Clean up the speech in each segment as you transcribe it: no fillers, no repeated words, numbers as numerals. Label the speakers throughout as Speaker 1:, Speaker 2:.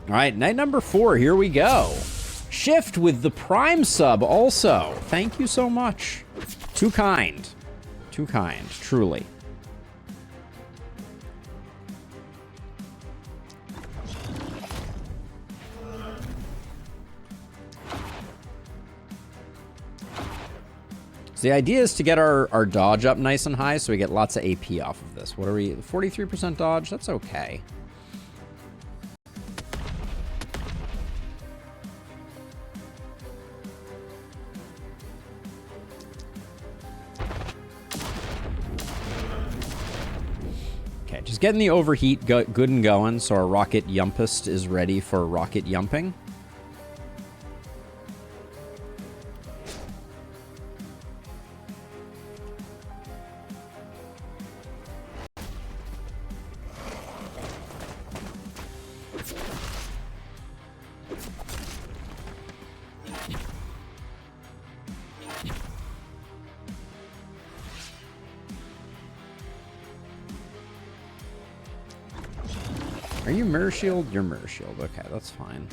Speaker 1: All right, night number 4, here we go. Shift with the Prime sub also. Thank you so much. Too kind. Too kind, truly. So the idea is to get our dodge up nice and high so we get lots of AP off of this. What are we, 43% dodge? That's okay. Okay, just getting the overheat good and going so our rocket yumpist is ready for rocket yumping. Are you Mirror Shield? You're Mirror Shield. Okay, that's fine.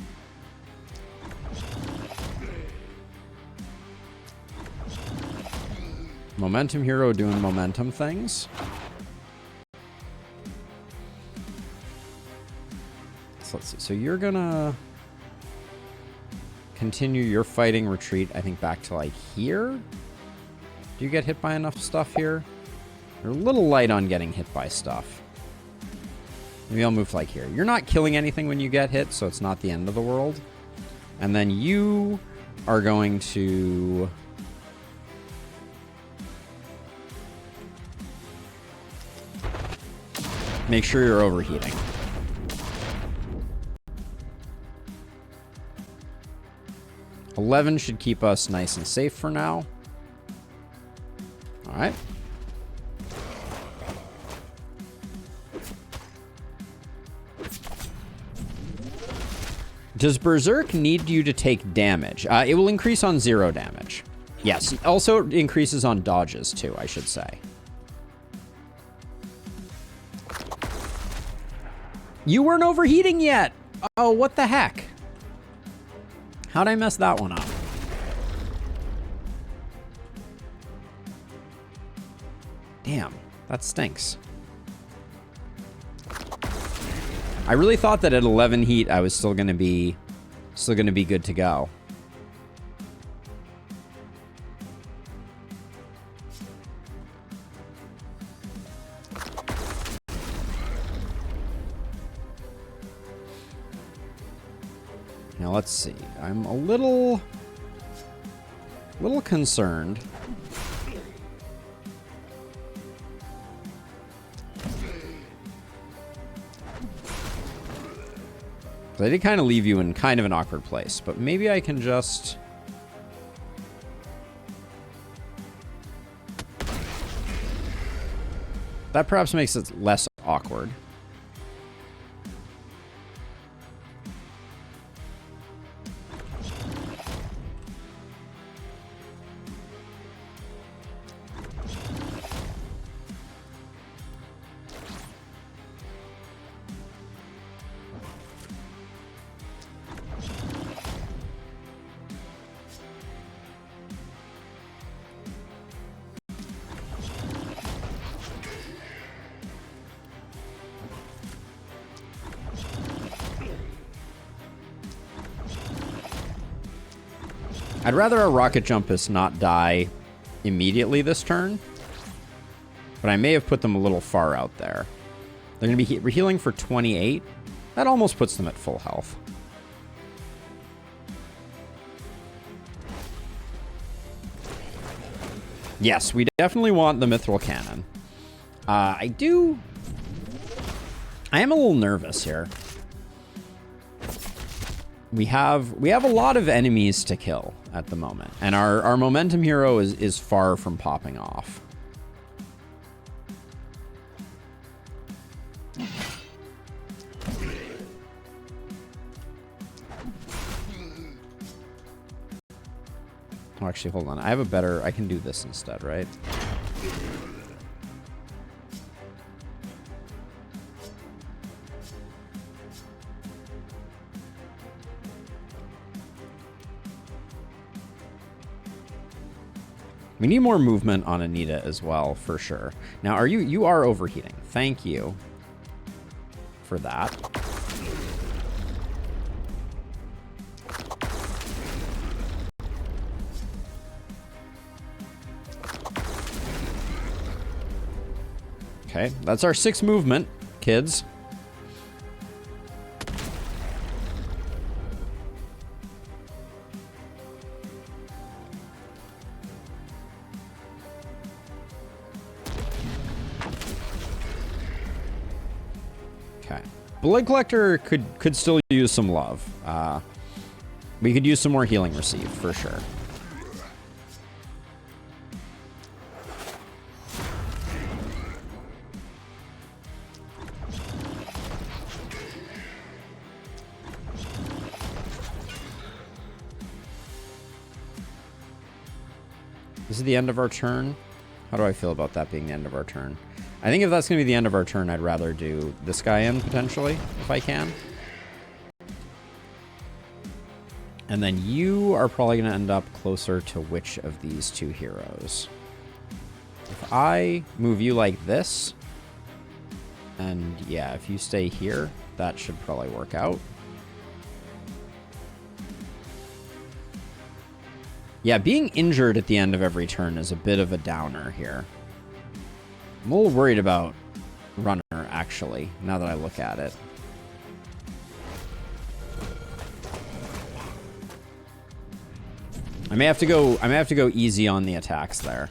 Speaker 1: Momentum Hero doing momentum things. So let's see. So you're gonna continue your fighting retreat, I think, back to like here. Do you get hit by enough stuff here? You're a little light on getting hit by stuff. Maybe I'll move to like here. You're not killing anything when you get hit, so it's not the end of the world. And then you are going to... make sure you're overheating. $11 should keep us nice and safe for now. All right. Does Berserk need you to take damage? It will increase on 0 damage. Yes, also increases on dodges too, I should say. You weren't overheating yet! Oh, what the heck? How'd I mess that one up? Damn, that stinks. I really thought that at 11 heat I was still gonna be good to go. Now let's see. I'm a little concerned. I did kind of leave you in kind of an awkward place, but maybe I can just... That perhaps makes it less awkward. I'd rather our rocket jumpers not die immediately this turn, but I may have put them a little far out there. They're going to be healing for 28. That almost puts them at full health. Yes, we definitely want the Mithril Cannon. I am a little nervous here. We have a lot of enemies to kill at the moment, and our momentum hero is far from popping off. Oh, actually, hold on. I have a better... I can do this instead, right? We need more movement on Anita as well, for sure. Now, you are overheating. Thank you for that. Okay, that's our 6 movement, kids. Okay. Blood Collector could still use some love. We could use some more healing received, for sure. This is the end of our turn. How do I feel about that being the end of our turn? I think if that's going to be the end of our turn, I'd rather do this guy in, potentially, if I can. And then you are probably going to end up closer to which of these 2 heroes? If I move you like this, and yeah, if you stay here, that should probably work out. Yeah, being injured at the end of every turn is a bit of a downer here. I'm a little worried about Runner, actually, now that I look at it. I may have to go easy on the attacks there.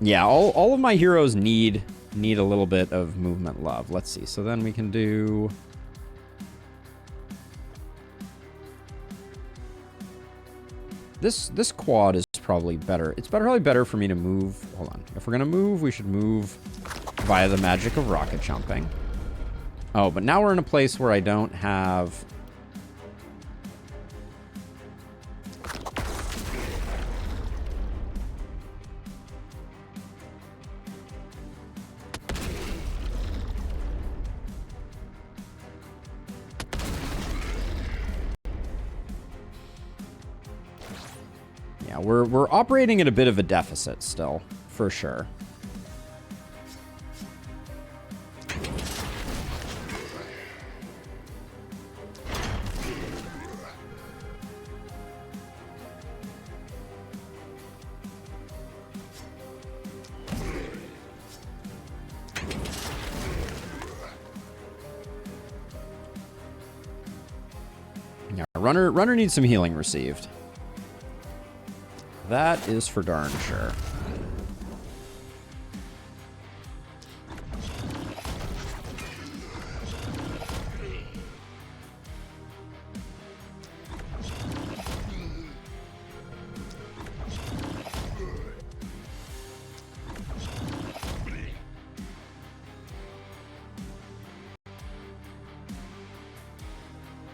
Speaker 1: Yeah, all of my heroes need a little bit of movement love. Let's see. So then we can do... This quad is probably better. It's probably better for me to move... Hold on. If we're going to move, we should move via the magic of rocket jumping. Oh, but now we're in a place where I don't have... Yeah, we're operating at a bit of a deficit still, for sure. Yeah, runner needs some healing received. That is for darn sure.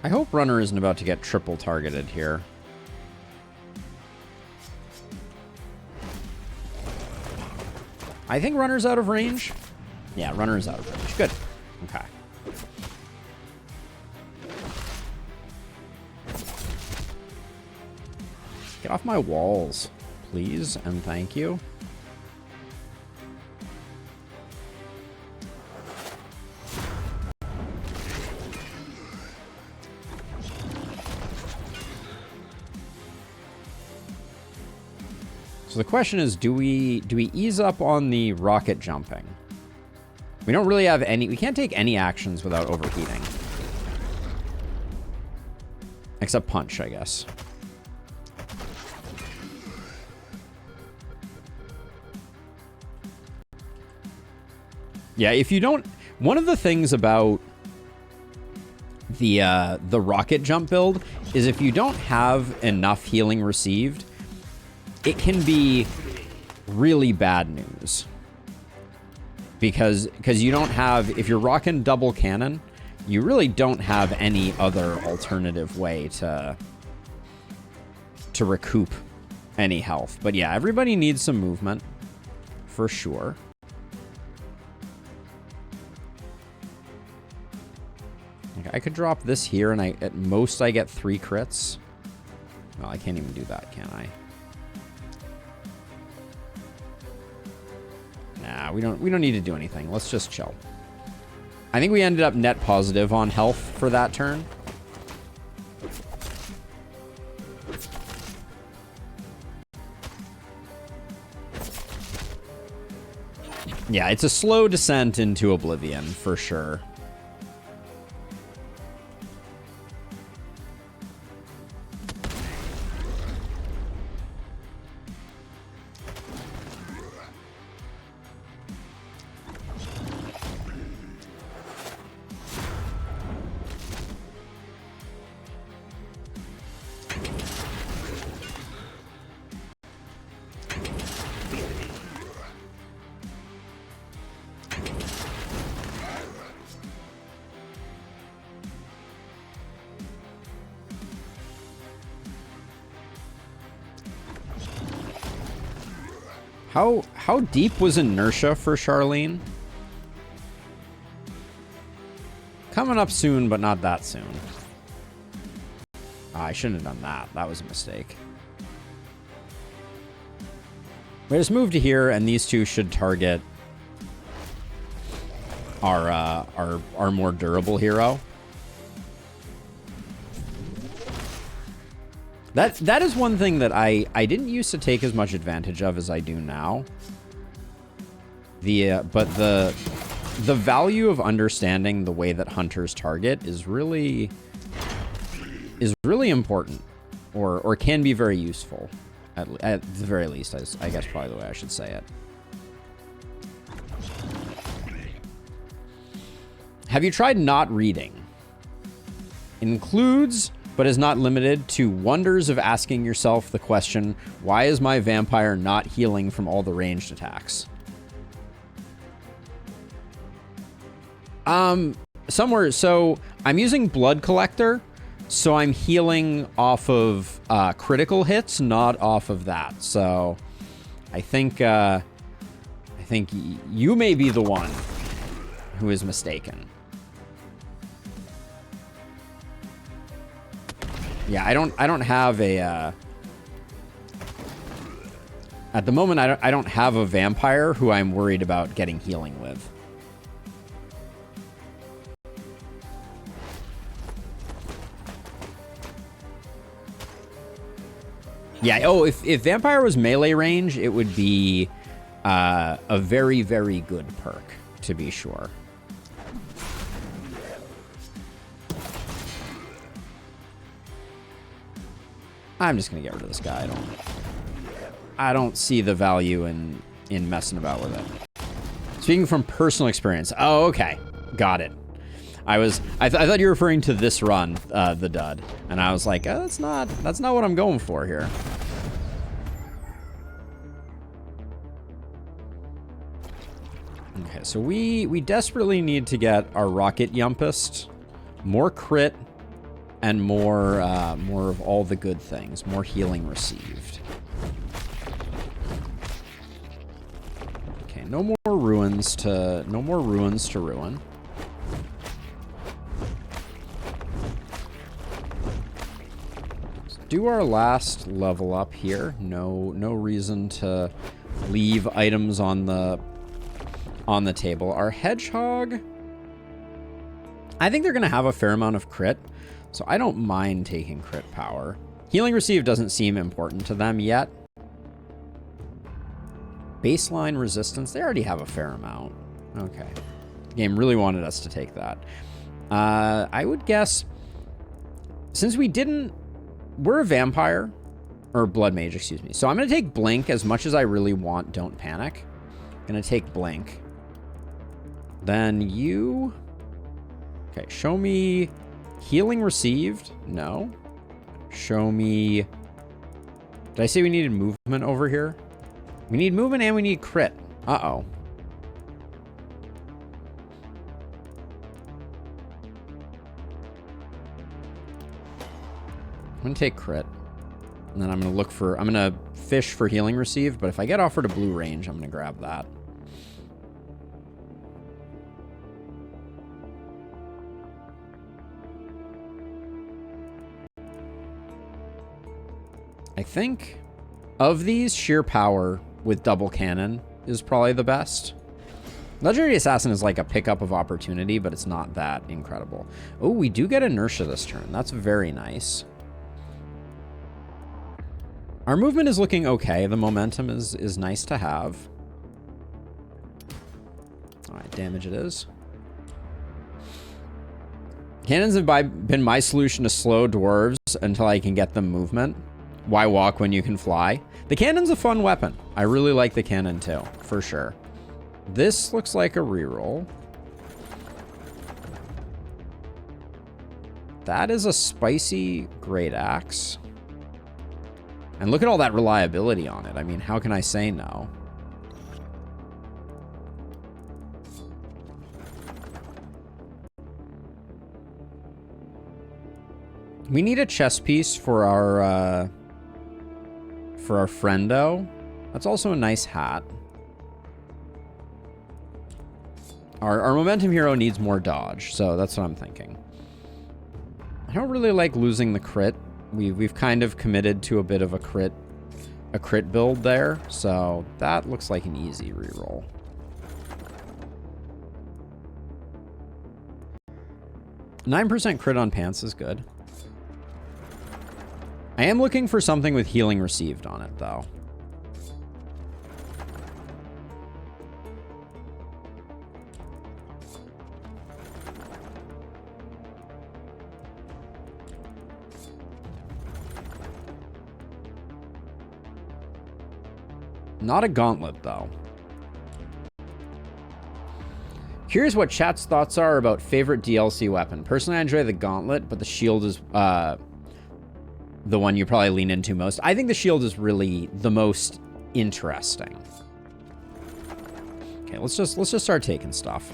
Speaker 1: I hope Runner isn't about to get triple targeted here. I think Runner's out of range. Yeah, Runner's out of range. Good. Okay. Get off my walls, please, and thank you. So the question is, do we ease up on the rocket jumping? We don't really have any... We can't take any actions without overheating. Except punch, I guess. Yeah, if you don't... One of the things about the rocket jump build is if you don't have enough healing received, it can be really bad news. Because you don't have... If you're rocking double cannon, you really don't have any other alternative way to recoup any health. But yeah, everybody needs some movement, for sure. Like, I could drop this here, and at most I get 3 crits. Well, I can't even do that, can I? Nah, we don't need to do anything. Let's just chill. I think we ended up net positive on health for that turn. Yeah, it's a slow descent into oblivion, for sure. How deep was inertia for Charlene? Coming up soon, but not that soon. I shouldn't have done that. That was a mistake. We just moved to here, and these two should target our more durable hero. That is one thing that I didn't used to take as much advantage of as I do now. But the value of understanding the way that hunters target is really important, or can be very useful, at the very least. I guess probably the way I should say it. Have you tried not reading? Includes, but is not limited to, wonders of asking yourself the question, why is my vampire not healing from all the ranged attacks? Somewhere, so I'm using Blood Collector, so I'm healing off of critical hits, not off of that. So I think you may be the one who is mistaken. Yeah, I don't have a at the moment I don't have a vampire who I'm worried about getting healing with. Yeah, oh, if vampire was melee range, it would be a very, very good perk, to be sure. I'm just gonna get rid of this guy. I don't see the value in messing about with it. Speaking from personal experience. Oh, okay, got it. I thought you were referring to this run, the dud, and I was like, oh, that's not what I'm going for here. Okay, so we desperately need to get our rocket yumpist, more crit, and more of all the good things, more healing received. Okay, no more ruins to ruin. Do our last level up here. No reason to leave items on the table. Our hedgehog, I think they're gonna have a fair amount of crit, so I don't mind taking crit power. Healing received doesn't seem important to them yet. Baseline resistance, they already have a fair amount. Okay. The game really wanted us to take that. I would guess, since we're a vampire, or blood mage, excuse me. So I'm going to take Blink as much as I really want Don't Panic. I'm going to take Blink. Then you... Okay, show me healing received. No. Show me... Did I say we needed movement over here? We need movement and we need crit. Uh-oh. I'm going to take crit. And then I'm going to fish for healing received, but if I get offered a blue range, I'm going to grab that. I think of these, sheer power with double cannon is probably the best. Legendary Assassin is like a pickup of opportunity, but it's not that incredible. Oh, we do get inertia this turn. That's very nice. Our movement is looking okay. The momentum is nice to have. All right, damage it is. Cannons have been my solution to slow dwarves until I can get them movement. Why walk when you can fly? The cannon's a fun weapon. I really like the cannon too, for sure. This looks like a reroll. That is a spicy great axe. And look at all that reliability on it. I mean, how can I say no? We need a chest piece for our friendo. That's also a nice hat. Our momentum hero needs more dodge, so that's what I'm thinking. I don't really like losing the crit. We've kind of committed to a bit of a crit build there, so that looks like an easy reroll. %9 crit on pants is good. I am looking for something with healing received on it, though. Not a gauntlet, though. Curious what chat's thoughts are about favorite DLC weapon. Personally, I enjoy the gauntlet, but the shield is the one you probably lean into most. I think the shield is really the most interesting. Okay, let's just start taking stuff.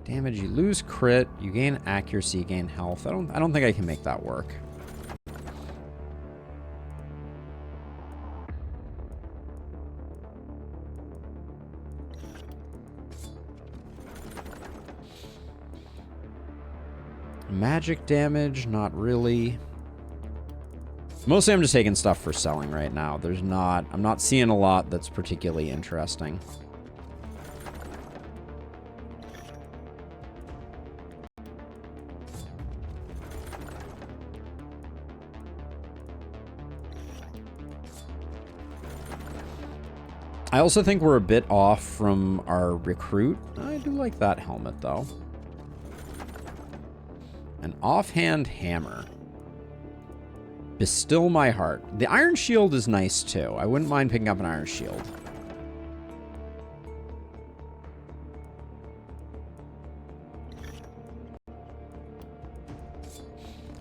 Speaker 1: Damage, you lose crit, you gain accuracy, you gain health. I don't think I can make that work. Magic damage, not really. Mostly I'm just taking stuff for selling right now. I'm not seeing a lot that's particularly interesting. I also think we're a bit off from our recruit. I do like that helmet, though. An offhand hammer. Bestill my heart. The iron shield is nice, too. I wouldn't mind picking up an iron shield.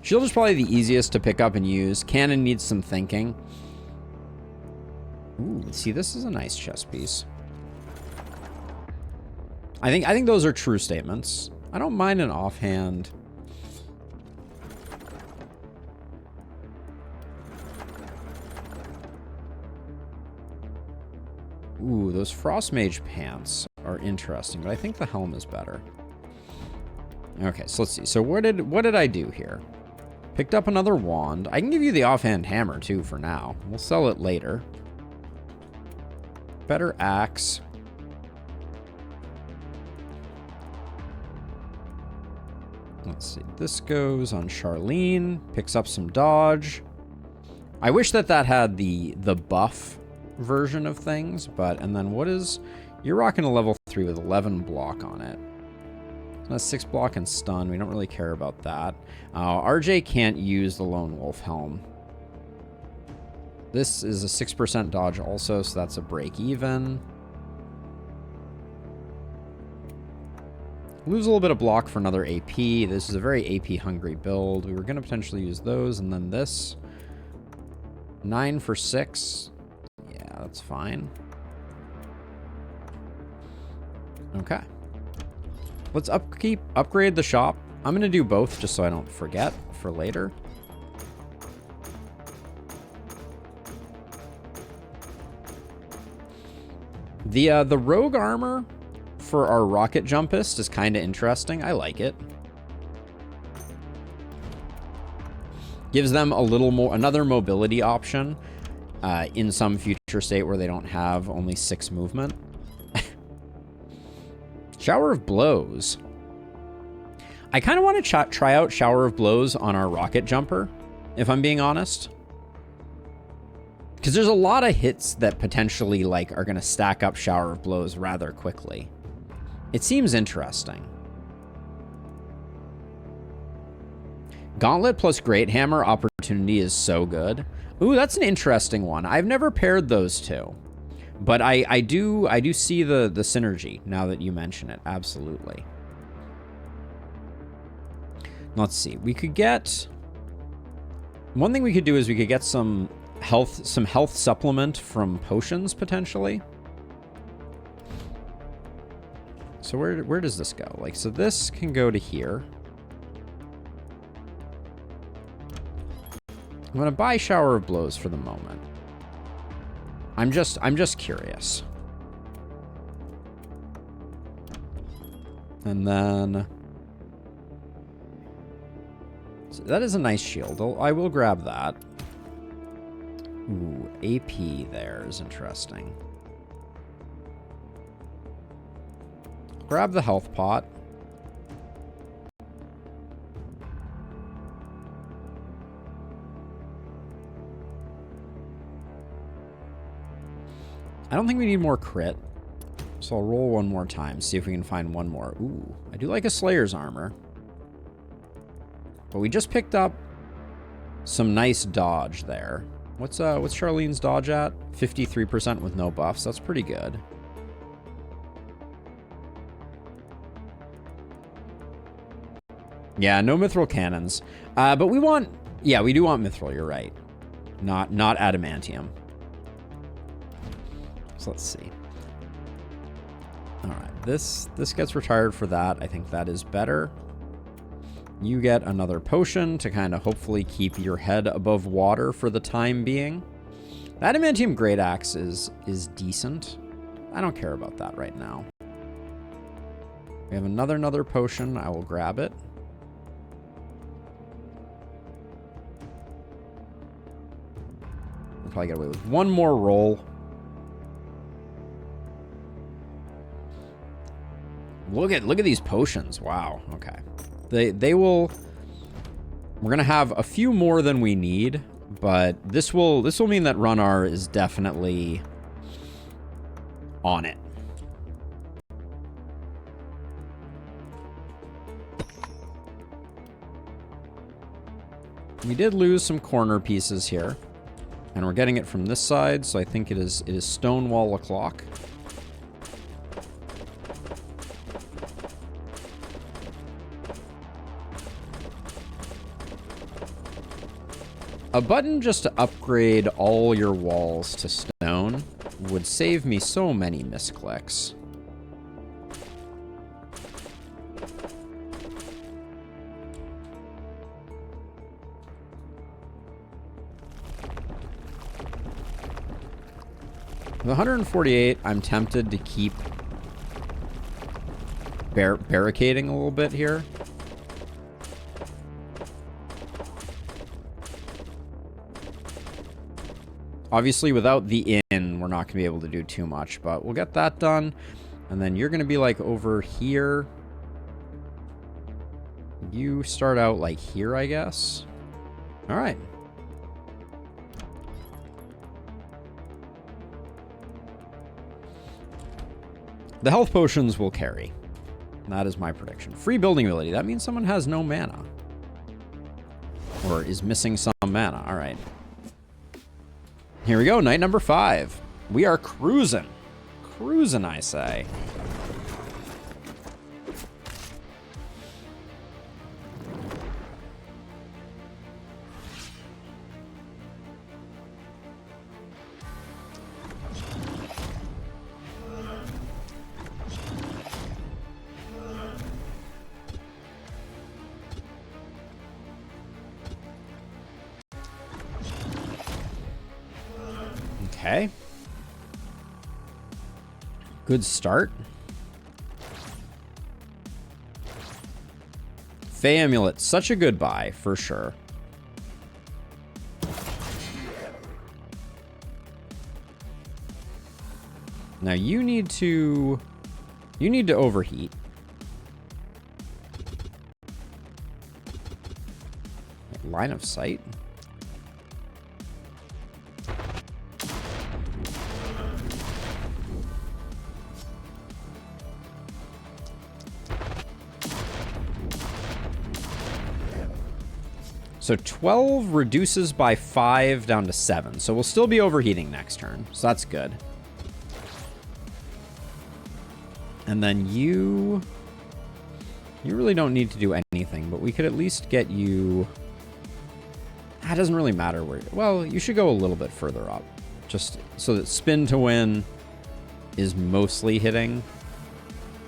Speaker 1: Shield is probably the easiest to pick up and use. Cannon needs some thinking. Ooh, see, this is a nice chest piece. I think those are true statements. I don't mind an offhand. Ooh, those Frost Mage pants are interesting, but I think the helm is better. Okay, so let's see. So what did I do here? Picked up another wand. I can give you the offhand hammer too for now. We'll sell it later. Better axe. Let's see. This goes on Charlene. Picks up some dodge. I wish that had the buff version of things, but and then what is? You're rocking a level 3 with 11 block on it. That's 6 block and stun. We don't really care about that. RJ can't use the Lone Wolf helm. This is a 6% dodge also, so that's a break even. Lose a little bit of block for another AP. This is a very AP hungry build. We were going to potentially use those, and then this. 9 for 6. Yeah, that's fine. Okay. Let's upgrade the shop. I'm going to do both just so I don't forget for later. The rogue armor for our rocket jumpist is kind of interesting. I like it. Gives them a little more, another mobility option in some future state where they don't have only 6 movement. Shower of Blows. I kind of want to try out Shower of Blows on our rocket jumper, if I'm being honest. Because there's a lot of hits that potentially like are going to stack up Shower of Blows rather quickly. It seems interesting. Gauntlet plus Great Hammer opportunity is so good. Ooh, that's an interesting one. I've never paired those two. But I do see the synergy now that you mention it. Absolutely. Let's see. We could get... One thing we could do is we could get some health supplement from potions, potentially. So where does this go? Like, so this can go to here. I'm going to buy Shower of Blows for the moment. I'm just curious. And then... So that is a nice shield. I will grab that. Ooh, AP there is interesting. Grab the health pot. I don't think we need more crit. So I'll roll one more time, see if we can find one more. Ooh, I do like a Slayer's armor. But we just picked up some nice dodge there. What's Charlene's dodge at? 53% with no buffs. That's pretty good. Yeah, no mithril cannons. But we want... Yeah, we do want mithril, you're right. Not adamantium. So let's see. All right, this gets retired for that. I think that is better. You get another potion to kind of hopefully keep your head above water for the time being. The adamantium great axe is decent. I don't care about that right now. We have another potion. I will grab it. We'll probably get away with one more roll. Look at these potions. Wow. Okay. They will... We're going to have a few more than we need, but this will mean that Runnar is definitely on it. We did lose some corner pieces here, and we're getting it from this side, so I think it is Stonewall o'clock. A button just to upgrade all your walls to stone would save me so many misclicks. The 148, I'm tempted to keep barricading a little bit here. Obviously, without the inn, we're not going to be able to do too much, but we'll get that done. And then you're going to be, like, over here. You start out, like, here, I guess. All right. The health potions will carry. That is my prediction. Free building ability. That means someone has no mana. Or is missing some mana. All right. Here we go, night number 5. We are cruising. Cruising, I say. Okay. Good start. Fey Amulet, such a good buy, for sure. Now you need to overheat. Line of sight? So 12 reduces by 5 down to 7. So we'll still be overheating next turn. So that's good. And then you really don't need to do anything, but we could at least get you... It doesn't really matter where... Well, you should go a little bit further up. Just so that spin to win is mostly hitting.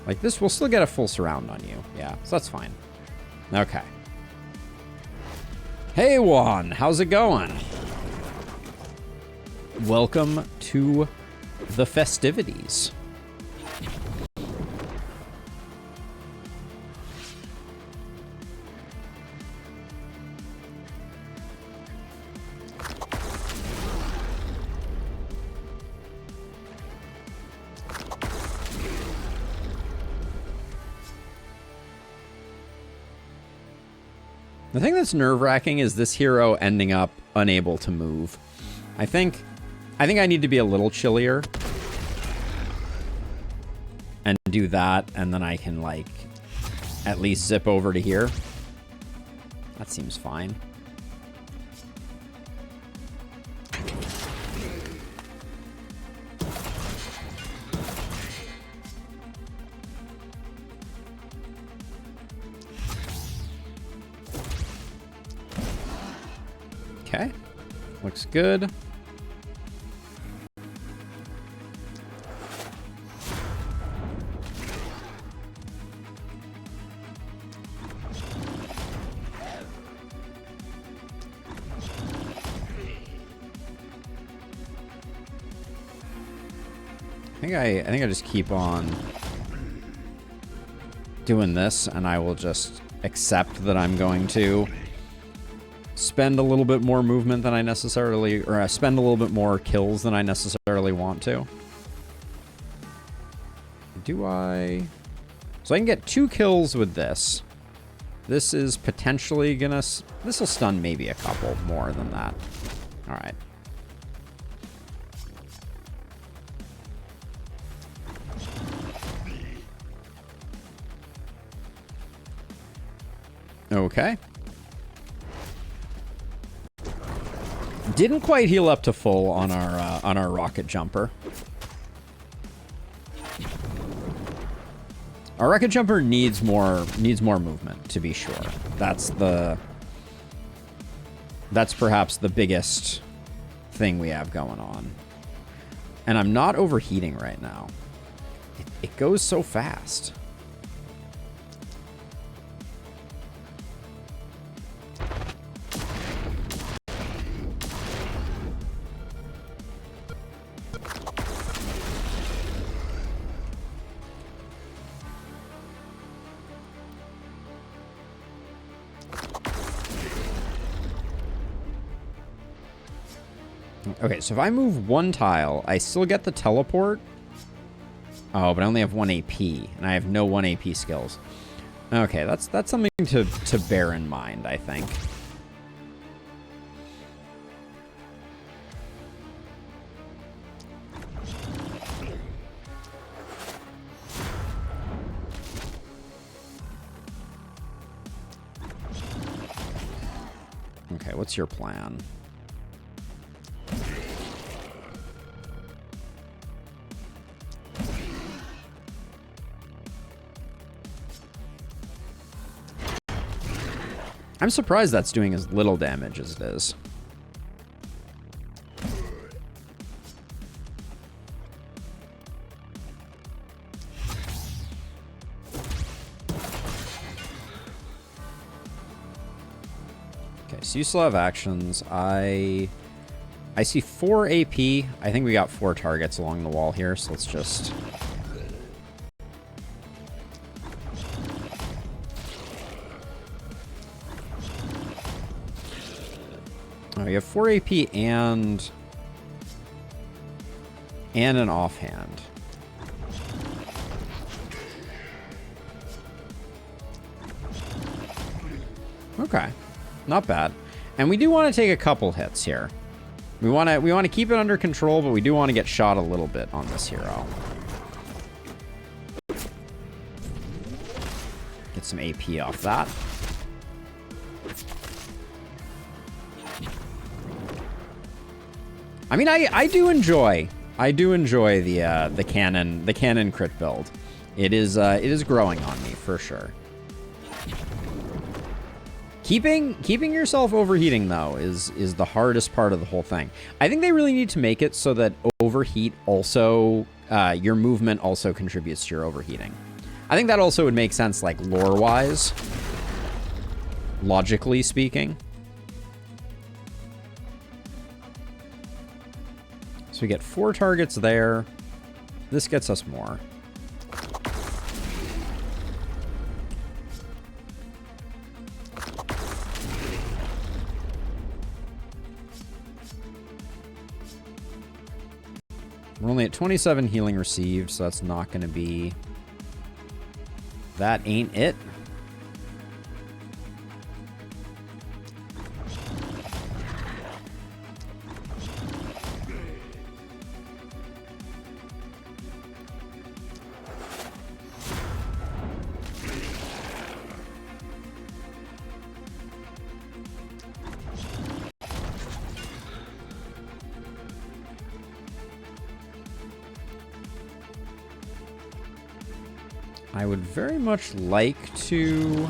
Speaker 1: Like this, we'll still get a full surround on you. Yeah, so that's fine. Okay. Hey, Juan. How's it going? Welcome to the festivities. The thing that's nerve-wracking is this hero ending up unable to move. I think I need to be a little chillier and do that, and then I can, like, at least zip over to here. That seems fine. Okay, looks good. I think I just keep on doing this, and I will just accept that I'm going to spend a little bit more movement than I necessarily, or spend a little bit more kills than I necessarily want to. Do I? So I can get 2 kills with this. This is potentially gonna, this will stun maybe a couple more than that. All right. Okay. Didn't quite heal up to full on our rocket jumper. Our rocket jumper needs more movement, to be sure. That's perhaps the biggest thing we have going on. And I'm not overheating right now. It goes so fast. Okay, so if I move 1 tile, I still get the teleport. Oh, but I only have 1 AP, and I have no 1 AP skills. Okay, that's something to bear in mind, I think. Okay, what's your plan? I'm surprised that's doing as little damage as it is. Okay, so you still have actions. I see 4 AP. I think we got 4 targets along the wall here, so let's just... Oh, you have 4 AP and an offhand. Okay, not bad. And we do want to take a couple hits here. We want to keep it under control, but we do want to get shot a little bit on this hero. Get some AP off that. I mean, I do enjoy the cannon crit build. It is growing on me for sure. Keeping yourself overheating, though, is the hardest part of the whole thing. I think they really need to make it so that overheat also, your movement also contributes to your overheating. I think that also would make sense, like, lore-wise, logically speaking. So we get 4 targets there. This gets us more. We're only at 27 healing received, so that's not going to be... That ain't it. I would very much like to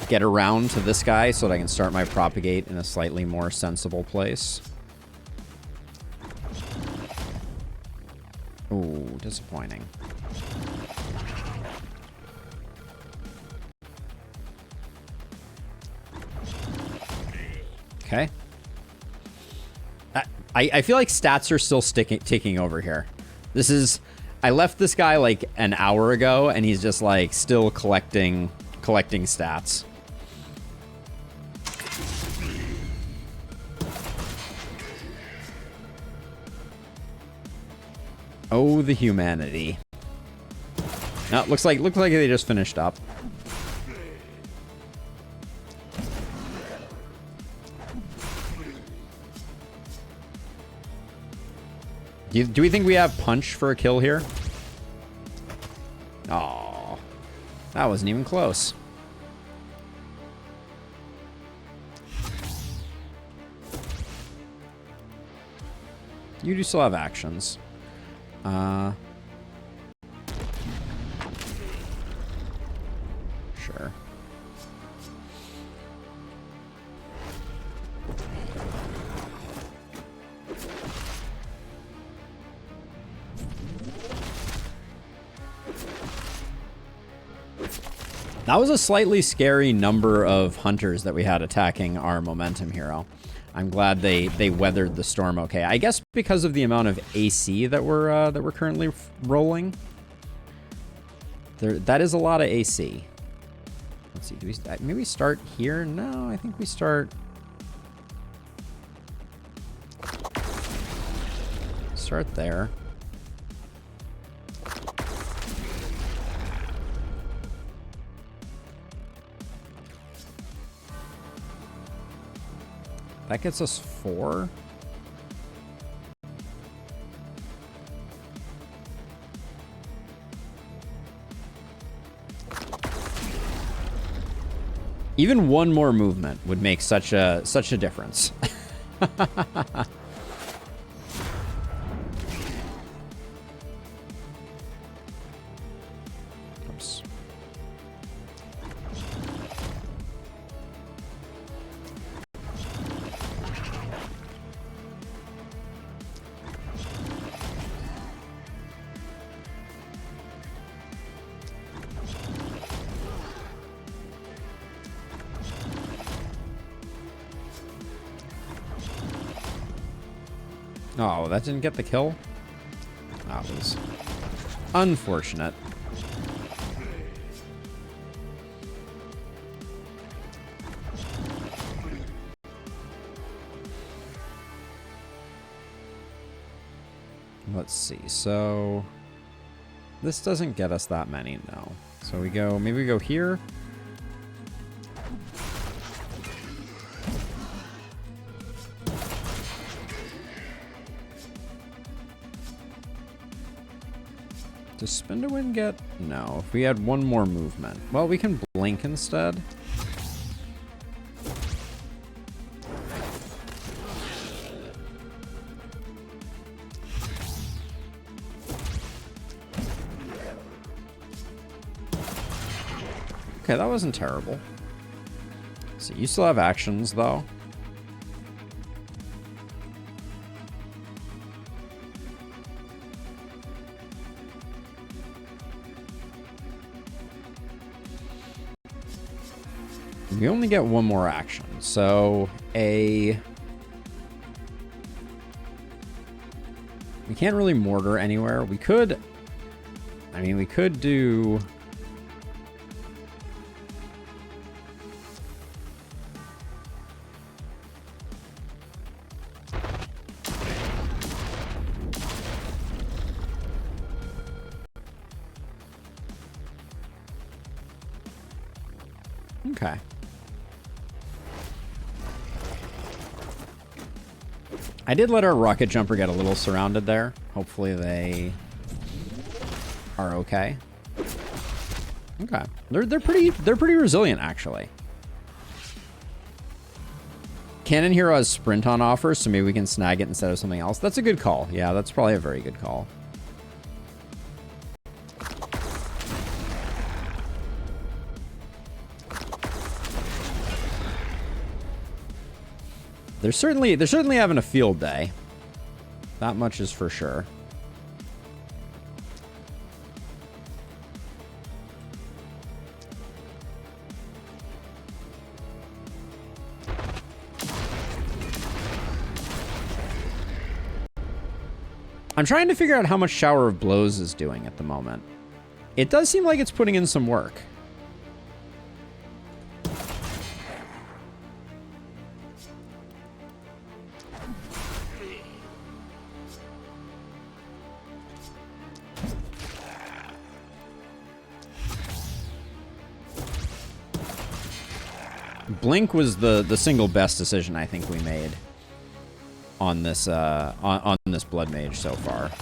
Speaker 1: get around to this guy so that I can start my propagate in a slightly more sensible place. Ooh, disappointing. Okay. I feel like stats are still ticking over here. This is... I left this guy like an hour ago, and he's just like still collecting stats. Oh, the humanity. No, looks like they just finished up. Do we think we have punch for a kill here? Oh, that wasn't even close. You do still have actions. Sure. That was a slightly scary number of hunters that we had attacking our momentum hero. I'm glad they weathered the storm okay. I guess because of the amount of AC that we're currently rolling. That is a lot of AC. Let's see. Do we maybe start here? No, I think we start there. That gets us 4. Even one more movement would make such a difference. Oops. Oh, that didn't get the kill? That was unfortunate. let's see. So this doesn't get us that many, no. So we go, maybe we go here. Does Spin to Win get? No. If we had one more movement. Well, we can blink instead. Okay, that wasn't terrible. So you still have actions, though. We only get one more action, so we can't really mortar anywhere. We could, I mean, we could do... Okay. I did let our rocket jumper get a little surrounded there. Hopefully they are okay. Okay. They're pretty resilient actually. Cannon Hero has sprint on offer, so maybe we can snag it instead of something else. That's a good call. Yeah, that's probably a very good call. They're certainly having a field day. That much is for sure. I'm trying to figure out how much Shower of Blows is doing at the moment. It does seem like it's putting in some work. Blink was the single best decision I think we made on this on this Blood Mage so far.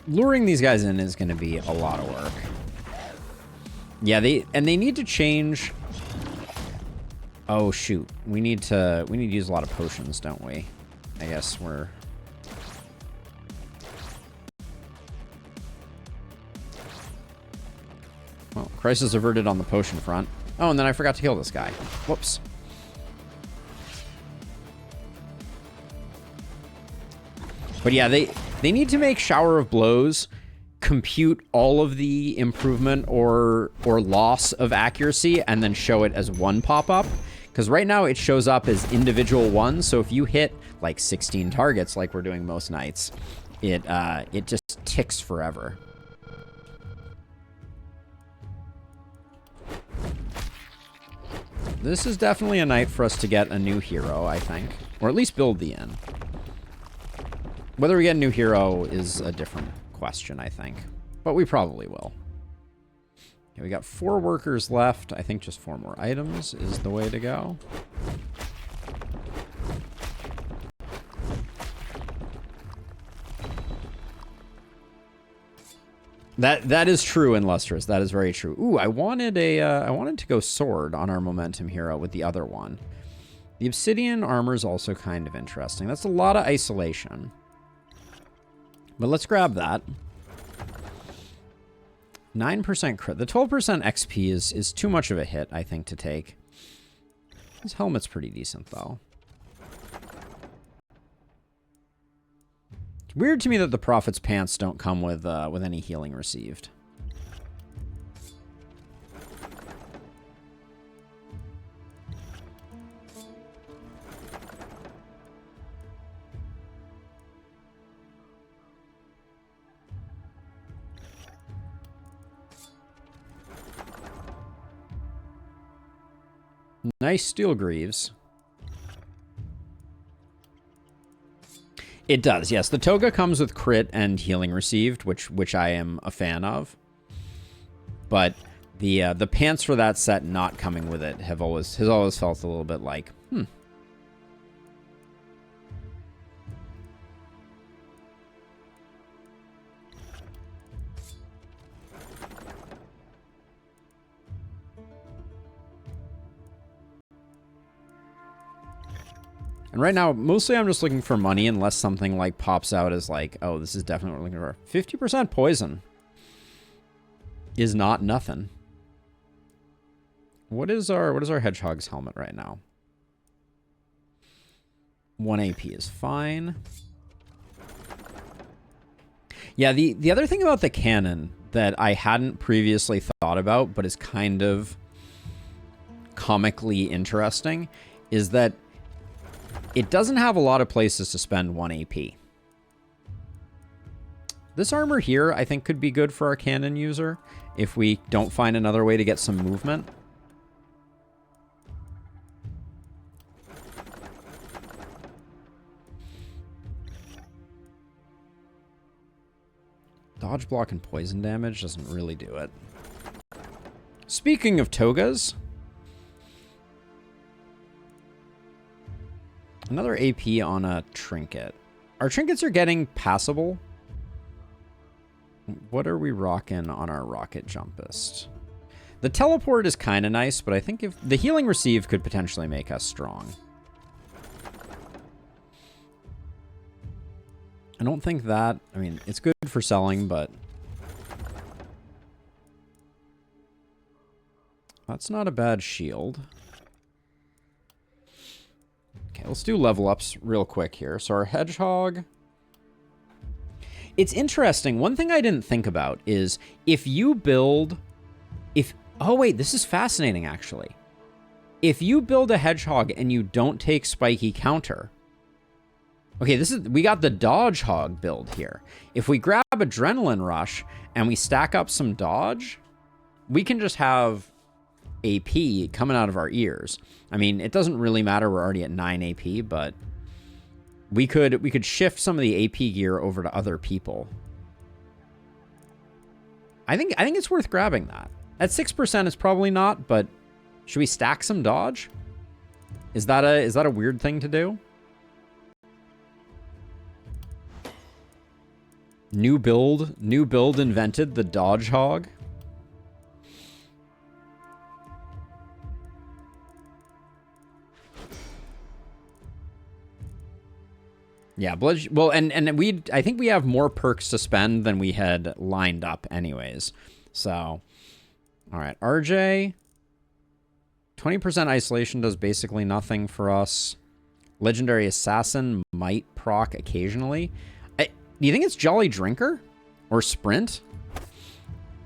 Speaker 1: Luring these guys in is going to be a lot of work. Yeah, they need to change. Oh shoot, we need to use a lot of potions, don't we? I guess we're. Well, crisis averted on the potion front. Oh, and then I forgot to kill this guy. Whoops. But yeah, they need to make Shower of Blows compute all of the improvement or loss of accuracy and then show it as one pop-up. Because right now it shows up as individual ones. So if you hit like 16 targets like we're doing most nights, it just ticks forever. This is definitely a night for us to get a new hero, I think. Or at least build the inn. Whether we get a new hero is a different question, I think. But we probably will. Okay, we got 4 workers left. I think just 4 more items is the way to go. That is true in Lustrous. That is very true. Ooh, I wanted to go sword on our momentum hero with the other one. The obsidian armor is also kind of interesting. That's a lot of isolation. But let's grab that. 9% crit. The 12% XP is too much of a hit, I think, to take. His helmet's pretty decent, though. It's weird to me that the Prophet's pants don't come with any healing received. Nice steel greaves. It does, yes. The toga comes with crit and healing received, which I am a fan of. But the pants for that set not coming with it has always felt a little bit like, And right now, mostly I'm just looking for money unless something like pops out as like, oh, this is definitely what we're looking for. 50% poison is not nothing. What is our hedgehog's helmet right now? 1 AP is fine. Yeah, the other thing about the cannon that I hadn't previously thought about, but is kind of comically interesting, is that it doesn't have a lot of places to spend 1 AP. This armor here, I think, could be good for our cannon user if we don't find another way to get some movement. Dodge block and poison damage doesn't really do it. Speaking of togas, another AP on a trinket. Our trinkets are getting passable. What are we rocking on our rocket jumpist? The teleport is kind of nice, but I think if the healing receive could potentially make us strong. I don't think that, I mean, it's good for selling, but that's not a bad shield. Okay, let's do level ups real quick here. So our hedgehog. It's interesting. One thing I didn't think about is if you build, oh wait, this is fascinating actually. If you build a hedgehog and you don't take spiky counter. Okay, we got the dodge hog build here. If we grab adrenaline rush and we stack up some dodge, we can just have AP coming out of our ears. I mean, it doesn't really matter. We're already at 9 AP, but we could shift some of the AP gear over to other people. I think it's worth grabbing that. At 6% it's probably not, but should we stack some dodge? Is that a weird thing to do? New build invented, the dodge hog. Yeah, well, and I think we have more perks to spend than we had lined up anyways. So, all right, RJ, 20% isolation does basically nothing for us. Legendary Assassin might proc occasionally. Do you think it's Jolly Drinker or Sprint?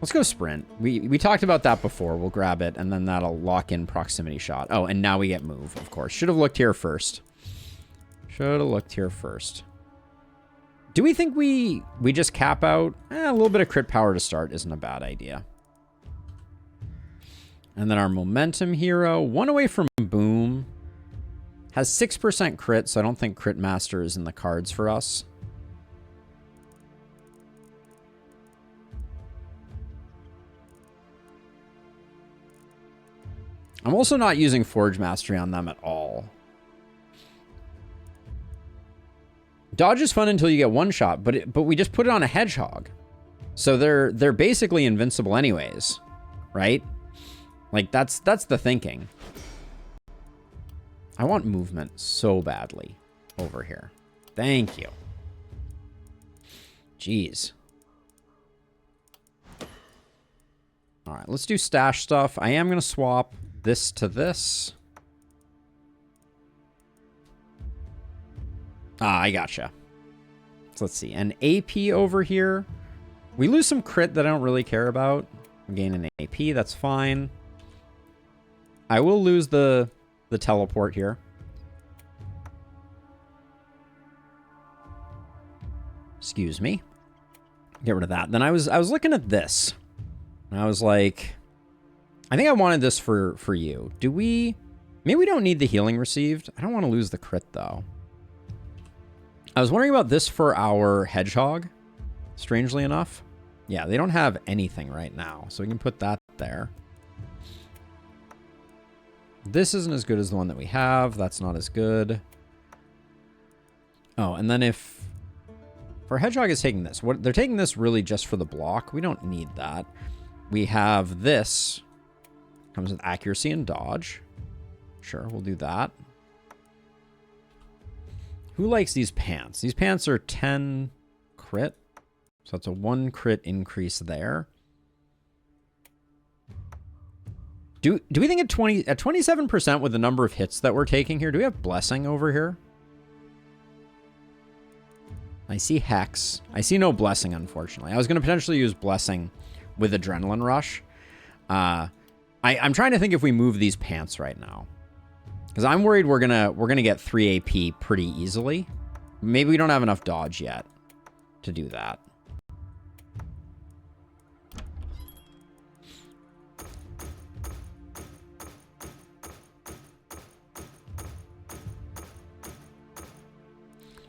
Speaker 1: Let's go Sprint. We talked about that before. We'll grab it, and then that'll lock in proximity shot. Oh, and now we get move, of course. Should have looked here first. Should have looked here first. Do we think we just cap out? A little bit of crit power to start isn't a bad idea. And then our momentum hero, 1 away from boom. Has 6% crit, so I don't think crit master is in the cards for us. I'm also not using Forge Mastery on them at all. Dodge is fun until you get one shot, but we just put it on a hedgehog. So they're basically invincible anyways, right? Like that's the thinking. I want movement so badly over here. Thank you. Jeez. All right, let's do stash stuff. I am going to swap this to this. Ah, I gotcha. So let's see. An AP over here. We lose some crit that I don't really care about. We gain an AP. That's fine. I will lose the teleport here. Excuse me. Get rid of that. Then I was looking at this. And I was like, I think I wanted this for you. Do we Maybe we don't need the healing received. I don't want to lose the crit, though. I was wondering about this for our hedgehog, strangely enough. Yeah, they don't have anything right now, so we can put that there. This isn't as good as the one that we have. That's not as good. Oh, and then if our hedgehog is taking this, they're taking this really just for the block. We don't need that. We have this. Comes with accuracy and dodge. Sure, we'll do that. Who likes these pants? These pants are 10 crit. So that's a 1 crit increase there. Do we think at 27% with the number of hits that we're taking here, do we have blessing over here? I see hex. I see no blessing, unfortunately. I was going to potentially use blessing with adrenaline rush. I'm trying to think if we move these pants right now, because I'm worried we're gonna get 3 AP pretty easily. Maybe we don't have enough dodge yet to do that.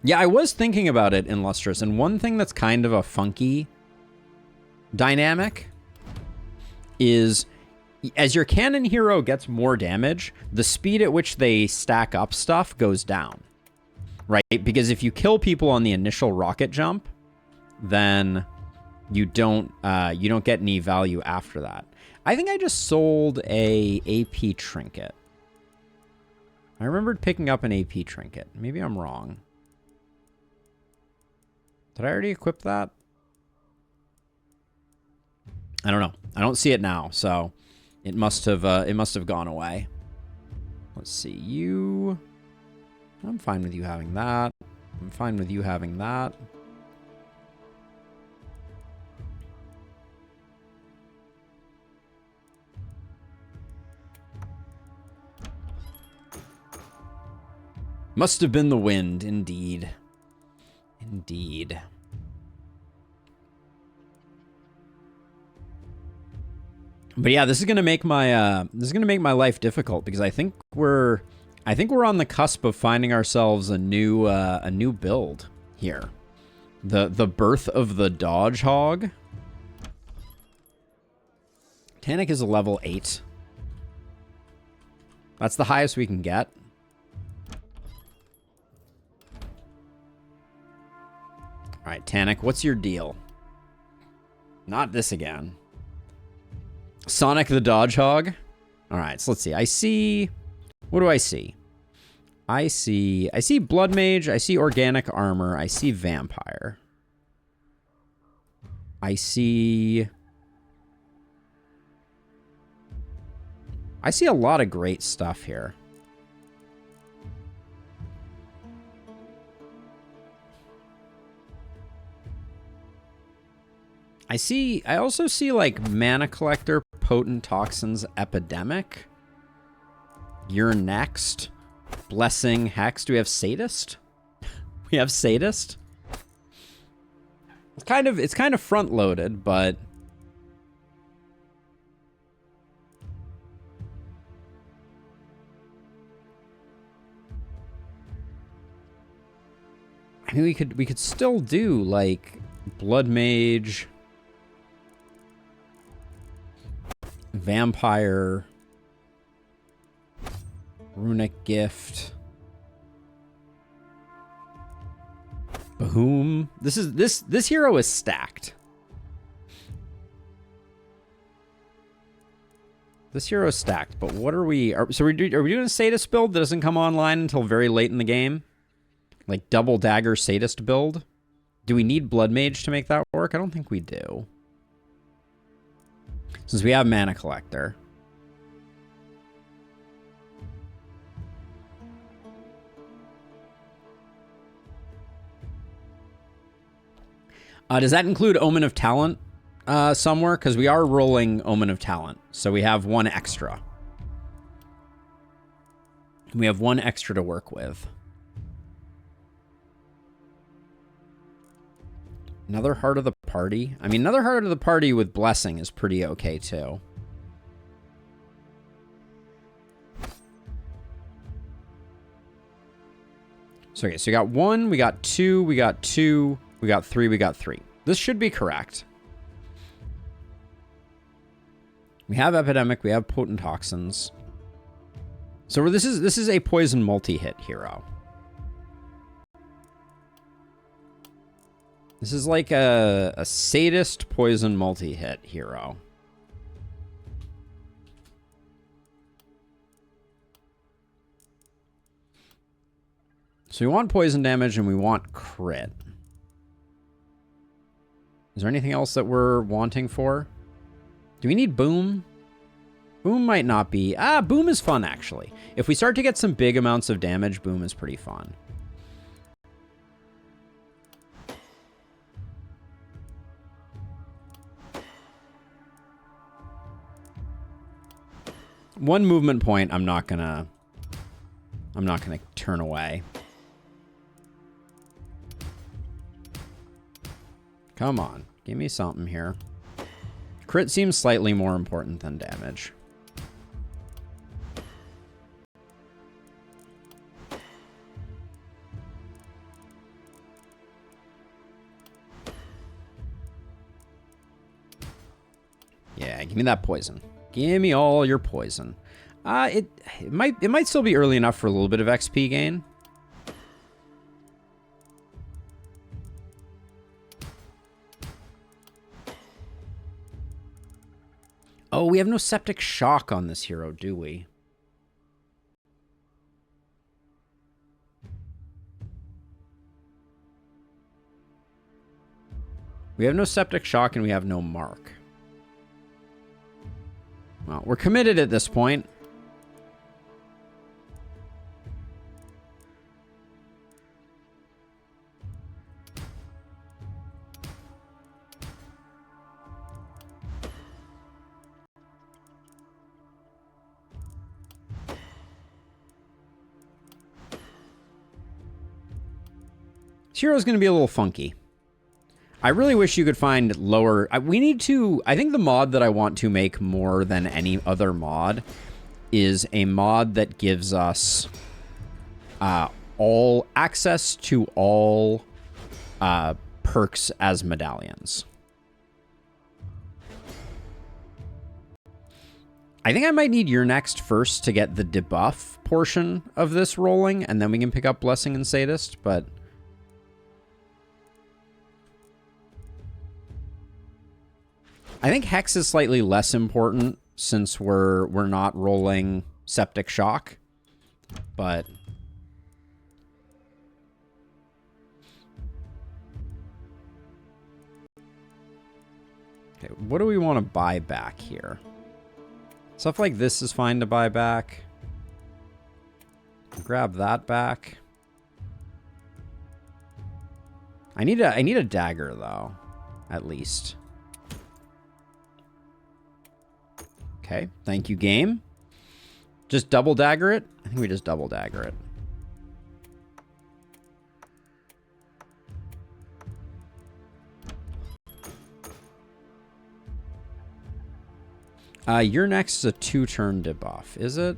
Speaker 1: Yeah, I was thinking about it in Lustrous, and one thing that's kind of a funky dynamic is as your cannon hero gets more damage, the speed at which they stack up stuff goes down, right? Because if you kill people on the initial rocket jump, then you don't get any value after that. I think I just sold a AP trinket. I remembered picking up an AP trinket. Maybe I'm wrong. Did I already equip that? I don't know. I don't see it now, so it must have gone away. Let's see. You. I'm fine with you having that. I'm fine with you having that. Must have been the wind, indeed. Indeed. But yeah, this is gonna make my life difficult, because I think we're on the cusp of finding ourselves a new build here. The birth of the Dodge Hog. Tannic is a level 8. That's the highest we can get. All right, Tannic, what's your deal? Not this again. Sonic the Dodge Hog. All right, so let's see. I see... What do I see? I see Blood Mage. I see Organic Armor. I see Vampire. I see a lot of great stuff here. I also see like Mana Collector, Potent Toxins, Epidemic. You're next. Blessing, Hex. Do we have Sadist? We have Sadist. It's kind of front loaded, but I mean we could still do like Blood Mage, Vampire, Runic Gift. Boom. This hero is stacked. This hero is stacked, but what are we... Are we doing a Sadist build that doesn't come online until very late in the game? Like double Dagger Sadist build? Do we need Blood Mage to make that work? I don't think we do. Since we have Mana Collector. Does that include Omen of Talent somewhere? Because we are rolling Omen of Talent. So we have one extra. We have one extra to work with. Another Heart of the Party. I mean, another Heart of the Party with Blessing is pretty okay, too. So, okay, so we got 1, we got 2, we got 2, we got 3, we got 3. This should be correct. We have Epidemic, we have Potent Toxins. So this is a poison multi-hit hero. This is like a sadist poison multi-hit hero. So we want poison damage and we want crit. Is there anything else that we're wanting for? Do we need Boom? Boom might not be... Boom is fun, actually. If we start to get some big amounts of damage, Boom is pretty fun. One movement point I'm not gonna turn away. Come on, give me something here. Crit seems slightly more important than damage. Yeah, give me that poison. Give me all your poison. It might still be early enough for a little bit of XP gain. Oh, we have no septic shock on this hero, do we? We have no septic shock and we have no mark. Well, we're committed at this point. This hero's going to be a little funky. I really wish you could find lower... we need to... I think the mod that I want to make more than any other mod is a mod that gives us all access to all perks as medallions. I think I might need your next first to get the debuff portion of this rolling, and then we can pick up Blessing and Sadist, but... I think Hex is slightly less important since we're not rolling Septic Shock, but okay, what do we want to buy back here? Stuff like this is fine to buy back. Grab that back. I need a dagger though, at least. Okay, thank you, game. Just double dagger it? I think we just double dagger it. Your next is a 2-turn debuff, is it?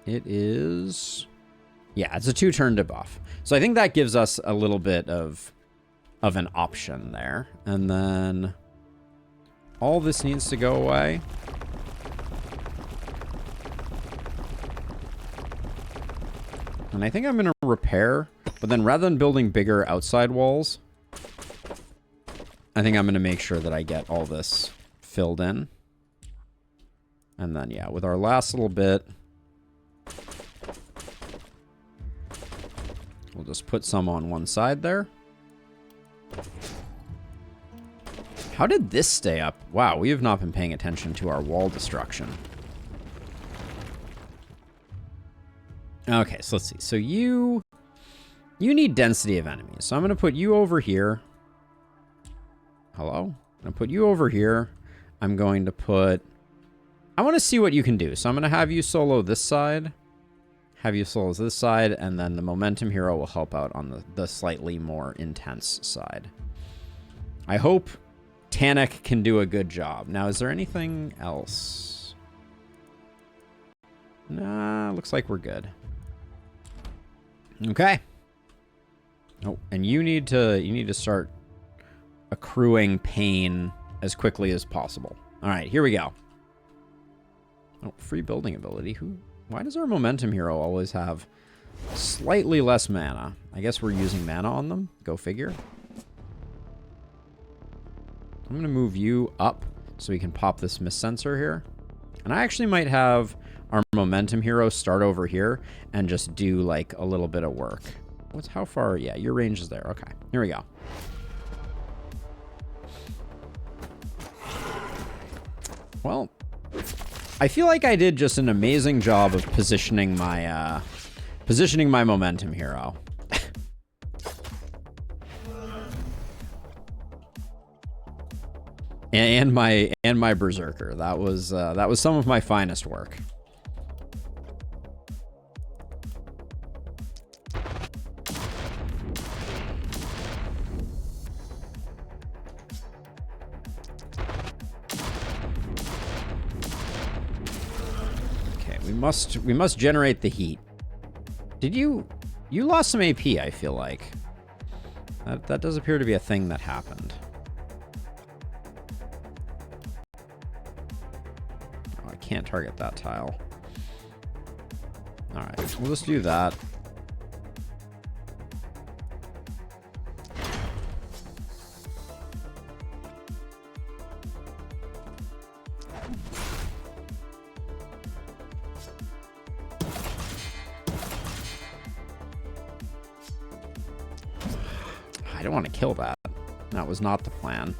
Speaker 1: It is... Yeah, it's a 2-turn debuff. So I think that gives us a little bit of an option there. And then... all this needs to go away. And I think I'm going to repair, but then rather than building bigger outside walls, I think I'm going to make sure that I get all this filled in. And then, yeah, with our last little bit, we'll just put some on one side there. How did this stay up? Wow, we have not been paying attention to our wall destruction. Okay, so let's see. So you need density of enemies. So I'm going to put you over here. Hello? I'm going to put you over here. I'm going to put... I want to see what you can do. So I'm going to have you solo this side. Have you solo this side. And then the momentum hero will help out on the slightly more intense side. I hope... Tannic can do a good job. Now, is there anything else? Nah, looks like we're good. Okay. Oh, and you need to start accruing pain as quickly as possible. All right, here we go. Oh, free building ability. Why does our momentum hero always have slightly less mana? I guess we're using mana on them. Go figure. I'm going to move you up so we can pop this miss sensor here. And I actually might have our momentum hero start over here and just do like a little bit of work. How far? Yeah, your range is there. Okay, here we go. Well, I feel like I did just an amazing job of positioning my momentum hero. and my berserker. That was some of my finest work. We must generate the heat. Did you lost some AP, I feel like. That does appear to be a thing that happened. Oh, I can't target that tile. All right, we'll just do that. I don't want to kill that. That was not the plan.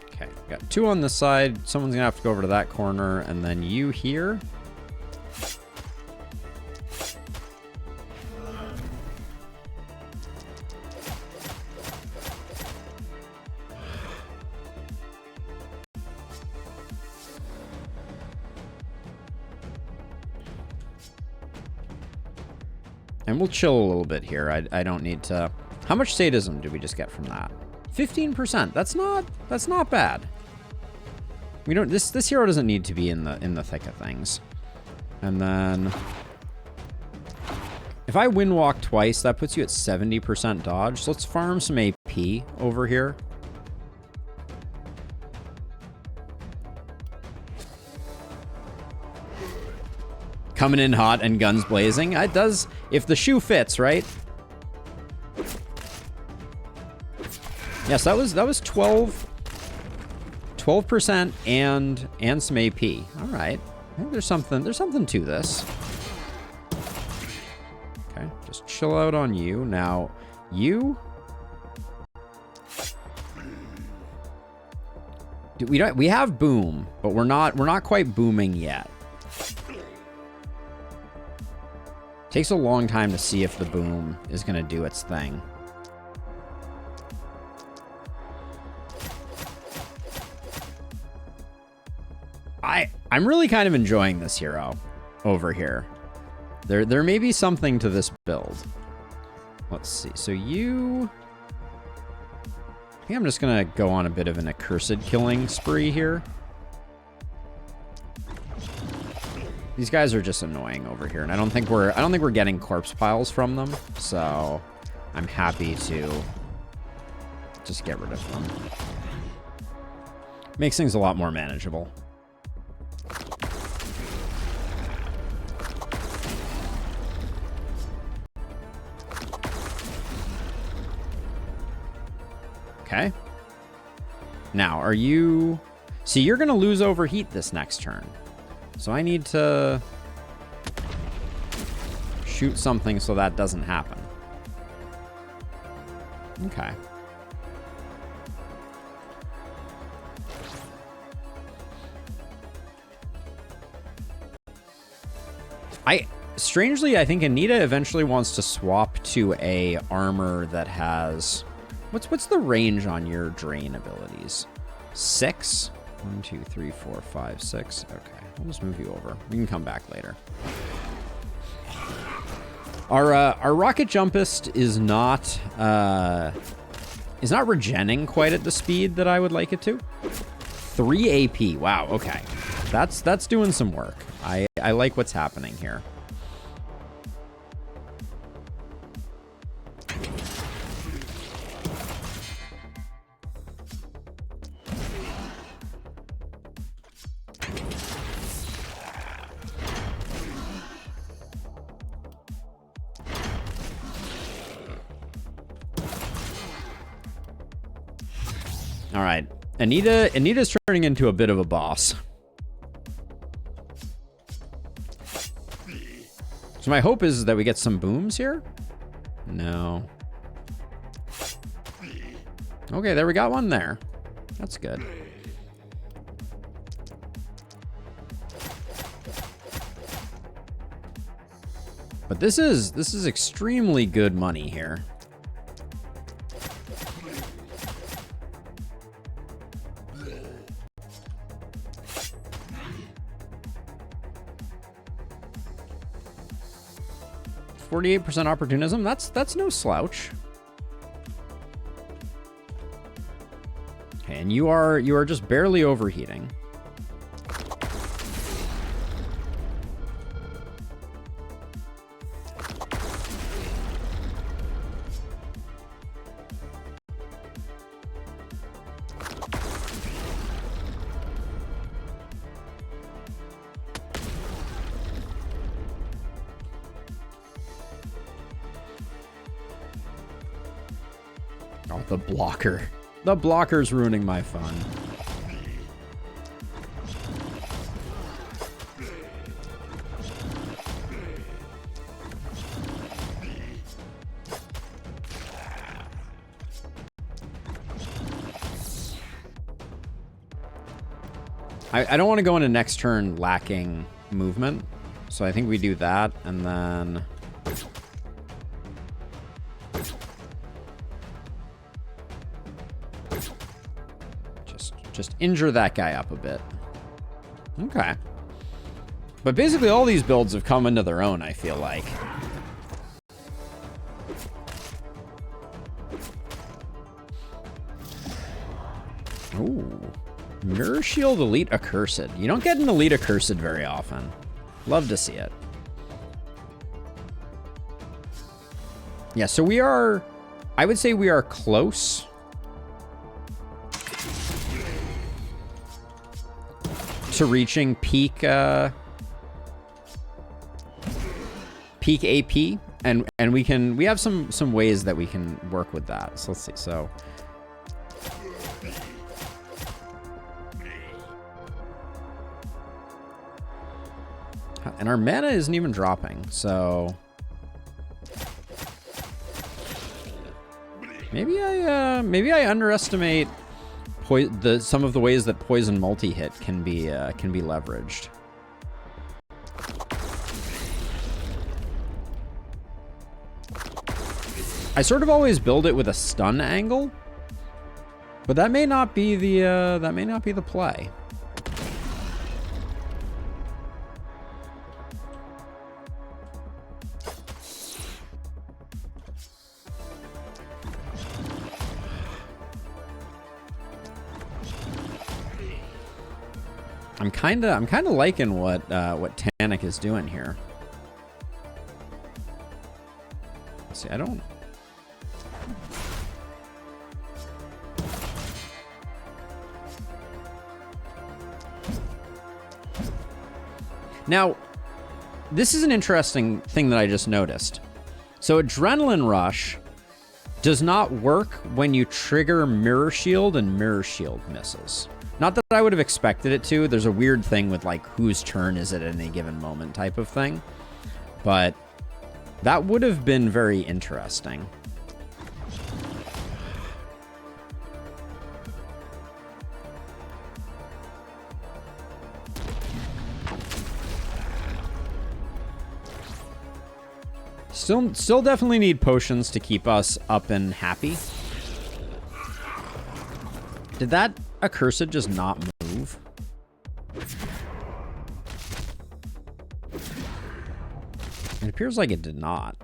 Speaker 1: Okay, got two on this side. Someone's gonna have to go over to that corner, and then you here. And we'll chill a little bit here. I don't need to... How much sadism do we just get from that? 15%. That's not bad. We don't... This hero doesn't need to be in the thick of things. And then... If I wind walk twice, that puts you at 70% dodge. So let's farm some AP over here. Coming in hot and guns blazing. It does, if the shoe fits, right? Yes, that was 12% and some AP. All right. I think there's something to this. Okay, just chill out on you. Now, you we have boom, but we're not quite booming yet. Takes a long time to see if the boom is going to do its thing. I'm really kind of enjoying this hero over here. There may be something to this build. Let's see. So I think I'm just going to go on a bit of an accursed killing spree here. These guys are just annoying over here, and I don't think we're getting corpse piles from them, so I'm happy to just get rid of them. Makes things a lot more manageable. Okay. Now, are you... See, you're going to lose overheat this next turn. So I need to shoot something so that doesn't happen. Okay. Strangely, I think Anita eventually wants to swap to a armor that has... What's the range on your drain abilities? 6? 1, 2, 3, 4, 5, 6. Okay. I'll just move you over. We can come back later. Our rocket jumpist is not is not regenning quite at the speed that I would like it to. 3 AP. Wow, okay. That's doing some work. I like what's happening here. All right. Anita's turning into a bit of a boss. So my hope is that we get some booms here. No. Okay, there we got one there. That's good. But this is extremely good money here. %, opportunism. That's no slouch. Okay, and you are just barely overheating. Oh, the blocker. The blocker's ruining my fun. I don't want to go into next turn lacking movement, so I think we do that, and then... Just injure that guy up a bit. Okay. But basically all these builds have come into their own, I feel like. Ooh. Mirror Shield Elite Accursed. You don't get an Elite Accursed very often. Love to see it. Yeah, so we are... I would say we are close to reaching peak peak AP, and we have some ways that we can work with that. So let's see. So and our mana isn't even dropping, so maybe I underestimate some of the ways that poison multi-hit can be leveraged. I sort of always build it with a stun angle, but that may not be the play. I'm kind of liking what Tanic is doing here. Let's see, I don't. Now, this is an interesting thing that I just noticed. So Adrenaline Rush does not work when you trigger Mirror Shield and Mirror Shield misses. Not that I would have expected it to. There's a weird thing with like whose turn is it at any given moment type of thing. But that would have been very interesting. Still definitely need potions to keep us up and happy. Did that Accursed just not move? It appears like it did not.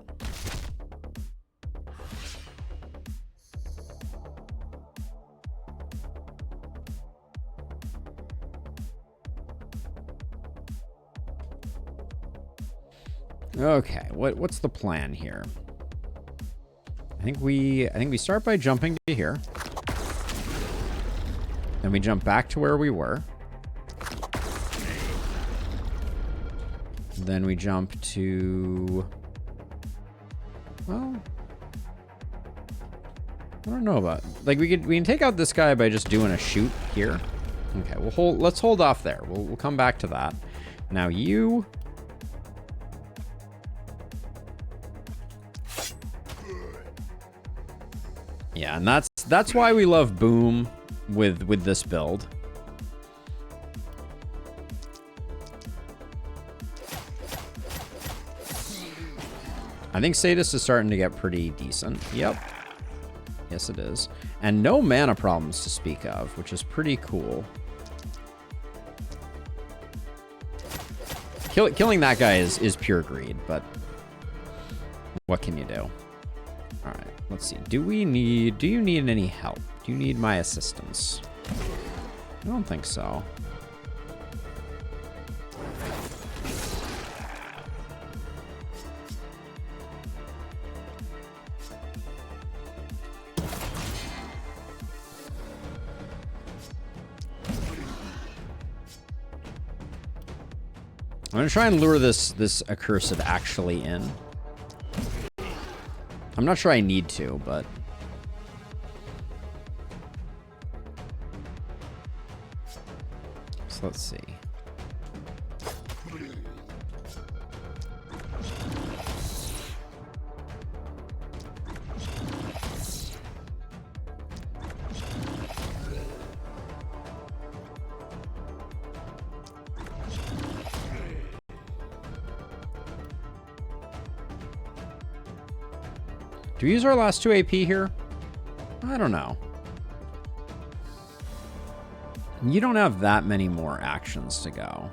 Speaker 1: Okay, what's the plan here? I think we start by jumping to here. Then we jump back to where we were. Then we jump to... Well... I don't know about... Like, we can take out this guy by just doing a shoot here. Okay, let's hold off there. We'll come back to that. Now you... Yeah, and that's why we love Boom with this build. I think Sadist is starting to get pretty decent. Yep. Yes, it is. And no mana problems to speak of, which is pretty cool. Killing that guy is pure greed, but what can you do? All right, let's see. Do you need any help? Do you need my assistance? I don't think so. I'm gonna try and lure this accursed actually in. I'm not sure I need to, but... So let's see. Do we use our last 2 AP here? I don't know. You don't have that many more actions to go.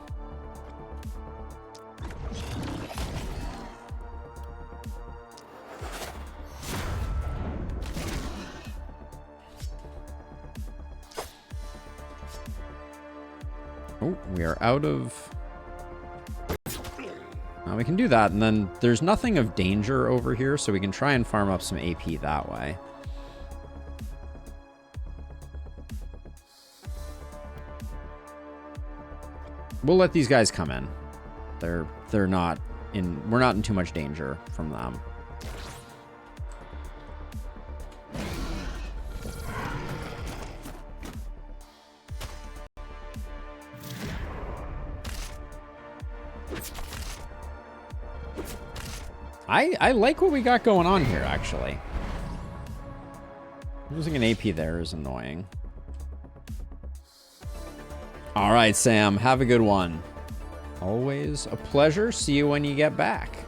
Speaker 1: Oh, we are out of... we can do that, and then there's nothing of danger over here, so we can try and farm up some AP that way. We'll let these guys come in. They're not in... We're not in too much danger from them. I like what we got going on here, actually. Losing an AP there is annoying. All right, Sam, have a good one. Always a pleasure. See you when you get back.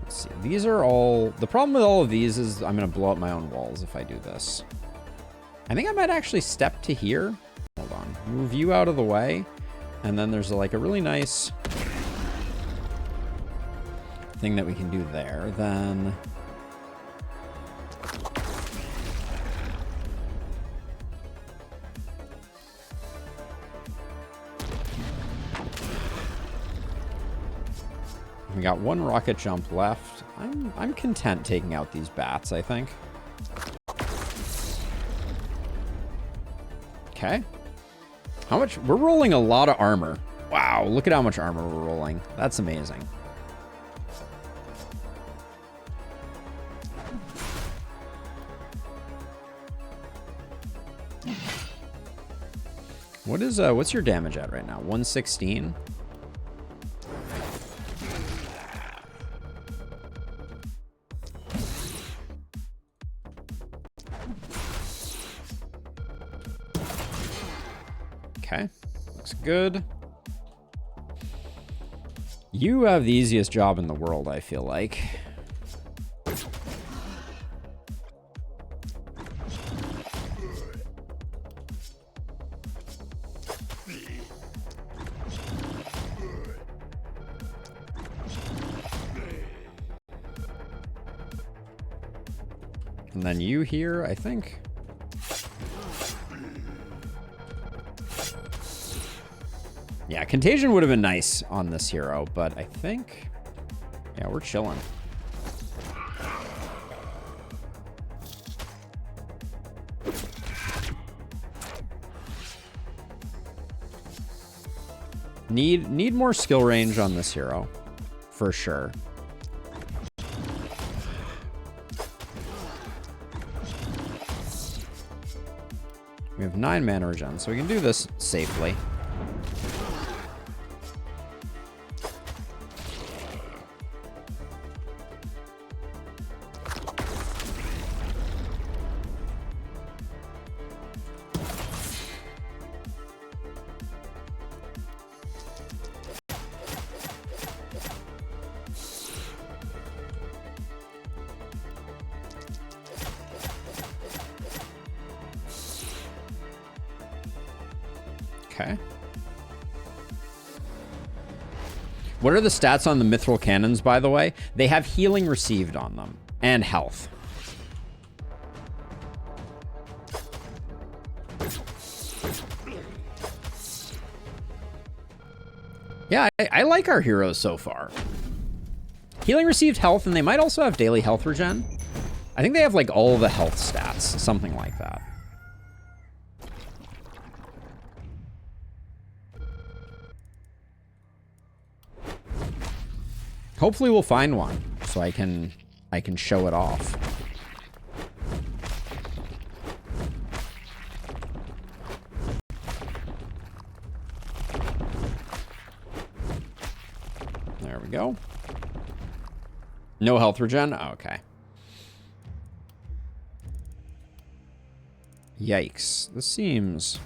Speaker 1: Let's see. These are all... The problem with all of these is I'm going to blow up my own walls if I do this. I think I might actually step to here. Hold on. Move you out of the way. And then there's like a really nice... thing that we can do there, then we got one rocket jump left. I'm content taking out these bats, I think. Okay. How much? We're rolling a lot of armor. Wow, look at how much armor we're rolling. That's amazing. What's your damage at right now? 116? Okay, looks good. You have the easiest job in the world, I feel like. And then you here, I think. Yeah, Contagion would have been nice on this hero, but I think Yeah, we're chilling. Need more skill range on this hero, for sure. We have 9 mana regen, so we can do this safely. Okay. What are the stats on the mithril cannons, by the way? They have healing received on them and health. Yeah, I like our heroes so far. Healing received health, and they might also have daily health regen. I think they have like all the health stats, something like that. Hopefully we'll find one so I can show it off. There we go. No health regen? Oh, okay. Yikes. This seems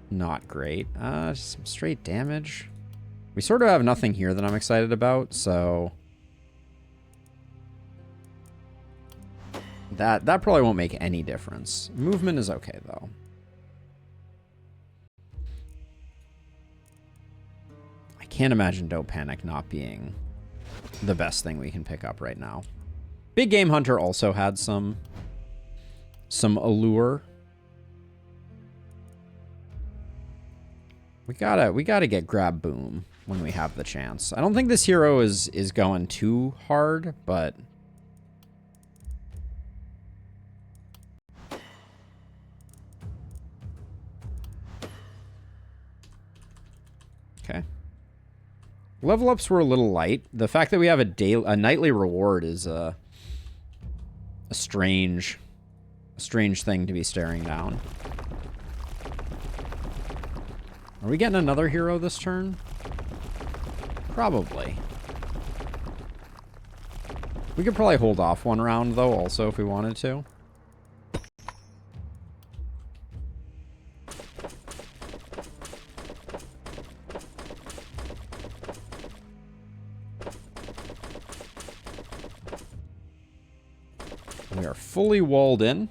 Speaker 1: not great. Some straight damage. We sort of have nothing here that I'm excited about, so that probably won't make any difference. Movement is okay, though. I can't imagine Dope Panic not being the best thing we can pick up right now. Big Game Hunter also had some allure. We gotta get Grab Boom when we have the chance. I don't think this hero is going too hard, but okay. Level ups were a little light. The fact that we have a nightly reward is a strange thing to be staring down. Are we getting another hero this turn? Probably. We could probably hold off one round, though, also, if we wanted to. We are fully walled in.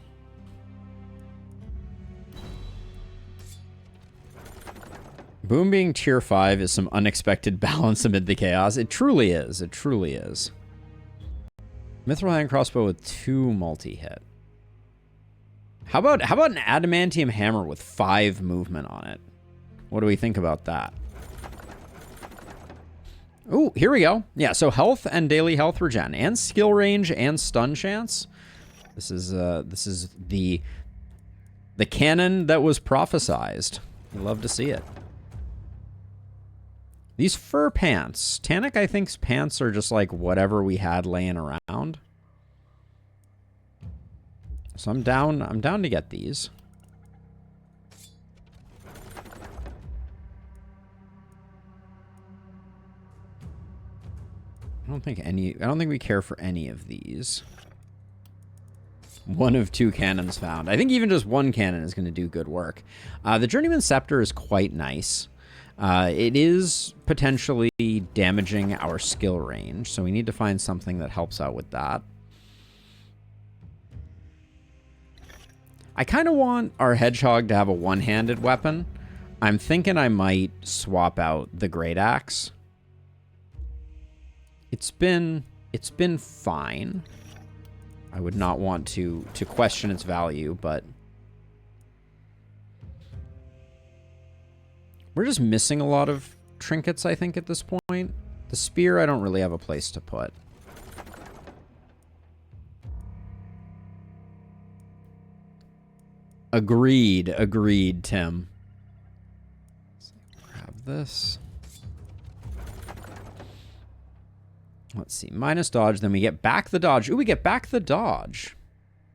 Speaker 1: Boom being tier 5 is some unexpected balance amid the chaos. It truly is. It truly is. Mithril hand crossbow with 2 multi-hit. How about an adamantium hammer with 5 movement on it? What do we think about that? Ooh, here we go. Yeah, so health and daily health regen and skill range and stun chance. This is the canon that was prophesized. You love to see it. These fur pants. Tanic, I think's pants are just like whatever we had laying around. So I'm down to get these. I don't think we care for any of these. One of 2 cannons found. I think even just 1 cannon is going to do good work. The Journeyman Scepter is quite nice. It is potentially damaging our skill range, so we need to find something that helps out with that. I kind of want our Hedgehog to have a one-handed weapon. I'm thinking I might swap out the Great Axe. It's been fine. I would not want to question its value, but we're just missing a lot of trinkets, I think, at this point. The spear, I don't really have a place to put. Agreed. Agreed, Tim. Grab this. Let's see. Minus dodge. Then we get back the dodge. Ooh, we get back the dodge.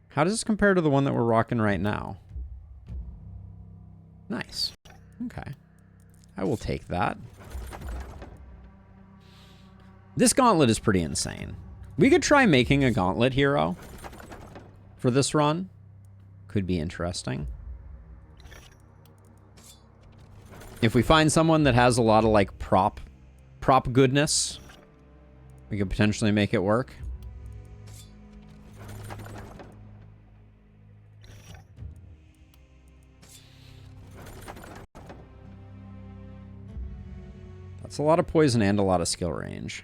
Speaker 1: How does this compare to the one that we're rocking right now? Nice. Okay. I will take that. This gauntlet is pretty insane. We could try making a gauntlet hero for this run. Could be interesting. If we find someone that has a lot of like prop goodness, we could potentially make it work. That's a lot of poison and a lot of skill range.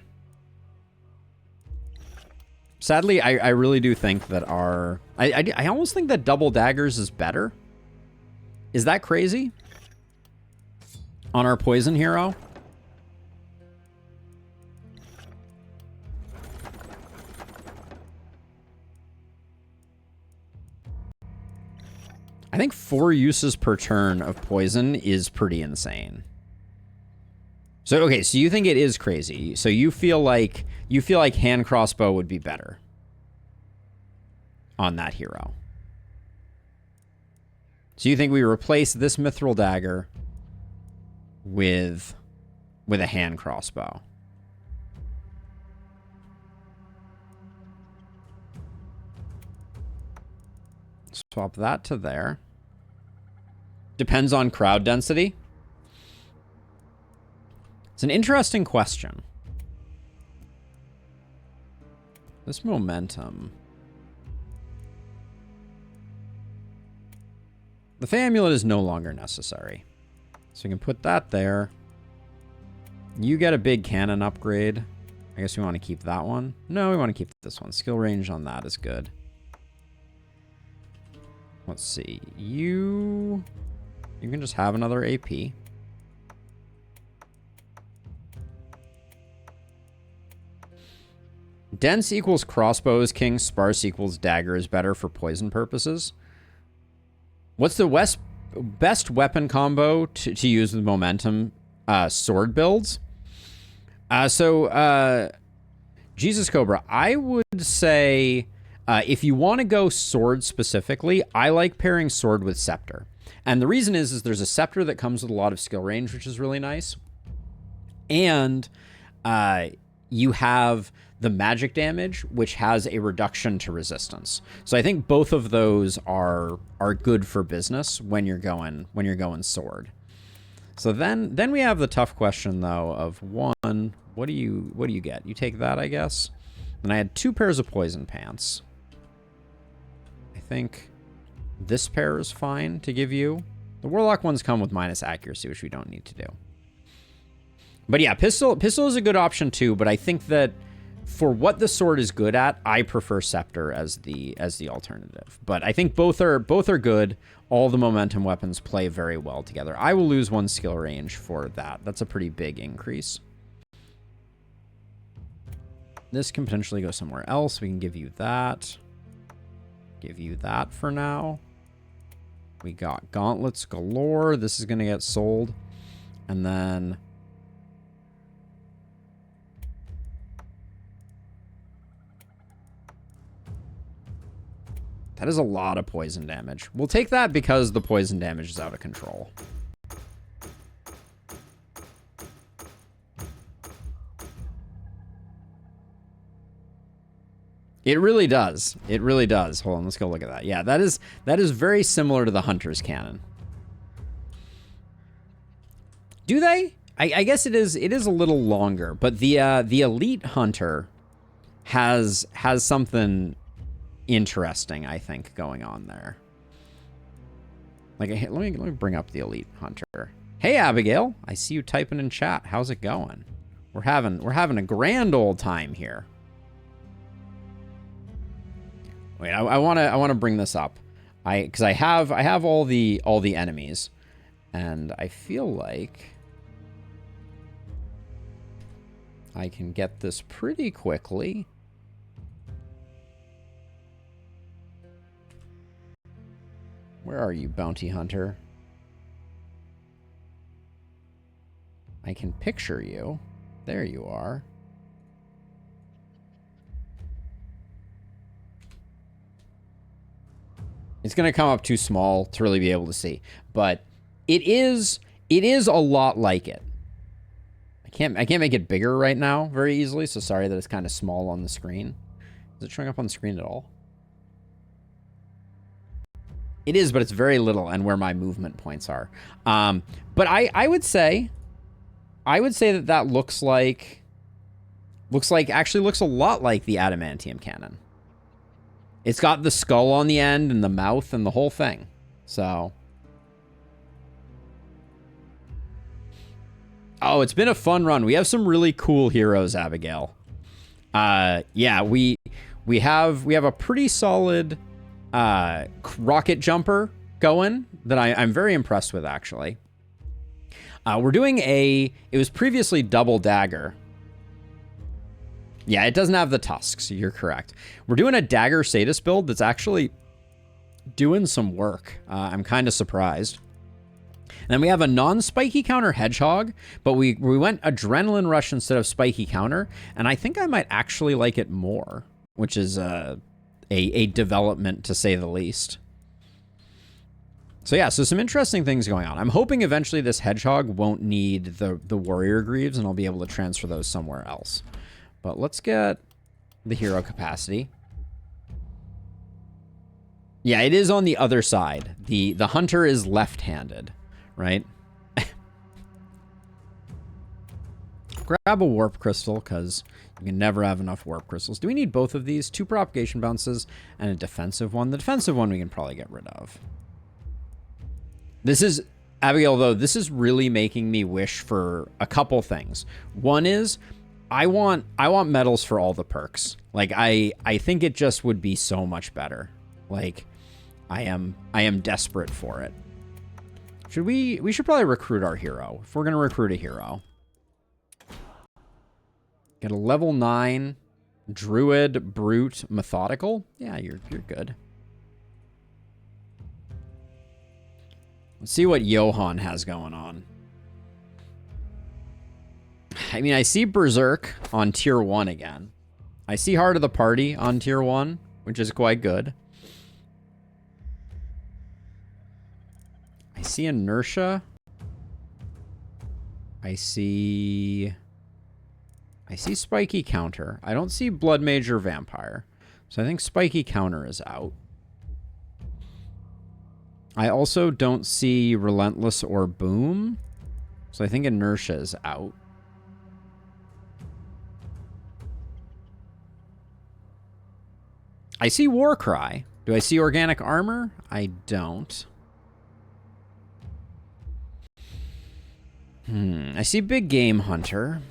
Speaker 1: Sadly, I really do think that our... I almost think that double daggers is better. Is that crazy? On our poison hero? I think 4 uses per turn of poison is pretty insane. So, okay, so you think it is crazy. So you feel like hand crossbow would be better on that hero. So you think we replace this mithril dagger with a hand crossbow. Swap that to there. Depends on crowd density. It's an interesting question. This momentum. The Fey Amulet is no longer necessary. So we can put that there. You get a big cannon upgrade. I guess we want to keep that one. No, we want to keep this one. Skill range on that is good. Let's see. You can just have another AP. Dense equals crossbow is king. Sparse equals dagger is better for poison purposes. What's the best weapon combo to use with momentum sword builds? Jesus Cobra, I would say if you want to go sword specifically, I like pairing sword with scepter. And the reason is there's a scepter that comes with a lot of skill range, which is really nice. And you have the magic damage, which has a reduction to resistance. So I think both of those are good for business when you're going sword. So then we have the tough question though of one, what do you get? You take that, I guess. Then I had 2 pairs of poison pants. I think this pair is fine to give you. The warlock ones come with minus accuracy, which we don't need to do. But yeah, pistol is a good option too, but I think that for what the sword is good at, I prefer scepter as the alternative. But I think both are good. All the momentum weapons play very well together. I will lose 1 skill range for that. That's a pretty big increase. This can potentially go somewhere else. We can give you that. Give you that for now. We got gauntlets galore. This is going to get sold. And then that is a lot of poison damage. We'll take that because the poison damage is out of control. It really does. It really does. Hold on, let's go look at that. Yeah, that is very similar to the Hunter's Cannon. Do they? I guess it is a little longer, but the Elite Hunter has something interesting, I think, going on there. Like, let me bring up the Elite Hunter. Hey, Abigail, I see you typing in chat. How's it going? We're having a grand old time here. Wait, I want to bring this up. Because I have all the enemies, and I feel like I can get this pretty quickly. Where are you, bounty hunter? I can picture you. There you are. It's going to come up too small to really be able to see, but it is a lot like it. I can't make it bigger right now very easily, so sorry that it's kind of small on the screen. Is it showing up on the screen at all? It is, but it's very little and where my movement points are. But I would say that looks actually looks a lot like the adamantium cannon. It's got the skull on the end and the mouth and the whole thing. So. Oh, it's been a fun run. We have some really cool heroes, Abigail. Yeah, we have a pretty solid rocket jumper going that I'm very impressed with, actually. We're doing it was previously double dagger. Yeah, it doesn't have the tusks. You're correct. We're doing a dagger sadist build that's actually doing some work. I'm kind of surprised. And then we have a non-spiky counter hedgehog, but we went adrenaline rush instead of spiky counter, and I think I might actually like it more, which is a development to say the least. So yeah, so some interesting things going on. I'm hoping eventually this hedgehog won't need the warrior greaves, and I'll be able to transfer those somewhere else. But let's get the hero capacity. Yeah, it is on the other side. The hunter is left-handed, right? Grab a warp crystal, because you can never have enough warp crystals. Do we need both of these? 2 propagation bounces and a defensive one. The defensive one we can probably get rid of. This is, Abigail, though, this is really making me wish for a couple things. One is, I want medals for all the perks. Like, I think it just would be so much better. Like, I am desperate for it. We should probably recruit our hero, if we're going to recruit a hero. Get a level 9 druid, brute, methodical. Yeah, you're good. Let's see what Johan has going on. I mean, I see Berserk on tier 1 again. I see Heart of the Party on tier 1, which is quite good. I see Inertia. I see Spiky Counter. I don't see Blood Mage or Vampire. So I think Spiky Counter is out. I also don't see Relentless or Boom. So I think Inertia is out. I see Warcry. Do I see Organic Armor? I don't. I see Big Game Hunter.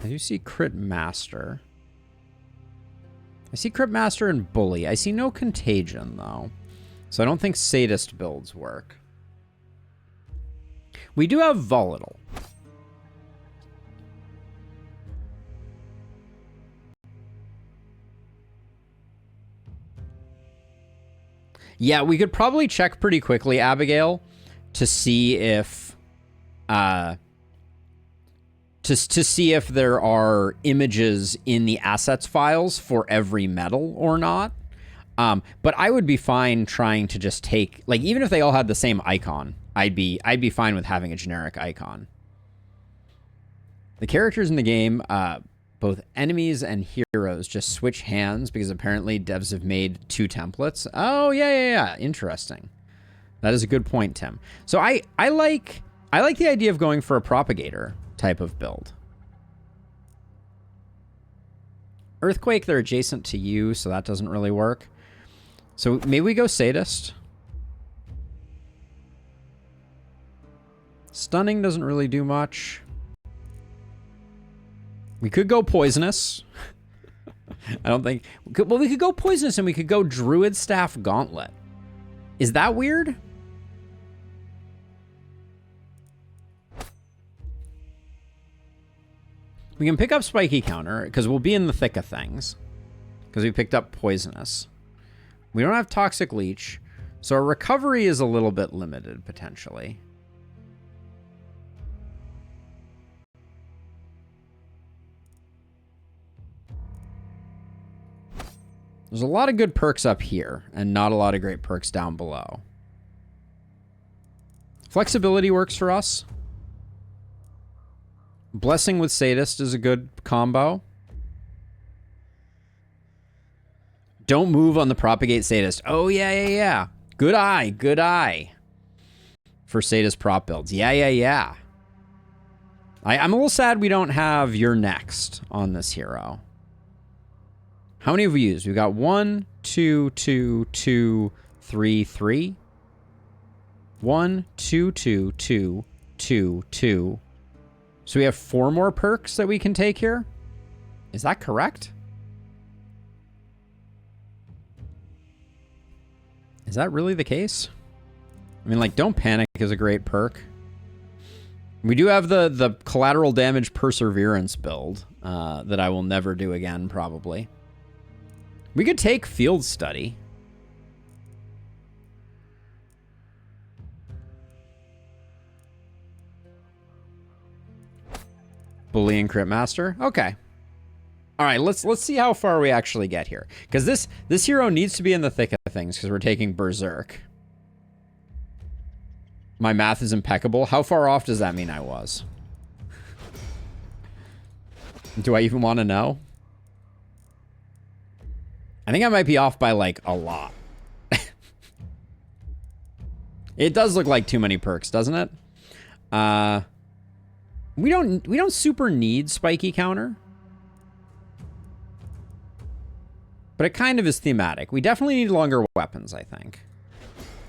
Speaker 1: I do see Crit Master. I see Crit Master and Bully. I see no Contagion, though. So I don't think Sadist builds work. We do have Volatile. Yeah, we could probably check pretty quickly, Abigail, to see if to see if there are images in the assets files for every medal or not. But I would be fine trying to just take, like, even if they all had the same icon, I'd be fine with having a generic icon. The characters in the game, both enemies and heroes, just switch hands because apparently devs have made 2 templates. Oh, yeah. Interesting. That is a good point, Tim. So I like the idea of going for a propagator type of build. Earthquake, they're adjacent to you, so that doesn't really work. So maybe we go Sadist. Stunning doesn't really do much. We could go Poisonous. I don't think... Well, we could go Poisonous and we could go Druid Staff Gauntlet. Is that weird? We can pick up Spiky Counter, because we'll be in the thick of things. because we picked up poisonous. We don't have toxic leech, so our recovery is a little bit limited, potentially. There's a lot of good perks up here, and not a lot of great perks down below. Flexibility works for us. Blessing with Sadist is a good combo. Don't move on the Propagate Sadist. Oh, yeah. Good eye. For Sadist prop builds. Yeah. I'm a little sad we don't have You're Next on this hero. How many have we used? We've got 1, 2, 2, 2, 3, 3. 1, 2, 2, 2, 2, 2. So we have 4 more perks that we can take here? Is that correct? Is that really the case? I mean, like, Don't Panic is a great perk. We do have the collateral damage perseverance build that I will never do again, probably. We could take Field Study. Bullying Crit Master. Okay. All right, let's see how far we actually get here. Because this hero needs to be in the thick of things because we're taking Berserk. My math is impeccable. How far off does that mean I was? Do I even want to know? I think I might be off by, like, a lot. It does look like too many perks, doesn't it? We don't super need Spiky Counter. But it kind of is thematic. We definitely need longer weapons, I think.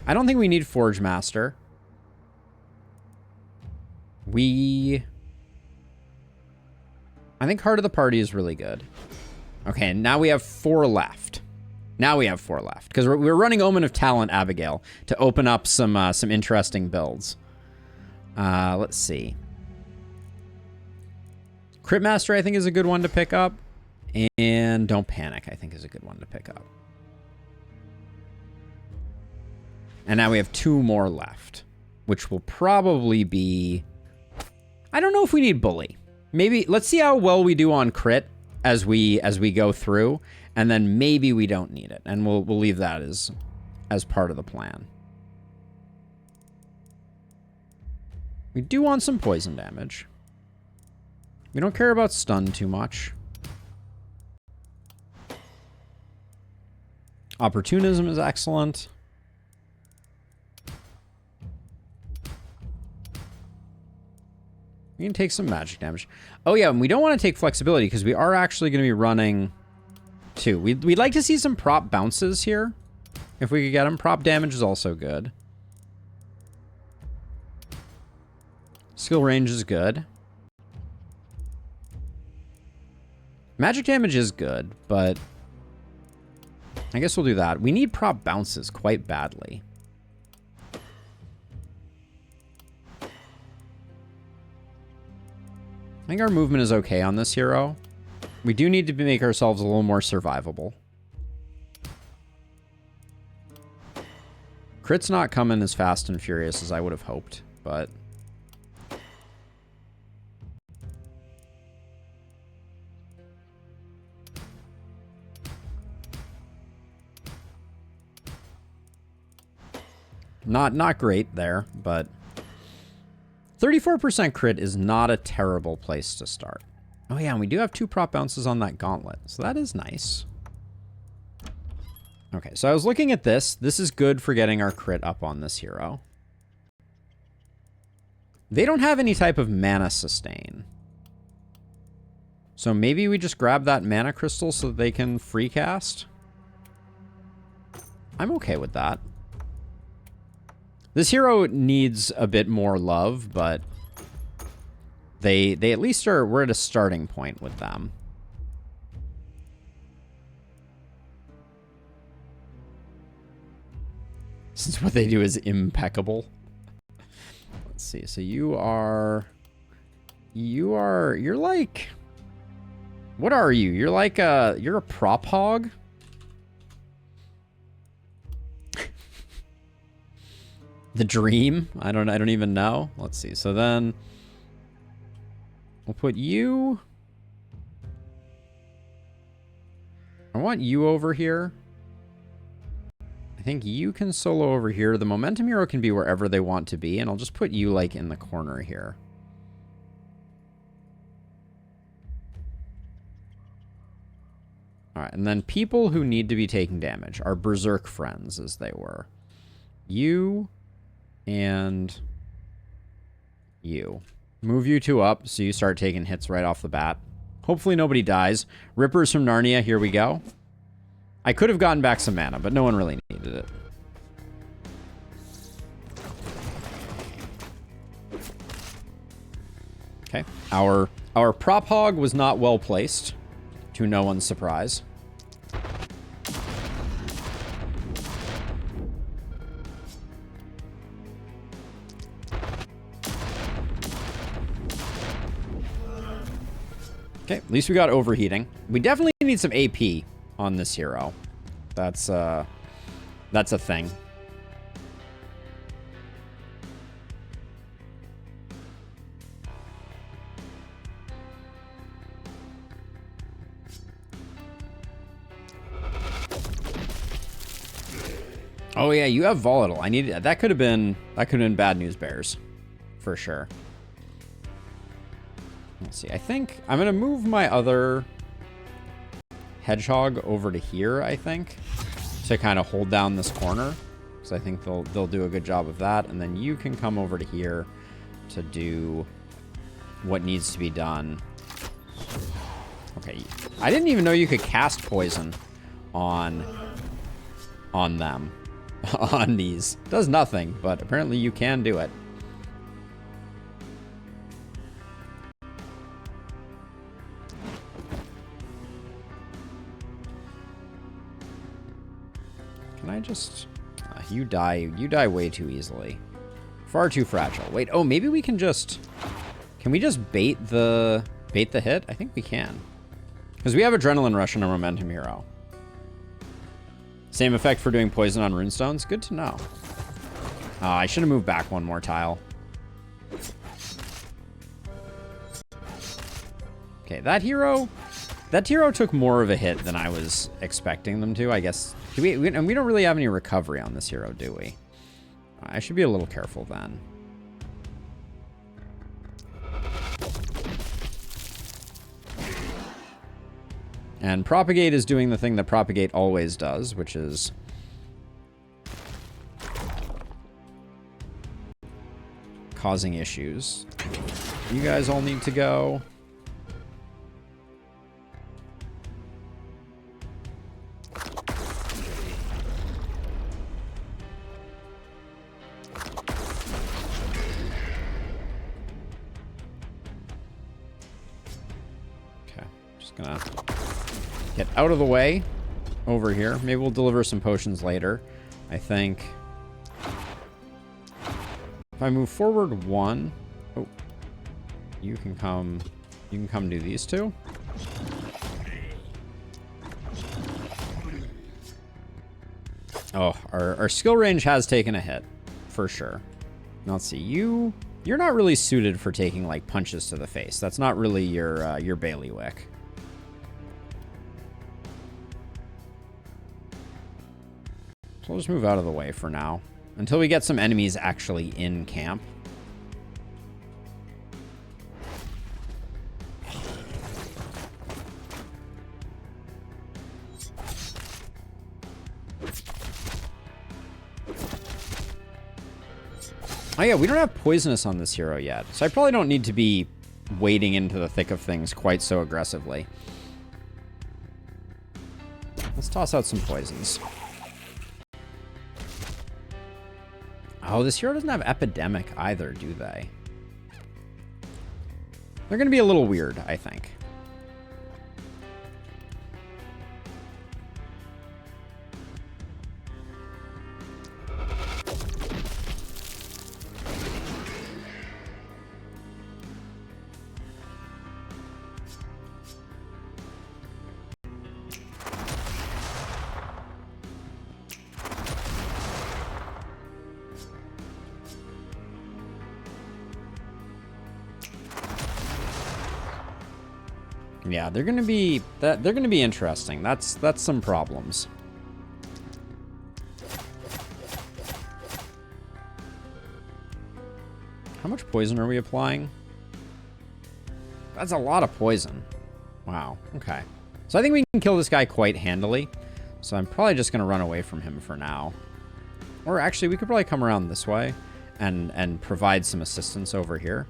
Speaker 1: I don't think we need Forge Master. I think Heart of the Party is really good. Okay, and now we have 4 left. Because we're running Omen of Talent Abigail to open up some interesting builds. Let's see. Crit Master, I think, is a good one to pick up. And Don't Panic, I think, is a good one to pick up. And now we have 2 more left, which will probably be... I don't know if we need Bully. Maybe, let's see how well we do on crit as we go through, and then maybe we don't need it, and we'll leave that as part of the plan. We do want some poison damage. We don't care about stun too much. Opportunism is excellent. We can take some magic damage. Oh yeah, and we don't want to take flexibility because we are actually going to be running 2. We'd like to see some prop bounces here. If we could get them. Prop damage is also good. Skill range is good. Magic damage is good, but I guess we'll do that. We need prop bounces quite badly. I think our movement is okay on this hero. We do need to make ourselves a little more survivable. Crit's not coming as fast and furious as I would have hoped, but... Not great there, but 34% crit is not a terrible place to start. Oh yeah, and we do have 2 prop bounces on that gauntlet, so that is nice. Okay, so I was looking at this. This is good for getting our crit up on this hero. They don't have any type of mana sustain. So maybe we just grab that mana crystal so that they can free cast. I'm okay with that. This hero needs a bit more love, but they at least we're at a starting point with them. Since what they do is impeccable. Let's see. So you're like What are you? You're like you're a prop hog? The dream? I don't even know. Let's see. So then we'll put you. I want you over here. I think you can solo over here. The momentum hero can be wherever they want to be, and I'll just put you like in the corner here. All right, and then people who need to be taking damage are berserk friends, as they were. You and you. Move you two up so you start taking hits right off the bat. Hopefully nobody dies. Rippers from Narnia, here we go. I could have gotten back some mana, but no one really needed it. Okay, our prop hog was not well placed, to no one's surprise. Okay, at least we got overheating. We definitely need some AP on this hero. That's a thing. Oh yeah, you have volatile. I need that. Could have been bad news bears, for sure. Let's see. I think I'm gonna move my other hedgehog over to here. I think to kind of hold down this corner, because I think they'll do a good job of that. And then you can come over to here to do what needs to be done. Okay, I didn't even know you could cast poison on them. On these. Does nothing, but apparently you can do it. Can I just... you die way too easily. Far too fragile. Wait, oh, maybe we can just... Can we just bait the hit? I think we can. Because we have Adrenaline Rush and a Momentum Hero. Same effect for doing poison on runestones. Good to know. I should have moved back one more tile. Okay, that hero took more of a hit than I was expecting them to, I guess. And we don't really have any recovery on this hero, do we? I should be a little careful then. And Propagate is doing the thing that Propagate always does, which is causing issues. You guys all need to go. Okay, just gonna get out of the way over here. Maybe we'll deliver some potions later. I think if I move forward one, oh, you can come do these two. Oh, our skill range has taken a hit for sure. Now let's see, you're not really suited for taking like punches to the face. That's not really your bailiwick. So we'll just move out of the way for now. Until we get some enemies actually in camp. Oh yeah, we don't have Poisonous on this hero yet. So I probably don't need to be wading into the thick of things quite so aggressively. Let's toss out some poisons. Oh, this hero doesn't have Epidemic either, do they? They're going to be a little weird, I think. Yeah, they're gonna be they're gonna be interesting. That's some problems. How much poison are we applying? That's a lot of poison. Wow. Okay. So I think we can kill this guy quite handily. So I'm probably just gonna run away from him for now. Or actually, we could probably come around this way and provide some assistance over here.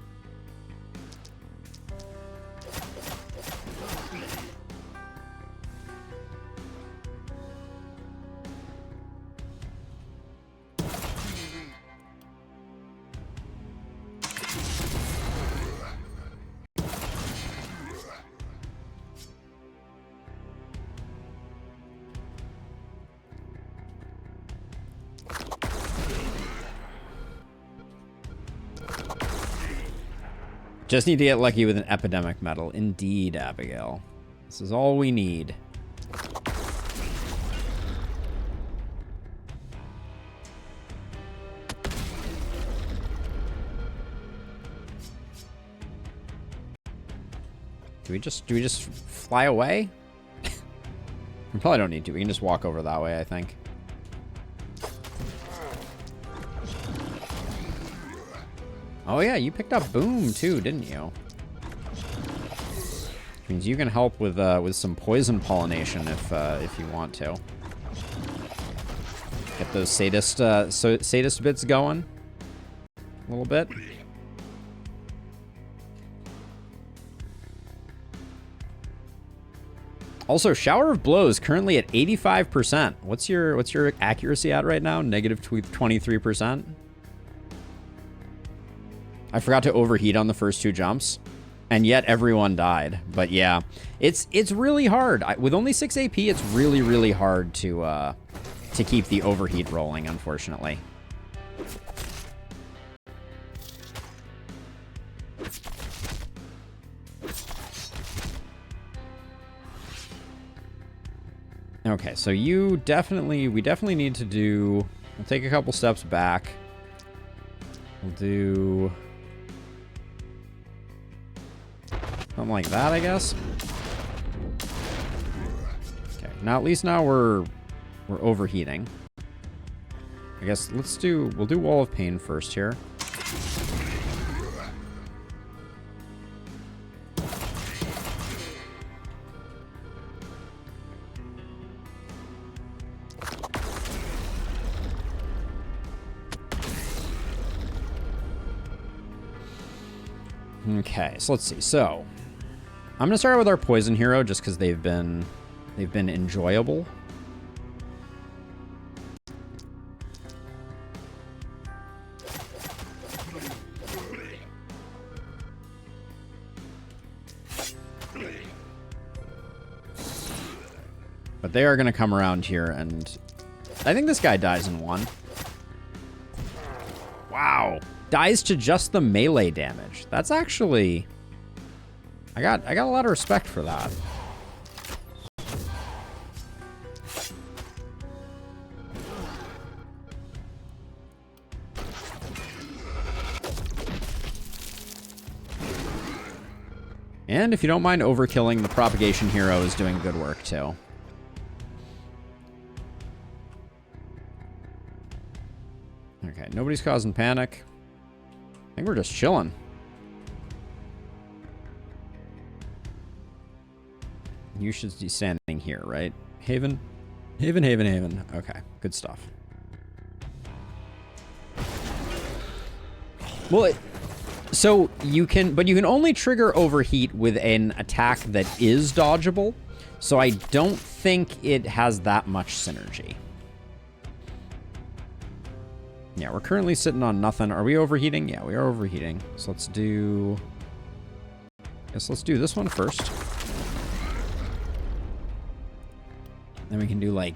Speaker 1: Just need to get lucky with an epidemic medal. Indeed, Abigail. This is all we need. Do we just fly away? We probably don't need to. We can just walk over that way, I think. Oh yeah, you picked up Boom too, didn't you? Which means you can help with some poison pollination if you want to. Get those sadist bits going a little bit. Also, Shower of Blows currently at 85%. What's your accuracy at right now? Negative 23%. I forgot to overheat on the first 2 jumps, and yet everyone died. But yeah, it's really hard. With only 6 AP, it's really hard to keep the overheat rolling, unfortunately. Okay, so we definitely need to do. We'll take a couple steps back. We'll do something like that, I guess. Okay, now at least now we're overheating. I guess we'll do Wall of Pain first here. Okay, so let's see. So I'm gonna start with our poison hero just because they've been enjoyable. But they are gonna come around here, and I think this guy dies in 1. Wow. Dies to just the melee damage. That's actually... I got a lot of respect for that. And if you don't mind overkilling, the propagation hero is doing good work too. Okay, nobody's causing panic. I think we're just chilling. You should be standing here, right? Haven? Haven. Okay, good stuff. Well, so you can only trigger overheat with an attack that is dodgeable. So I don't think it has that much synergy. Yeah, we're currently sitting on nothing. Are we overheating? Yeah, we are overheating. So let's do... Guess let's do this one first. Then we can do, like,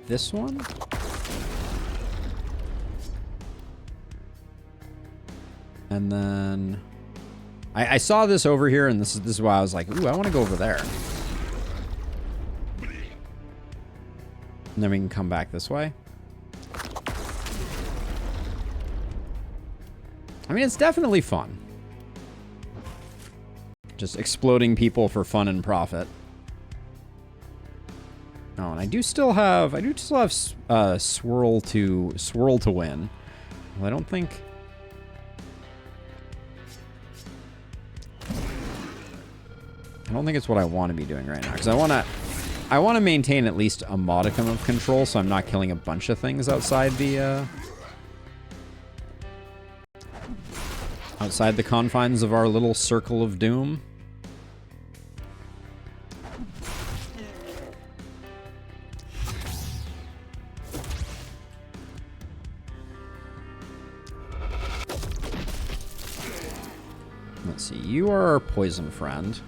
Speaker 1: this one. And then... I saw this over here, and this is why I was like, ooh, I want to go over there. And then we can come back this way. I mean, it's definitely fun. Just exploding people for fun and profit. Oh, and I do still have swirl to win. Well, I don't think it's what I want to be doing right now, because I want to maintain at least a modicum of control, so I'm not killing a bunch of things outside the confines of our little circle of doom. Let's see, you are our poison friend.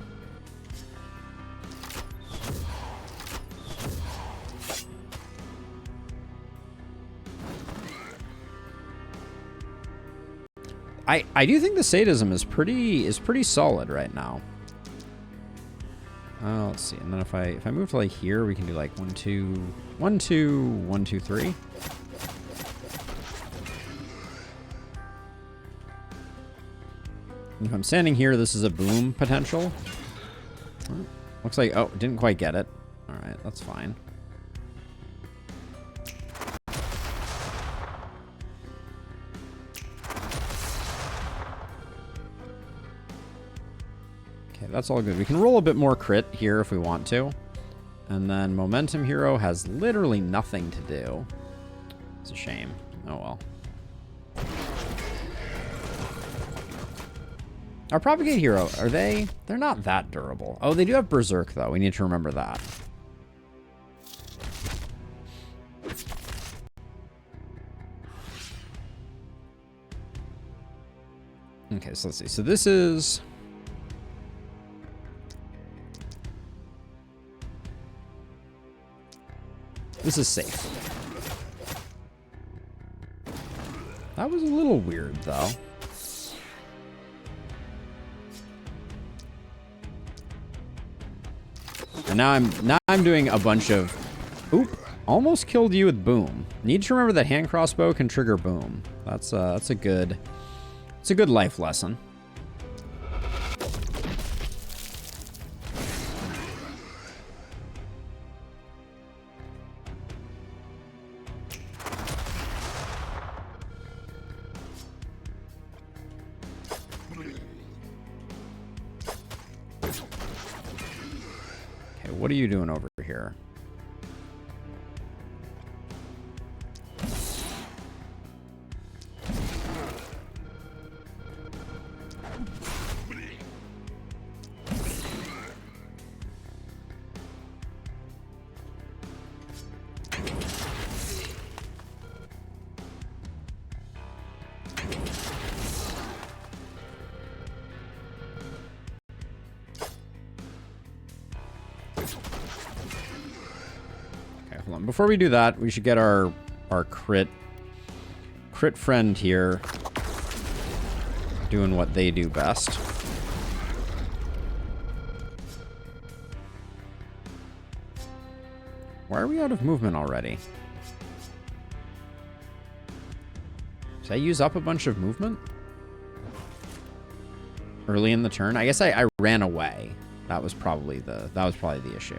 Speaker 1: I do think the sadism is pretty solid right now. Let's see, and then if I move to like here, we can do like 1 2 1 2 1 2 3. If I'm standing here, this is a boom potential. Oh, looks like, oh, didn't quite get it. All right, that's fine. Okay, that's all good. We can roll a bit more crit here if we want to. And then Momentum Hero has literally nothing to do. It's a shame. Oh well. Our Propagate Hero, they're not that durable. Oh, they do have Berserk, though. We need to remember that. Okay, so let's see. So this is... This is safe. That was a little weird, though. And now I'm doing a bunch of... Oop. Almost killed you with boom. Need to remember that hand crossbow can trigger boom. That's a good life lesson. What are you doing over here? Before we do that, we should get our crit friend here doing what they do best. Why are we out of movement already? Did I use up a bunch of movement early in the turn? I guess I ran away. That was probably the issue.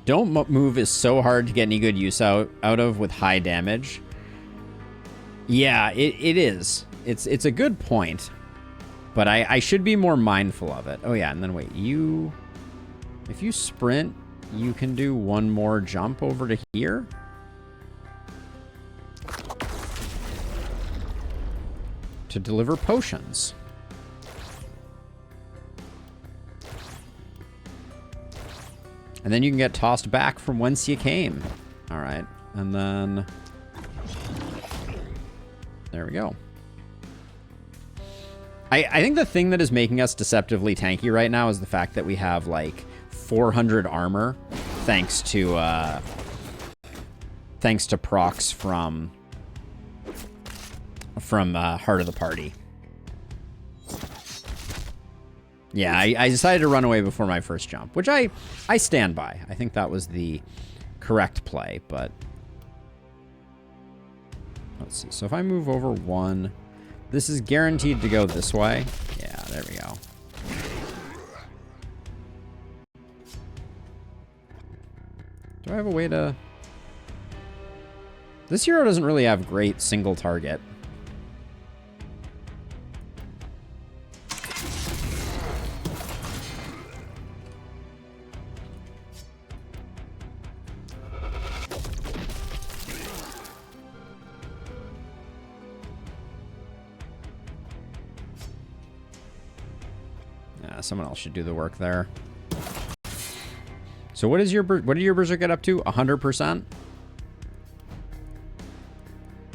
Speaker 1: Don't move is so hard to get any good use out of with high damage. Yeah, it is. It's a good point, but I should be more mindful of it. Oh yeah, and then wait, if you sprint, you can do one more jump over to here. To deliver potions. And then you can get tossed back from whence you came. All right. And then... There we go. I think the thing that is making us deceptively tanky right now is the fact that we have, like, 400 armor thanks to procs from Heart of the Party. Yeah, I decided to run away before my first jump, which I stand by. I think that was the correct play, but... Let's see. So if I move over 1, this is guaranteed to go this way. Yeah, there we go. Do I have a way to... This hero doesn't really have great single target. Yeah, someone else should do the work there. So what do your Berserk get up to? 100%?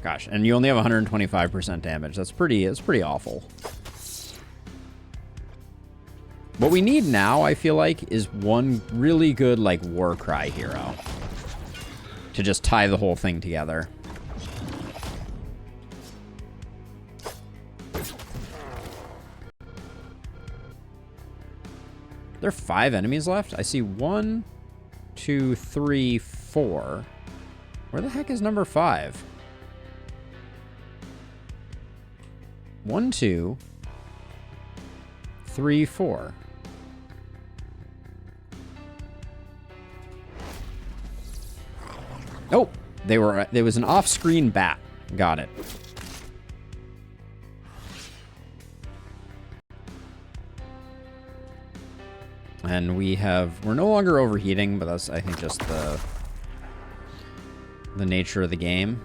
Speaker 1: Gosh, and you only have 125% damage. That's pretty awful. What we need now, I feel like, is one really good, like, Warcry hero to just tie the whole thing together. There are 5 enemies left? I see 1, 2, 3, 4. Where the heck is number 5? 1, 2, 3, 4. Oh, there was an off-screen bat. Got it. And we're no longer overheating, but that's, I think, just the nature of the game.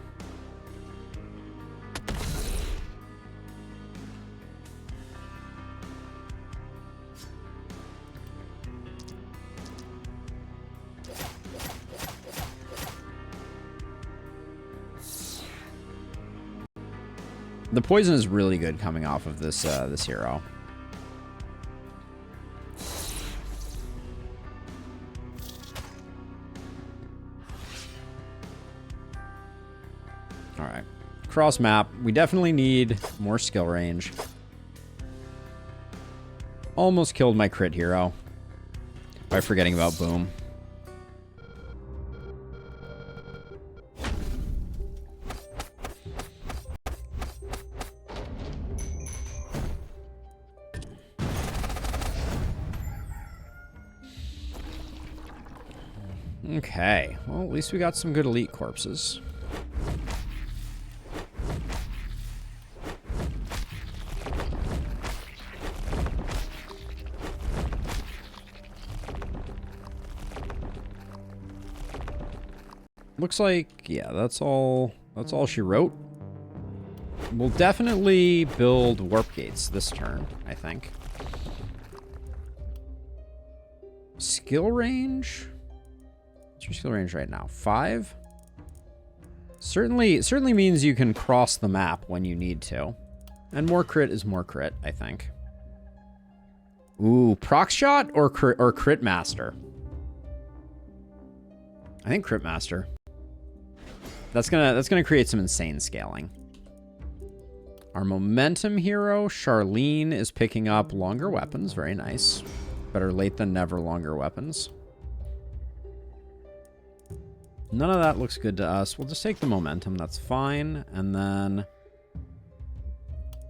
Speaker 1: The poison is really good coming off of this this hero. All right, cross map. We definitely need more skill range. Almost killed my crit hero by forgetting about boom. Okay, well, at least we got some good elite corpses. Looks like, yeah, that's all she wrote. We'll definitely build warp gates this turn, I think. Skill range? What's your skill range right now? 5? Certainly means you can cross the map when you need to. And more crit is more crit, I think. Ooh, proc shot or crit master? I think crit master. That's gonna create some insane scaling. Our momentum hero, Charlene, is picking up longer weapons. Very nice. Better late than never, longer weapons. None of that looks good to us. We'll just take the momentum. That's fine. And then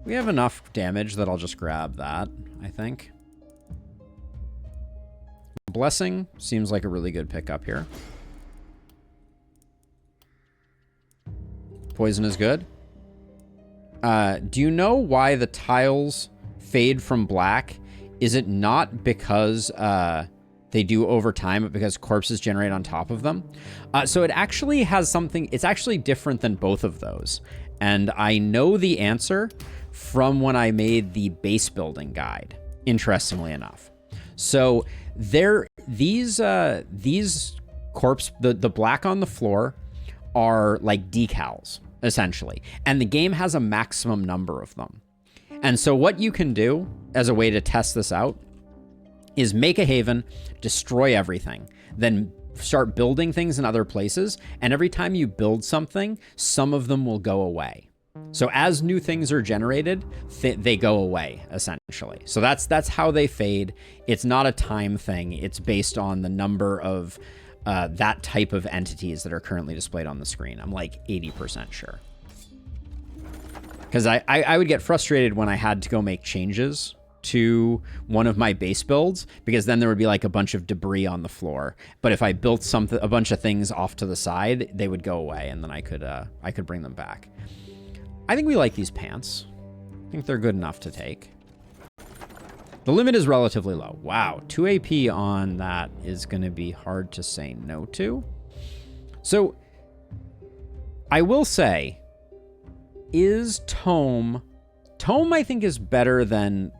Speaker 1: we have enough damage that I'll just grab that, I think. Blessing seems like a really good pickup here. Poison is good. Do you know why the tiles fade from black? Is it not because they do over time, but because corpses generate on top of them? So it actually has something, it's actually different than both of those. And I know the answer from when I made the base building guide, interestingly enough. So these corpse, the black on the floor are like decals, essentially. And the game has a maximum number of them. And so what you can do as a way to test this out is make a haven, destroy everything, then start building things in other places. And every time you build something, some of them will go away. So as new things are generated, they go away, essentially. So that's how they fade. It's not a time thing. It's based on the number of that type of entities that are currently displayed on the screen. I'm like 80% sure. Because I would get frustrated when I had to go make changes to one of my base builds, because then there would be like a bunch of debris on the floor. But if I built a bunch of things off to the side, they would go away, and then I could bring them back. I think we like these pants. I think they're good enough to take. The limit is relatively low. Wow, 2 AP on that is going to be hard to say no to. So I will say, is Tome I think is better than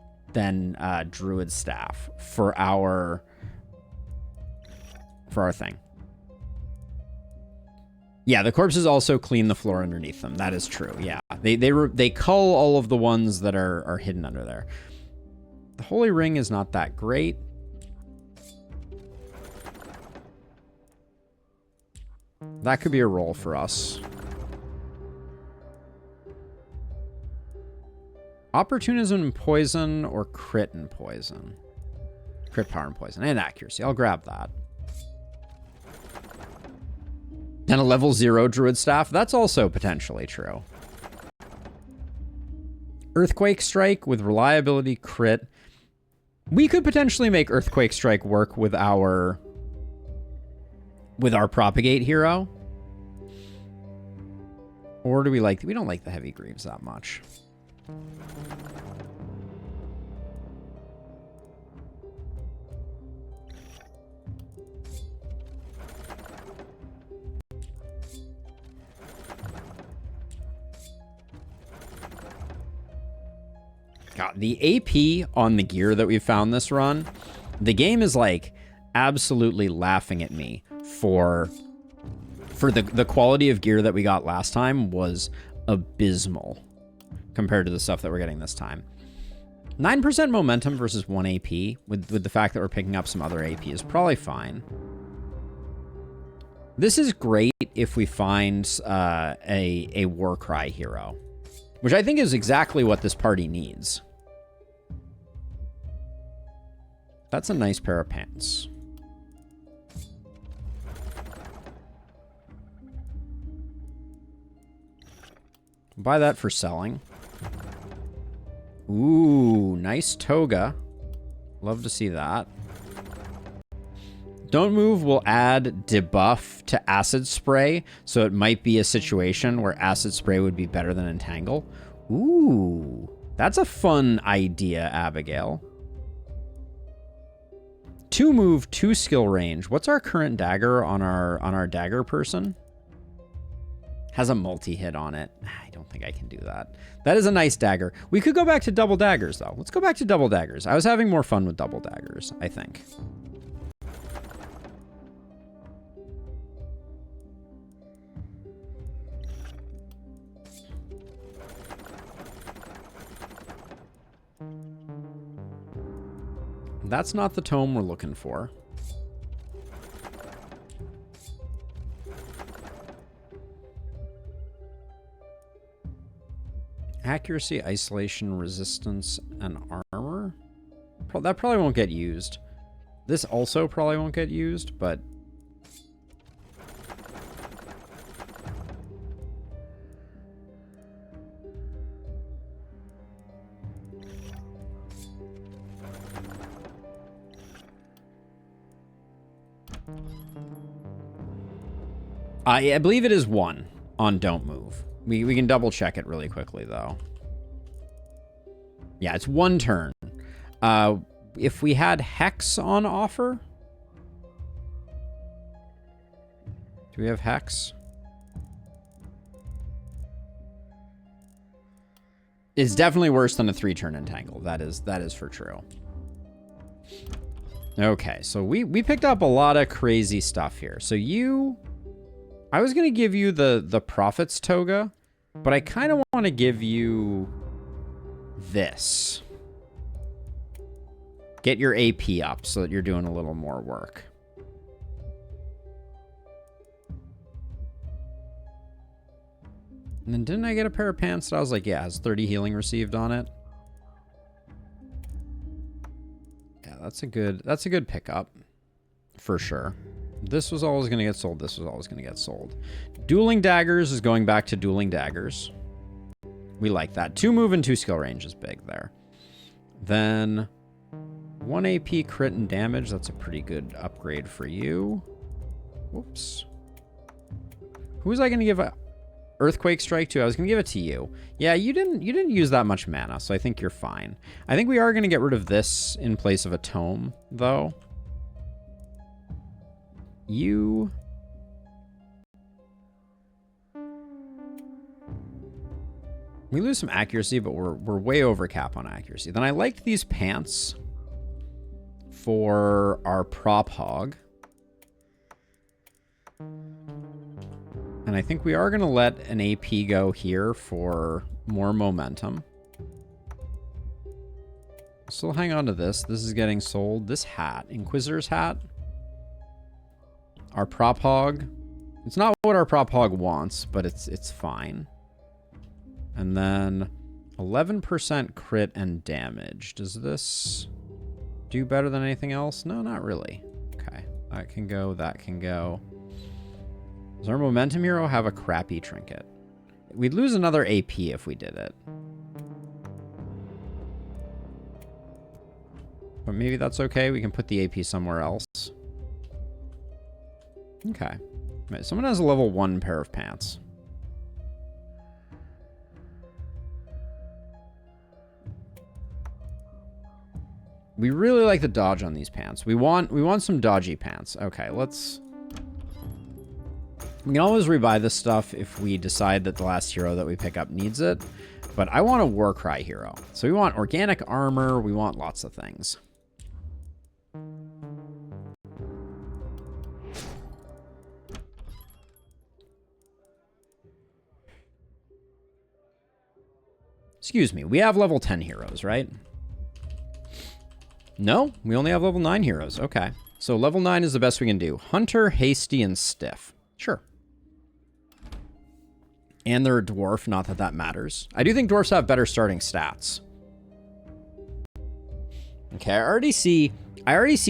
Speaker 1: Druid Staff for our thing. Yeah, the corpses also clean the floor underneath them. That is true. Yeah, they cull all of the ones that are hidden under there. The Holy Ring is not that great. That could be a roll for us. Opportunism and poison, or crit and poison? Crit power and poison, and accuracy. I'll grab that. And a level 0 Druid Staff. That's also potentially true. Earthquake Strike with reliability, crit. We could potentially make Earthquake Strike work with our Propagate hero. Or do we like... We don't like the Heavy Greaves that much. God, the AP on the gear that we found this run, the game is like absolutely laughing at me for the quality of gear that we got last time was abysmal compared to the stuff that we're getting this time. 9% momentum versus 1 AP with the fact that we're picking up some other AP is probably fine. This is great if we find a Warcry hero, which I think is exactly what this party needs. That's a nice pair of pants. Buy that for selling. Ooh, nice toga. Love to see that. Don't Move will add debuff to Acid Spray, so it might be a situation where Acid Spray would be better than Entangle. Ooh, that's a fun idea, Abigail. 2 move, 2 skill range. What's our current dagger on our dagger person? Has a multi-hit on it. I don't think I can do that. That is a nice dagger. We could go back to double daggers, though. Let's go back to double daggers. I was having more fun with double daggers, I think. That's not the tome we're looking for. Accuracy, isolation, resistance, and armor. That probably won't get used. This also probably won't get used, but... I believe it is 1 on Don't Move. We can double check it really quickly, though. Yeah, it's 1 turn. If we had Hex on offer... Do we have Hex? It's definitely worse than a 3-turn Entangle. That is for true. Okay, so we picked up a lot of crazy stuff here. So you... I was going to give you the Prophet's Toga, but I kind of want to give you this. Get your AP up so that you're doing a little more work. And then didn't I get a pair of pants that I was like, yeah, it has 30 healing received on it? Yeah, that's a good pickup for sure. This was always going to get sold. This was always going to get sold. Dueling Daggers is going back to Dueling Daggers. We like that. 2 move and 2 skill range is big there. Then 1 AP crit and damage. That's a pretty good upgrade for you. Whoops. Who was I going to give a Earthquake Strike to? I was going to give it to you. Yeah, you didn't use that much mana, so I think you're fine. I think we are going to get rid of this in place of a tome, though. You... We lose some accuracy, but we're way over cap on accuracy. Then I liked these pants for our prop hog. And I think we are going to let an AP go here for more momentum. Still hang on to this. This is getting sold. This hat, Inquisitor's hat. Our prop hog. It's not what our prop hog wants, but it's fine. And then 11% crit and damage. Does this do better than anything else? No, not really. Okay, that can go, that can go. Does our momentum hero have a crappy trinket? We'd lose another AP if we did it. But maybe that's okay. We can put the AP somewhere else. Okay. Right, someone has a level 1 pair of pants. We really like the dodge on these pants. We want some dodgy pants. Okay, let's... We can always rebuy this stuff if we decide that the last hero that we pick up needs it. But I want a Warcry hero. So we want organic armor. We want lots of things. Excuse me. We have level 10 heroes, right? No, we only have level 9 heroes. Okay. So level 9 is the best we can do. Hunter, Hasty, and Stiff. Sure. And they're a dwarf, not that that matters. I do think dwarfs have better starting stats. Okay, I already see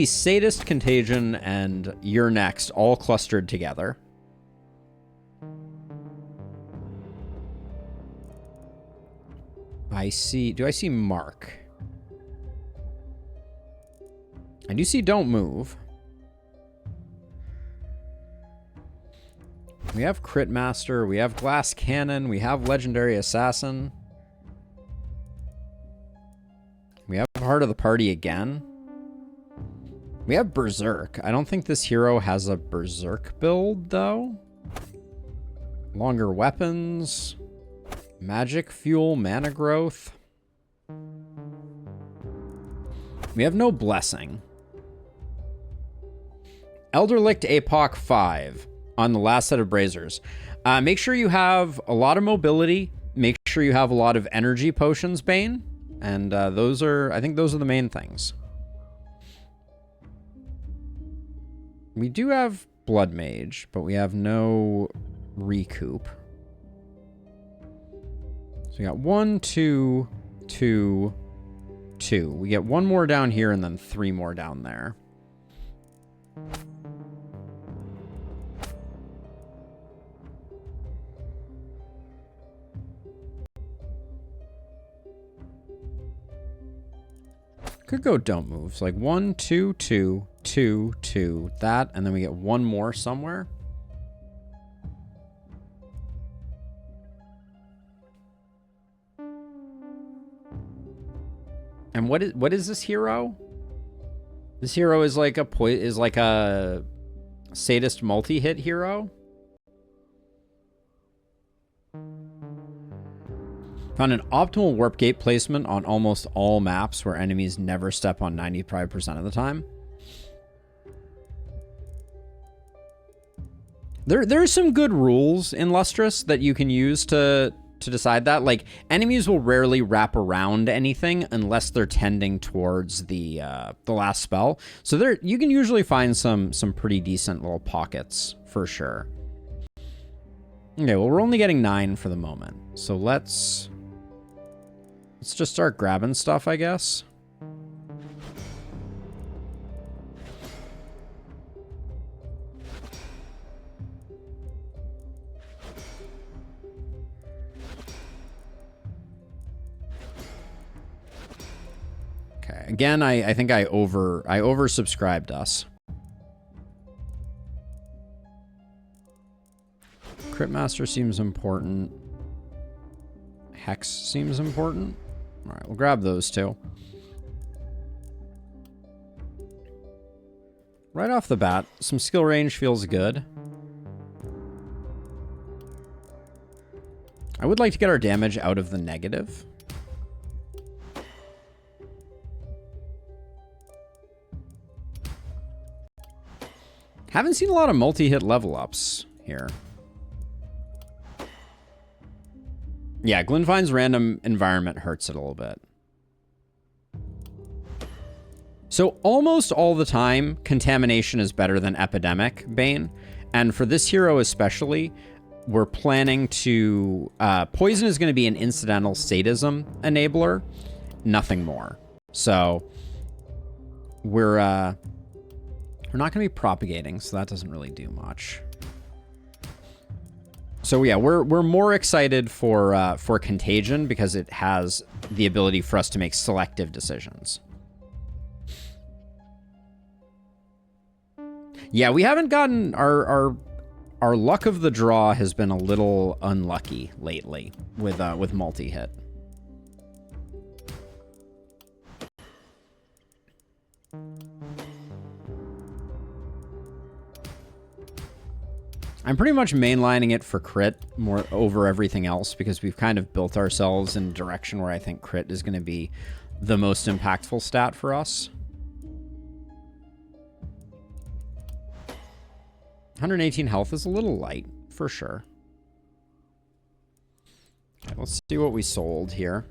Speaker 1: Sadist, Contagion, and You're Next all clustered together. Do I see Mark? I do see Don't Move. We have Crit Master, we have Glass Cannon, we have Legendary Assassin. We have Heart of the Party again. We have Berserk. I don't think this hero has a Berserk build, though. Longer weapons. Magic Fuel, Mana Growth. We have no Blessing. Elderlicht Apoc 5 on the last set of Brazers. Make sure you have a lot of mobility. Make sure you have a lot of energy potions, Bane. And I think those are the main things. We do have Blood Mage, but we have no recoup. So we got 1, 2, 2, 2. We get 1 more down here and then 3 more down there. Could go Don't Move. So like 1, 2, 2, 2, 2, that, and then we get 1 more somewhere. And what is this hero? This hero is like a sadist multi-hit hero. Found an optimal warp gate placement on almost all maps where enemies never step on 95% of the time. There's some good rules in Lustrous that you can use to decide that. Like, enemies will rarely wrap around anything unless they're tending towards the last spell. So you can usually find some pretty decent little pockets for sure. Okay, well, we're only getting 9 for the moment. So let's just start grabbing stuff, I guess. Again, I think I oversubscribed us. Crit Master seems important. Hex seems important. All right, we'll grab those two. Right off the bat, some skill range feels good. I would like to get our damage out of the negative. Haven't seen a lot of multi-hit level ups here. Yeah, Glenfine's random environment hurts it a little bit. So almost all the time, contamination is better than epidemic bane. And for this hero especially, we're planning to... poison is going to be an incidental sadism enabler, nothing more. So we're not going to be propagating, so that doesn't really do much. So yeah, we're more excited for Contagion because it has the ability for us to make selective decisions. Yeah, we haven't gotten our luck of the draw has been a little unlucky lately with multi-hit. I'm pretty much mainlining it for crit more over everything else because we've kind of built ourselves in a direction where I think crit is going to be the most impactful stat for us. 118 health is a little light, for sure. Okay, let's see what we sold here.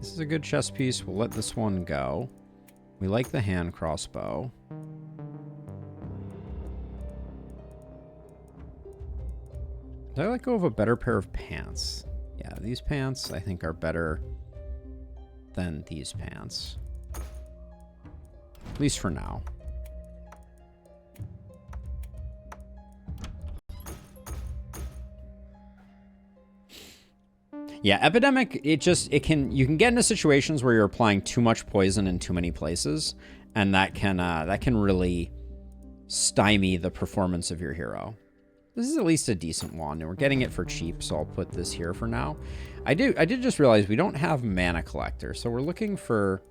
Speaker 1: This is a good chess piece. We'll let this one go. We like the hand crossbow. Did I let go of a better pair of pants? Yeah, these pants I think are better than these pants. At least for now. Yeah, Epidemic, you can get into situations where you're applying too much poison in too many places, and that can really stymie the performance of your hero. This is at least a decent wand, and we're getting it for cheap, so I'll put this here for now. I did just realize we don't have Mana Collector, so we're looking for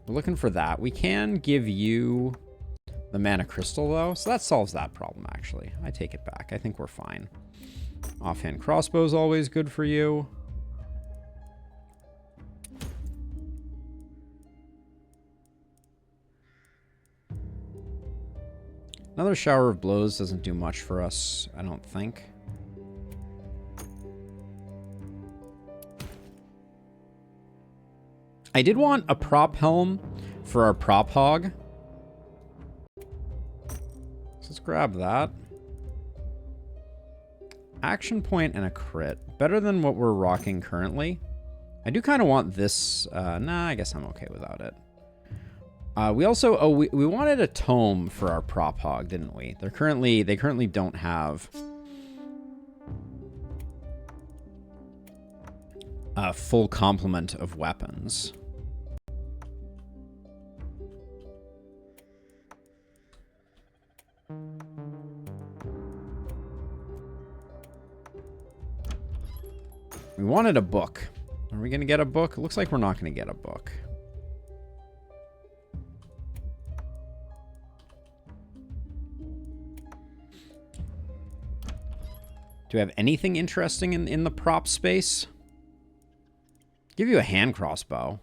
Speaker 1: that. We can give you the Mana Crystal though, so that solves that problem actually. I take it back. I think we're fine. Offhand crossbow is always good for you. Another shower of blows doesn't do much for us, I don't think. I did want a prop helm for our prop hog. So let's grab that. Action point and a crit. Better than what we're rocking currently. I do kind of want this. Nah, I guess I'm okay without it. We also, we wanted a tome for our prop hog, didn't we? They currently don't have a full complement of weapons. We wanted a book. Are we going to get a book? It looks like we're not going to get a book. Do we have anything interesting in the prop space? Give you a hand crossbow.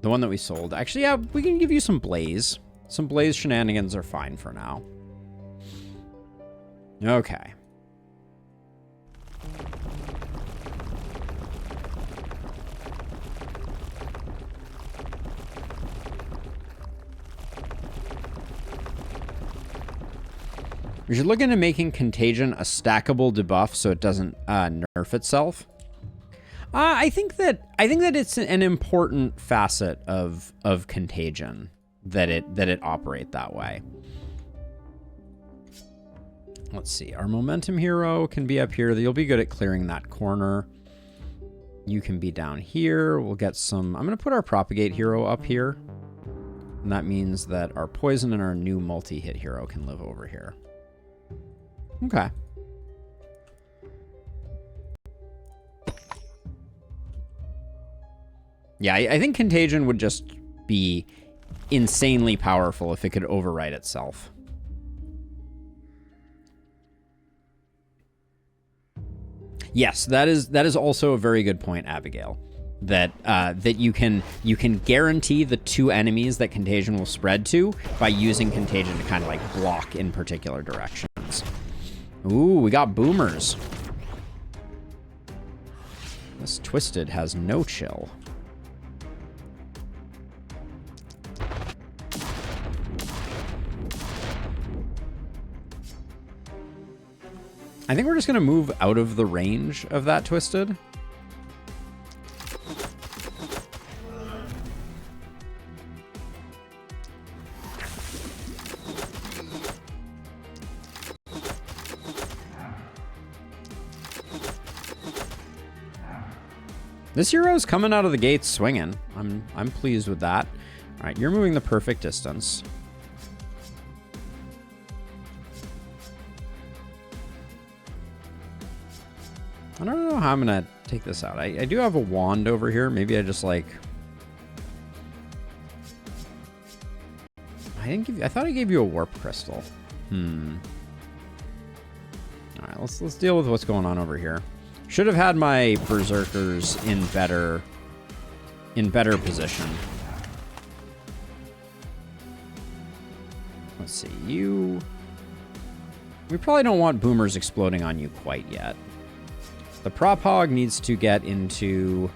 Speaker 1: The one that we sold. Actually, yeah, we can give you some blaze. Some blaze shenanigans are fine for now. Okay. We should look into making Contagion a stackable debuff so it doesn't nerf itself. I think that it's an important facet of Contagion that it operate that way. Let's see. Our momentum hero can be up here. You'll be good at clearing that corner. You can be down here. We'll get some... I'm going to put our propagate hero up here. And that means that our poison and our new multi-hit hero can live over here. Okay. Yeah, I think Contagion would just be insanely powerful if it could overwrite itself. Yes, that is also a very good point, Abigail. That you can guarantee the 2 enemies that Contagion will spread to by using Contagion to kind of like block in particular directions. Ooh, we got boomers. This Twisted has no chill. I think we're just going to move out of the range of that Twisted. This hero's coming out of the gates swinging. I'm pleased with that. All right, you're moving the perfect distance. I don't know how I'm going to take this out. I do have a wand over here. Maybe I just like... I thought I gave you a warp crystal. All right, let's deal with what's going on over here. Should have had my berserkers in better position. Let's see, you... We probably don't want boomers exploding on you quite yet. The prop hog needs to get into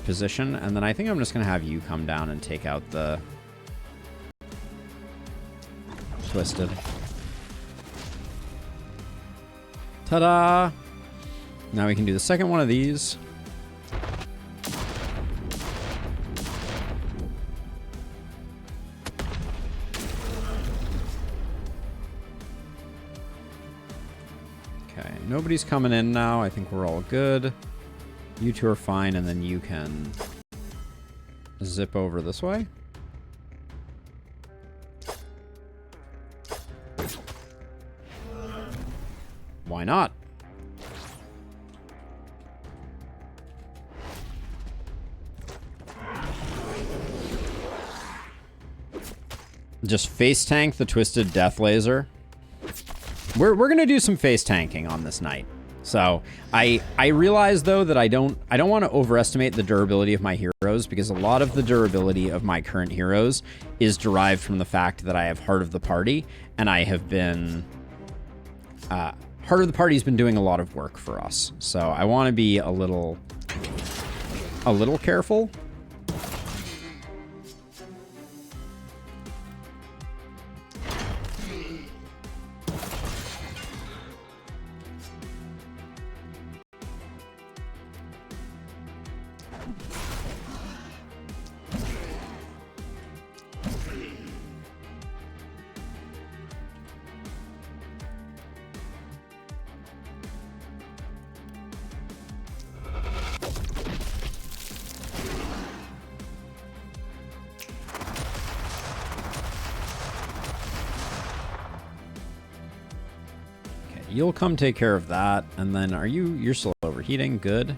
Speaker 1: position, and then I think I'm just going to have you come down and take out the Twisted. Ta-da! Now we can do the second one of these. Okay, nobody's coming in now. I think we're all good. You two are fine, and then you can zip over this way. Why not? Just face tank the Twisted Death Laser. We're gonna do some face tanking on this night. So I realize though that I don't want to overestimate the durability of my heroes, because a lot of the durability of my current heroes is derived from the fact that I have Heart of the Party, and I have been Heart of the Party's been doing a lot of work for us. So I want to be a little careful. You'll come take care of that, and then you're still overheating, good.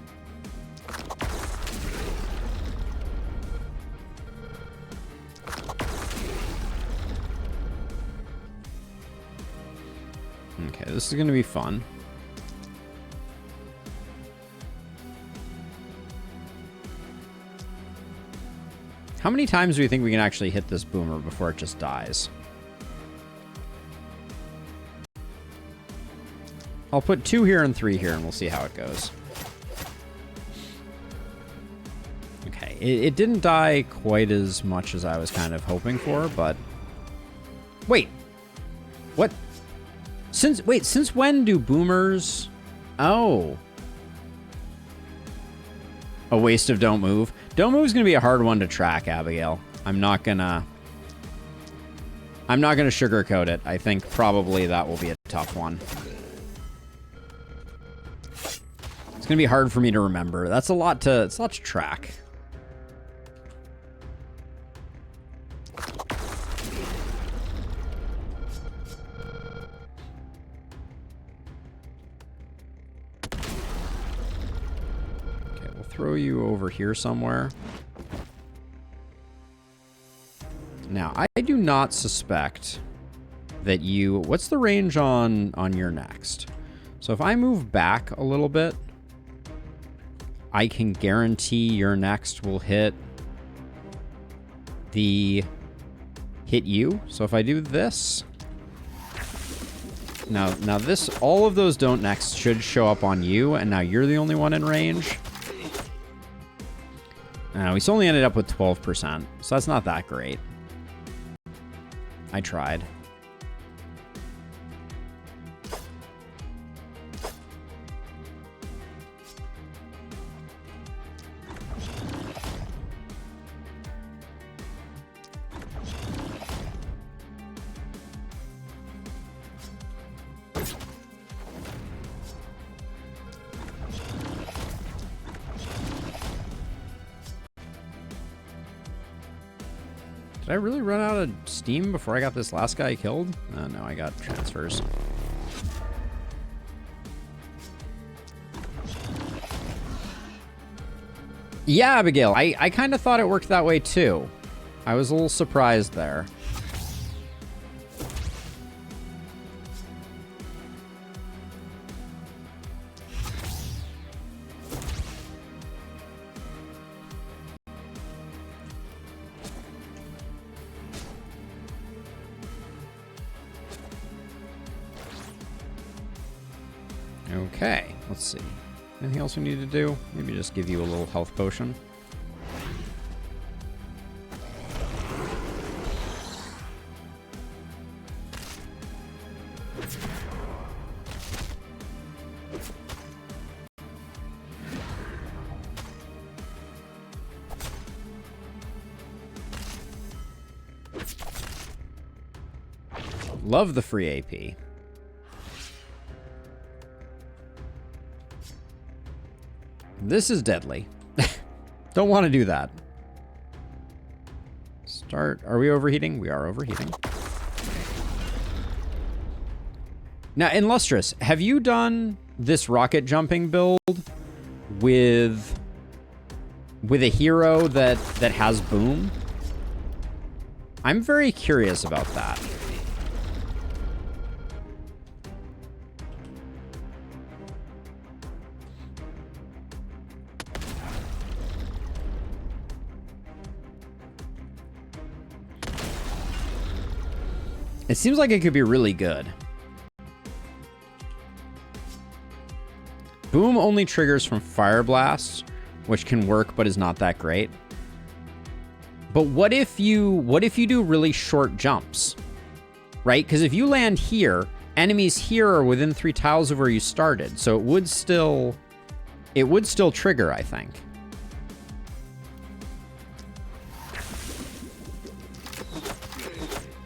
Speaker 1: Okay, this is gonna be fun. How many times do you think we can actually hit this boomer before it just dies? I'll put 2 here and 3 here, and we'll see how it goes. Okay, it didn't die quite as much as I was kind of hoping for, but... Wait! What? Since when do boomers... Oh. A waste of Don't Move. Don't Move is going to be a hard one to track, Abigail. I'm not gonna sugarcoat it. I think probably that will be a tough one. It's gonna be hard for me to remember. It's a lot to track. Okay, we'll throw you over here somewhere. Now, I do not suspect that you... What's the range on your next? So if I move back a little bit, I can guarantee your next will hit you. So if I do this... Now this... All of those don't next should show up on you, and now you're the only one in range. We still only ended up with 12%, so that's not that great. I tried. Did I really run out of steam before I got this last guy killed? No, I got transfers. Yeah, Abigail, I kind of thought it worked that way too. I was a little surprised there. Okay, let's see. Anything else we need to do? Maybe just give you a little health potion. Love the free AP. This is deadly. Don't want to do that. Start. Are we overheating? We are overheating. Now, in Lustrous, have you done this rocket jumping build with a hero that has boom? I'm very curious about that. It seems like it could be really good. Boom only triggers from Fire Blast, which can work but is not that great. But what if you do really short jumps? Right? Because if you land here, enemies here are within 3 tiles of where you started. So it would still trigger, I think.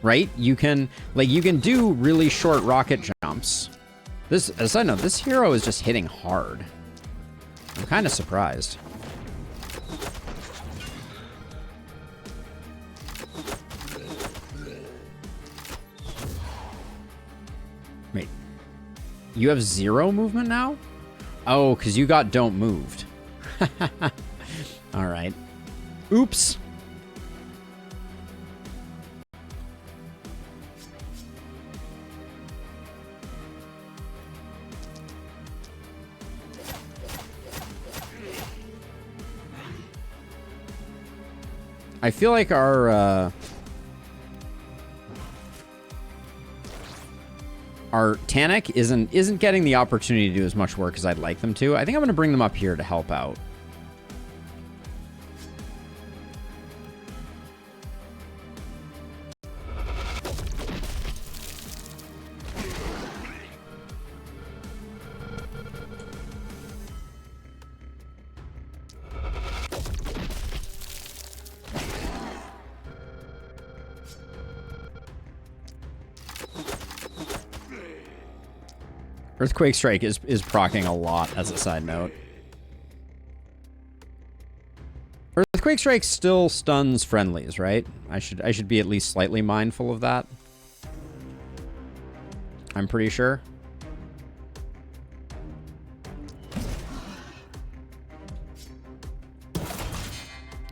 Speaker 1: Right? You can do really short rocket jumps. As a side note, this hero is just hitting hard. I'm kind of surprised. Wait. You have 0 movement now? Oh, because you got don't moved. All right. Oops. I feel like our Tanic isn't getting the opportunity to do as much work as I'd like them to. I think I'm going to bring them up here to help out. Earthquake Strike is proccing a lot, as a side note. Earthquake Strike still stuns friendlies, right? I should be at least slightly mindful of that. I'm pretty sure.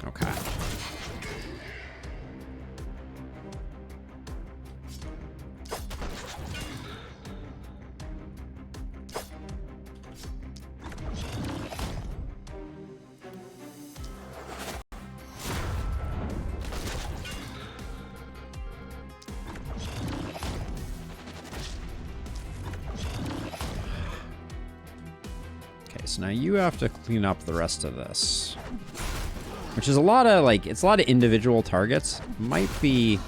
Speaker 1: Okay. So now you have to clean up the rest of this. Which is a lot of, like, it's a lot of individual targets. Might be,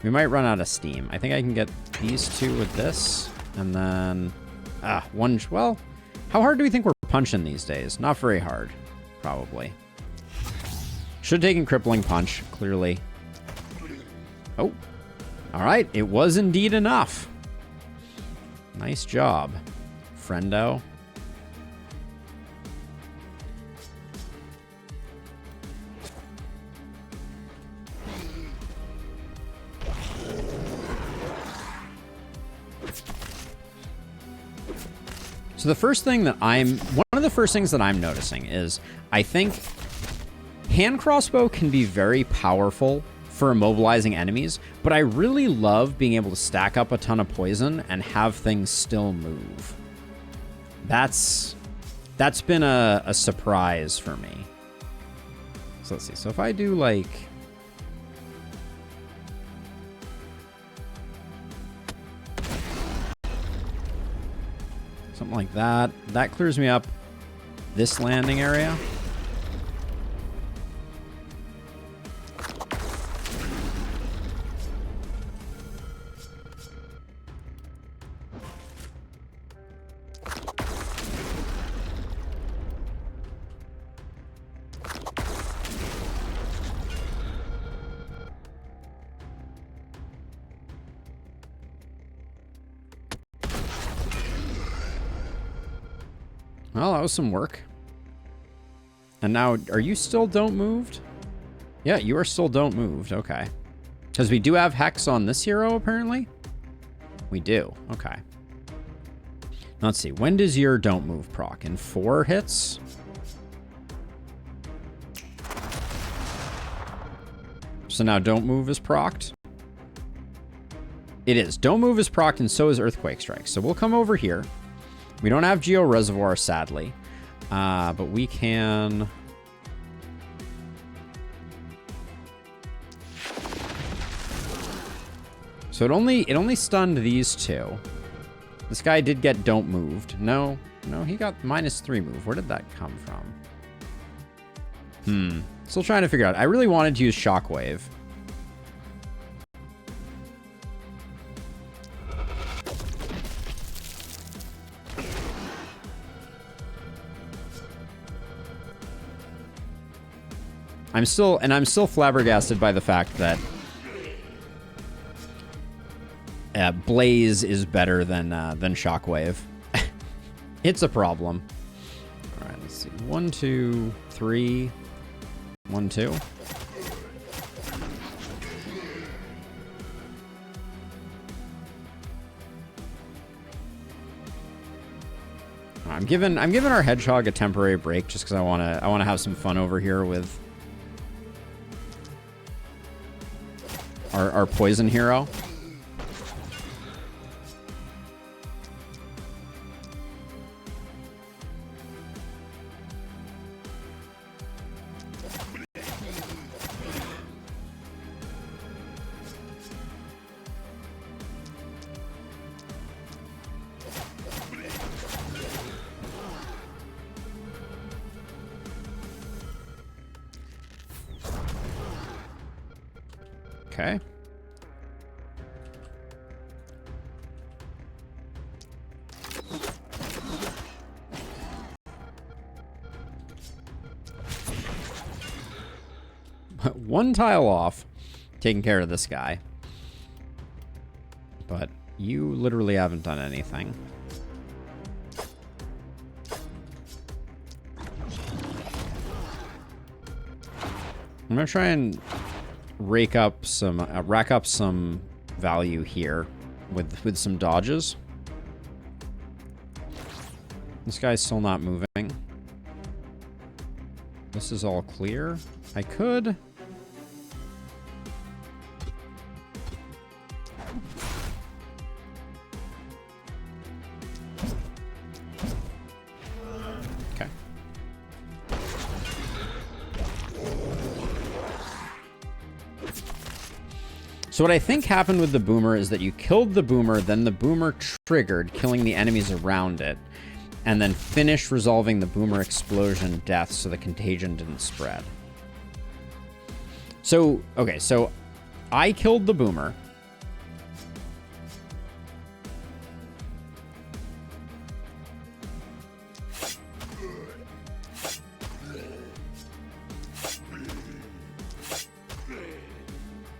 Speaker 1: we might run out of steam. I think I can get these two with this. And then, well, how hard do we think we're punching these days? Not very hard, probably. Should have taken Crippling Punch, clearly. Oh, all right. It was indeed enough. Nice job, friendo. So the first thing that one of the first things that I'm noticing is I think hand crossbow can be very powerful for immobilizing enemies, but I really love being able to stack up a ton of poison and have things still move. That's been a surprise for me. So let's see. So if I do like, something like that. That clears me up this landing area. Well, that was some work. And now, are you still don't moved? Yeah, you are still don't moved. Okay. Because we do have Hex on this hero, apparently. We do. Okay. Let's see. When does your don't move proc? In 4 hits? So now don't move is procced. It is. Don't move is procced, and so is Earthquake Strike. So we'll come over here. We don't have Geo Reservoir, sadly, but we can... So it only stunned these two. This guy did get don't moved. No, he got -3 move. Where did that come from? Still trying to figure out. I really wanted to use Shockwave. I'm still flabbergasted by the fact that Blaze is better than Shockwave. It's a problem. All right, let's see. 1, 2, 3. 1, 2. I'm giving our Hedgehog a temporary break just because I wanna have some fun over here with our poison hero. Okay. One tile off, taking care of this guy. But you literally haven't done anything. I'm gonna try and rack up some value here with some dodges. This guy's still not moving. This is all clear. I could. Okay. So what I think happened with the boomer is that you killed the boomer, then the boomer triggered, killing the enemies around it, and then finished resolving the boomer explosion death so the contagion didn't spread. So, okay, so I killed the boomer.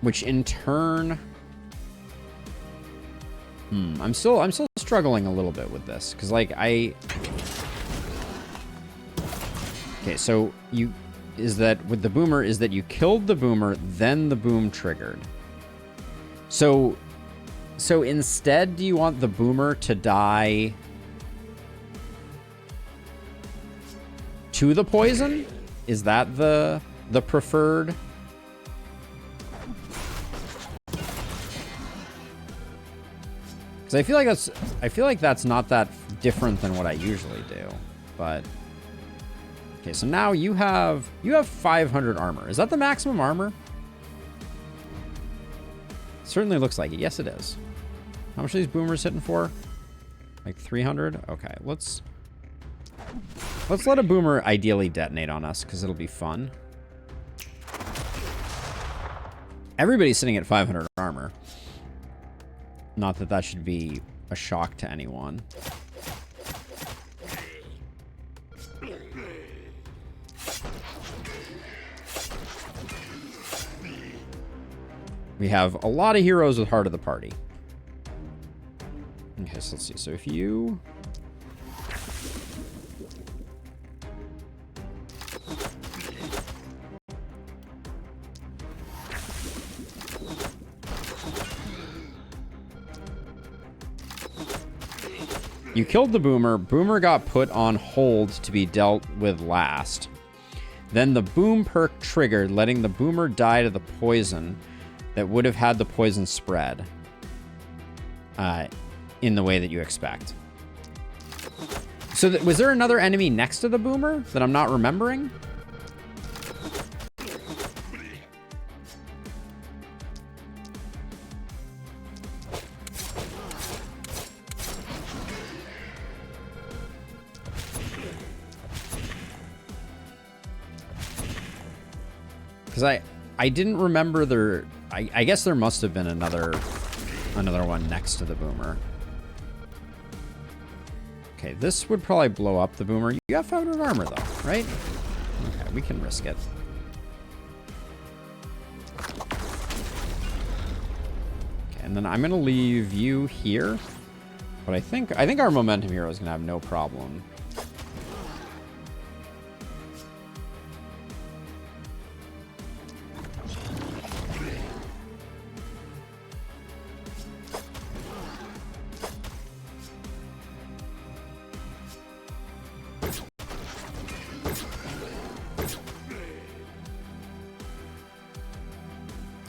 Speaker 1: Which in turn, I'm still struggling a little bit with this because like okay, so with the boomer is that you killed the boomer, then the boom triggered. So instead, do you want the boomer to die to the poison? Is that the preferred? Because I feel like that's not that different than what I usually do. But okay, so now you have 500 armor. Is that the maximum armor? Certainly looks like it. Yes, it is. How much are these boomers hitting for? Like 300? Okay, let's let a boomer ideally detonate on us because it'll be fun. Everybody's sitting at 500 armor. Not that that should be a shock to anyone. We have a lot of heroes with Heart of the Party. Okay, so let's see. So if you... You killed the boomer. Boomer got put on hold to be dealt with last. Then the boom perk triggered, letting the boomer die to the poison that would have had the poison spread in the way that you expect. So was there another enemy next to the boomer that I'm not remembering? Because I didn't remember there... I guess there must have been another one next to the boomer. Okay, this would probably blow up the boomer. You got 500 armor, though, right? Okay, we can risk it. Okay, and then I'm going to leave you here. But I think our momentum hero is going to have no problem.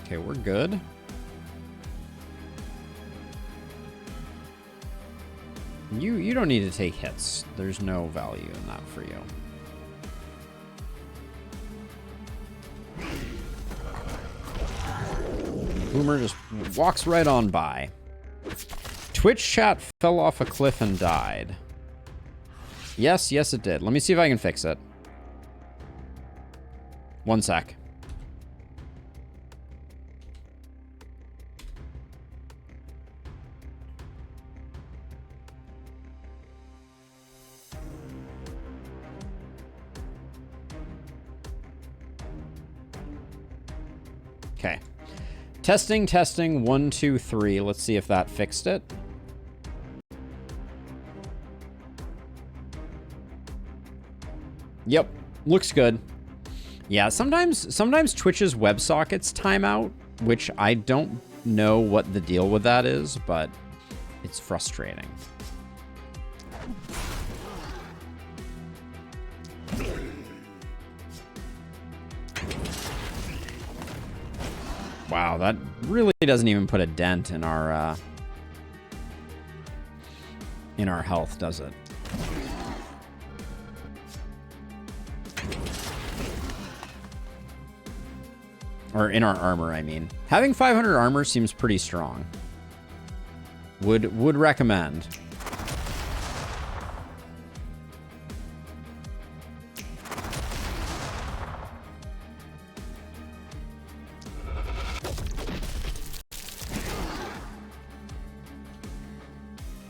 Speaker 1: Okay, we're good. You don't need to take hits. There's no value in that for you. Boomer just walks right on by. Twitch chat fell off a cliff and died. Yes, yes it did. Let me see if I can fix it. One sec. Okay. Testing, testing, 1, 2, 3. Let's see if that fixed it. Yep, looks good. Yeah, sometimes Twitch's WebSockets time out, which I don't know what the deal with that is, but it's frustrating. Wow, that really doesn't even put a dent in our health, does it? Or in our armor, I mean. Having 500 armor seems pretty strong. Would recommend.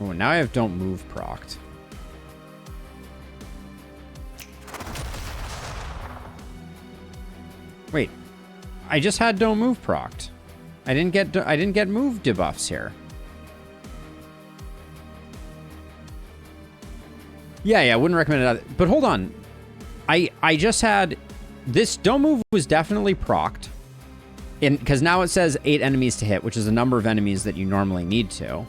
Speaker 1: Oh, now I have don't move procced. Wait. I just had don't move procced. I didn't get move debuffs here. Yeah, wouldn't recommend it. But hold on. I just had this don't move was definitely procced. Because now it says 8 enemies to hit, which is the number of enemies that you normally need to.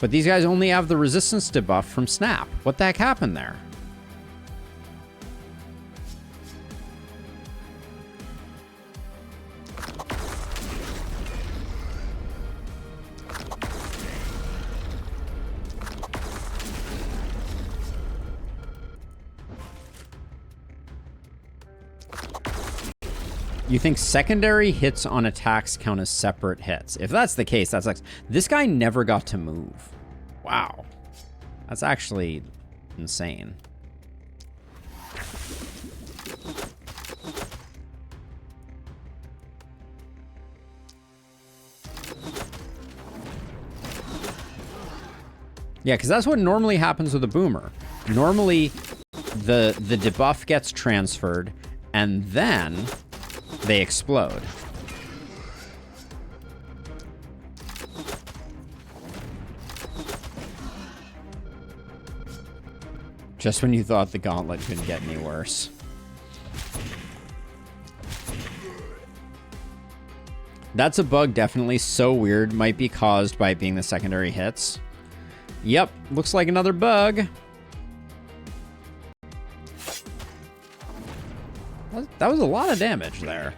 Speaker 1: But these guys only have the resistance debuff from snap. What the heck happened there? You think secondary hits on attacks count as separate hits? If that's the case, that's like... This guy never got to move. Wow. That's actually insane. Yeah, because that's what normally happens with a boomer. Normally, the debuff gets transferred, and then... they explode. Just when you thought the gauntlet couldn't get any worse. That's a bug definitely so weird. Might be caused by it being the secondary hits. Yep, looks like another bug. That was a lot of damage there.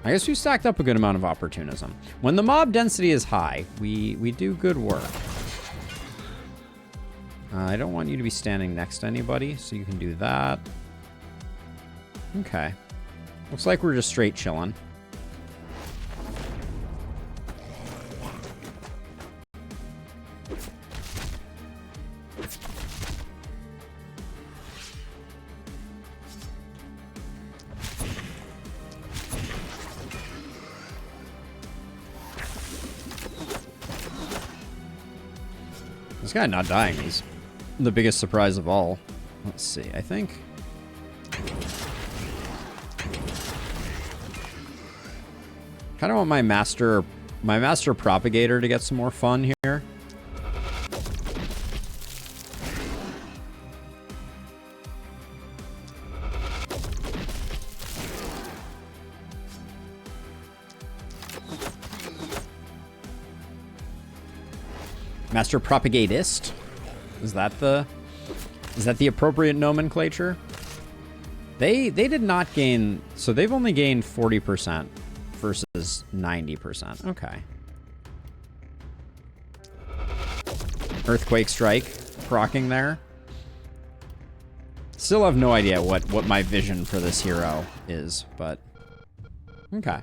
Speaker 1: I guess we stacked up a good amount of opportunism. When the mob density is high, we do good work. I don't want you to be standing next to anybody, so you can do that. Okay. Looks like we're just straight chilling. This guy not dying is the biggest surprise of all. Let's see, I think... kind of want my master propagator to get some more fun here. Master Propagatist? Is that the appropriate nomenclature? They did not gain, so they've only gained 40% versus 90%. Okay. Earthquake Strike, proccing there. Still have no idea what my vision for this hero is, but okay.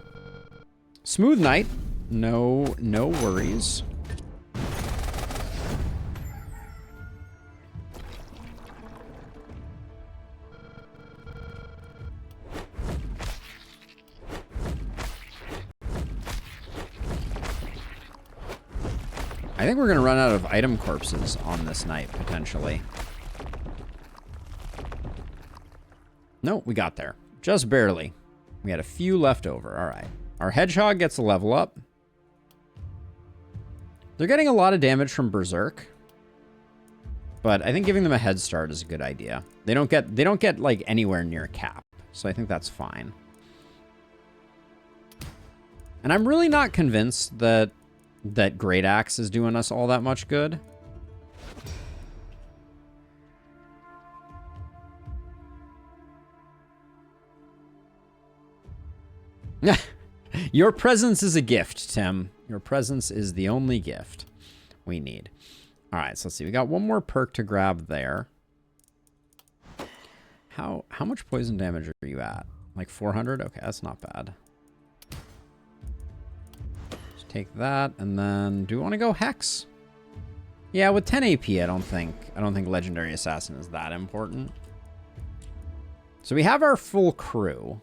Speaker 1: Smooth Knight, no worries. I think we're going to run out of item corpses on this night, potentially. No, we got there. Just barely. We had a few left over. All right. Our hedgehog gets a level up. They're getting a lot of damage from Berserk. But I think giving them a head start is a good idea. They don't get like anywhere near cap. So I think that's fine. And I'm really not convinced that Great Axe is doing us all that much good. Your presence is a gift, Tim. Your presence is the only gift we need. All right, so let's see. We got one more perk to grab there. How much poison damage are you at? Like 400? Okay, that's not bad. Just take that, and then do we want to go Hex? Yeah, with 10 AP, I don't think Legendary Assassin is that important. So we have our full crew.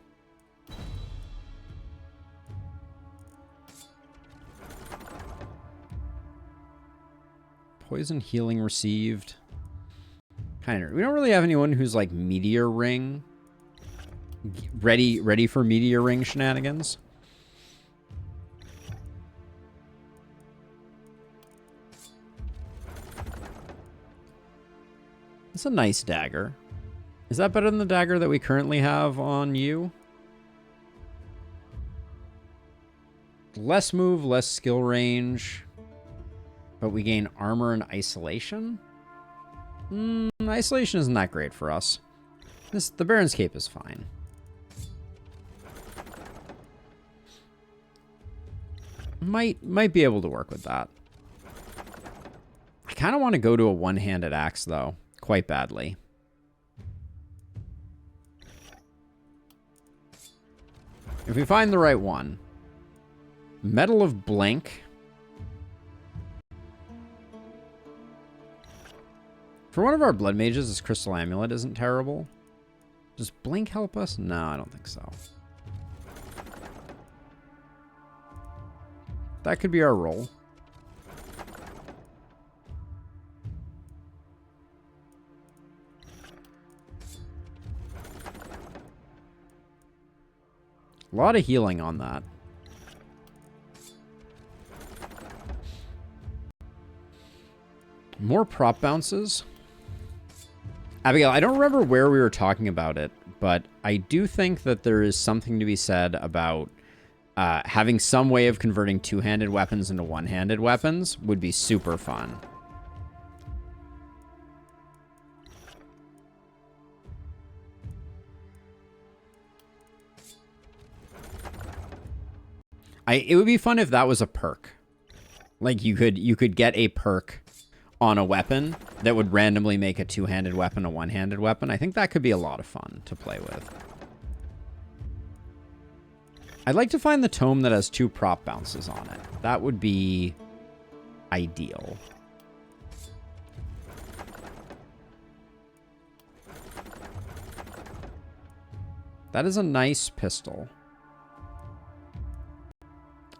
Speaker 1: Poison healing received. Kind of. We don't really have anyone who's like Meteor Ring. Ready for Meteor Ring shenanigans. It's a nice dagger. Is that better than the dagger that we currently have on you? Less move, less skill range. But we gain armor and isolation? Isolation isn't that great for us. The Baron's Cape is fine. Might be able to work with that. I kind of want to go to a one-handed axe, though. Quite badly. If we find the right one. Medal of Blank. For one of our blood mages, this crystal amulet isn't terrible. Does Blink help us? No, I don't think so. That could be our roll. A lot of healing on that. More prop bounces. Abigail, I don't remember where we were talking about it, but I do think that there is something to be said about having some way of converting two-handed weapons into one-handed weapons would be super fun. It would be fun if that was a perk. Like you could get a perk on a weapon that would randomly make a two-handed weapon a one-handed weapon. I think that could be a lot of fun to play with. I'd like to find the tome that has 2 prop bounces on it. That would be ideal. That is a nice pistol.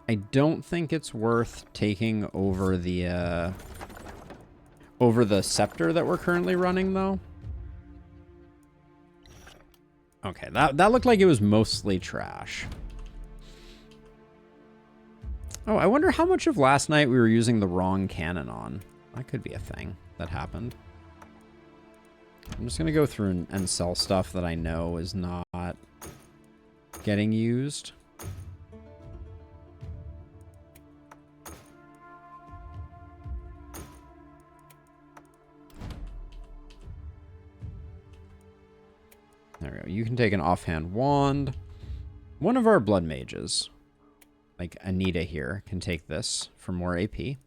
Speaker 1: I don't think it's worth taking over the scepter that we're currently running, though. Okay, that looked like it was mostly trash. Oh, I wonder how much of last night we were using the wrong cannon on. That could be a thing that happened. I'm just going to go through and sell stuff that I know is not getting used. There we go. You can take an offhand wand. One of our blood mages, like Anita here, can take this for more AP.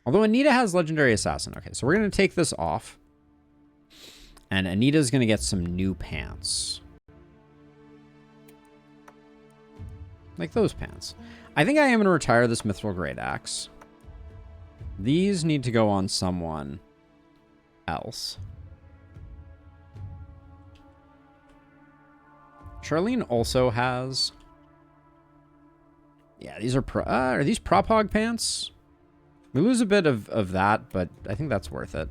Speaker 1: Although Anita has Legendary Assassin. Okay, so we're going to take this off. And Anita's going to get some new pants. Like those pants. I think I am going to retire this Mithril Great Axe. These need to go on someone else. Charlene also has... Yeah, these are these prop hog pants? We lose a bit of that, but I think that's worth it.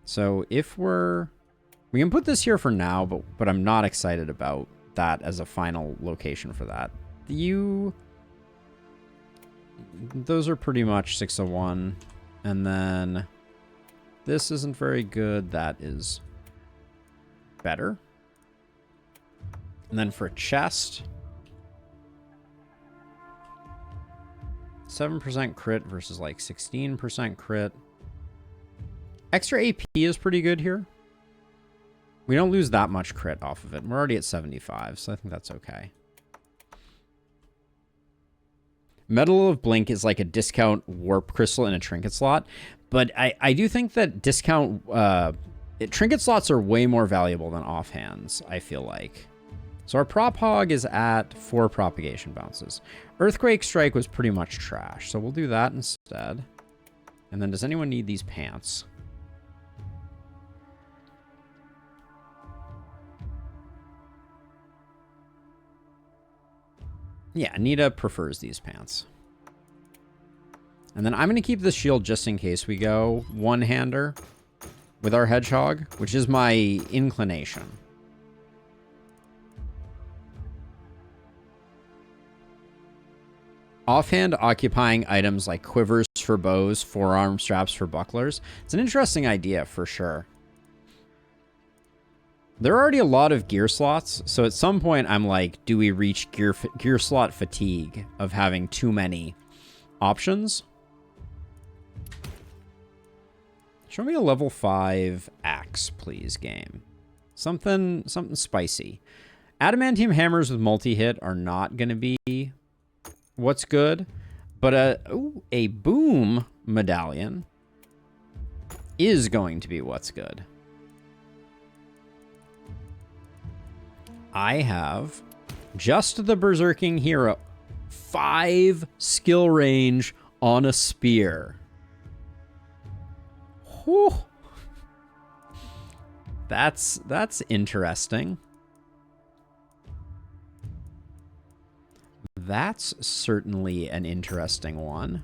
Speaker 1: So if we can put this here for now, but I'm not excited about that as a final location for that. Those are pretty much 601. And then This isn't very good. That is better. And then for chest, 7% crit versus like 16% crit. Extra AP is pretty good here. We don't lose that much crit off of it. We're already at 75, so I think that's okay. Medal of Blink is like a discount warp crystal in a trinket slot, but I do think that discount trinket slots are way more valuable than offhands, I feel like. So our prop hog is at 4 propagation bounces. Earthquake Strike was pretty much trash, so we'll do that instead. And then does anyone need these pants? Yeah, Anita prefers these pants. And then I'm going to keep this shield just in case we go one-hander with our hedgehog, which is my inclination. Offhand occupying items like quivers for bows, forearm straps for bucklers. It's an interesting idea for sure. There are already a lot of gear slots, so at some point I'm like, do we reach gear slot fatigue of having too many options? Show me a level 5 axe, please, game. Something spicy. Adamantium hammers with multi-hit are not going to be what's good, but a boom medallion is going to be what's good. I have just the Berserking Hero 5 skill range on a spear. Whew. That's interesting. That's certainly an interesting one.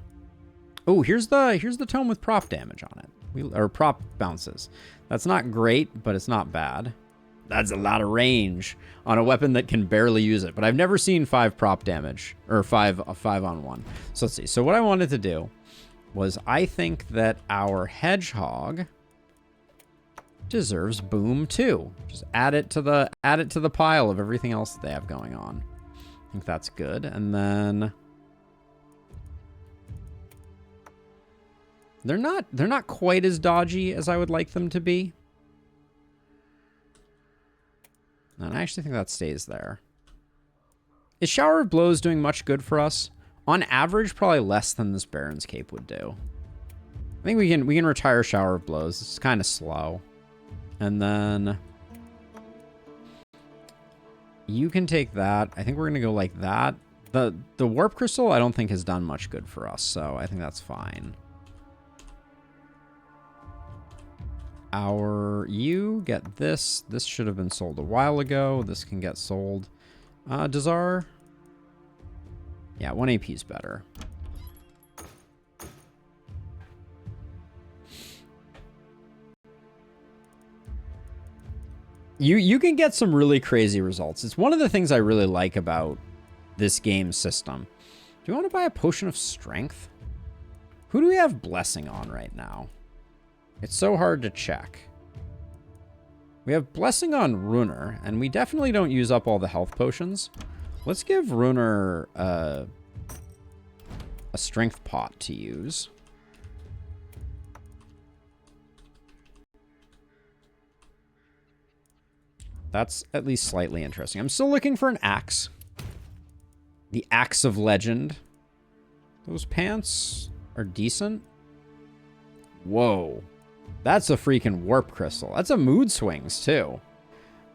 Speaker 1: Oh, here's the tome with prop damage on it. Or prop bounces. That's not great, but it's not bad. That's a lot of range on a weapon that can barely use it. But I've never seen 5 prop damage, or 5 on 1. So let's see. So what I wanted to do was I think that our hedgehog deserves boom too. Just add it to the pile of everything else that they have going on. I think that's good. And then they're not quite as dodgy as I would like them to be. And I actually think that stays there. Is Shower of Blows doing much good for us? On average, probably less than this Baron's Cape would do. I think we can retire Shower of Blows. It's kind of slow. And then you can take that. I think we're gonna go like that. The Warp Crystal I don't think has done much good for us, so I think that's fine. You get this. This should have been sold a while ago. This can get sold. Does our... Yeah, 1 AP is better. You can get some really crazy results. It's one of the things I really like about this game system. Do you want to buy a Potion of Strength? Who do we have Blessing on right now? It's so hard to check. We have Blessing on Runer, and we definitely don't use up all the health potions. Let's give Runer a strength pot to use. That's at least slightly interesting. I'm still looking for an axe. The Axe of Legend. Those pants are decent. Whoa. That's a freaking warp crystal. That's a mood swings, too.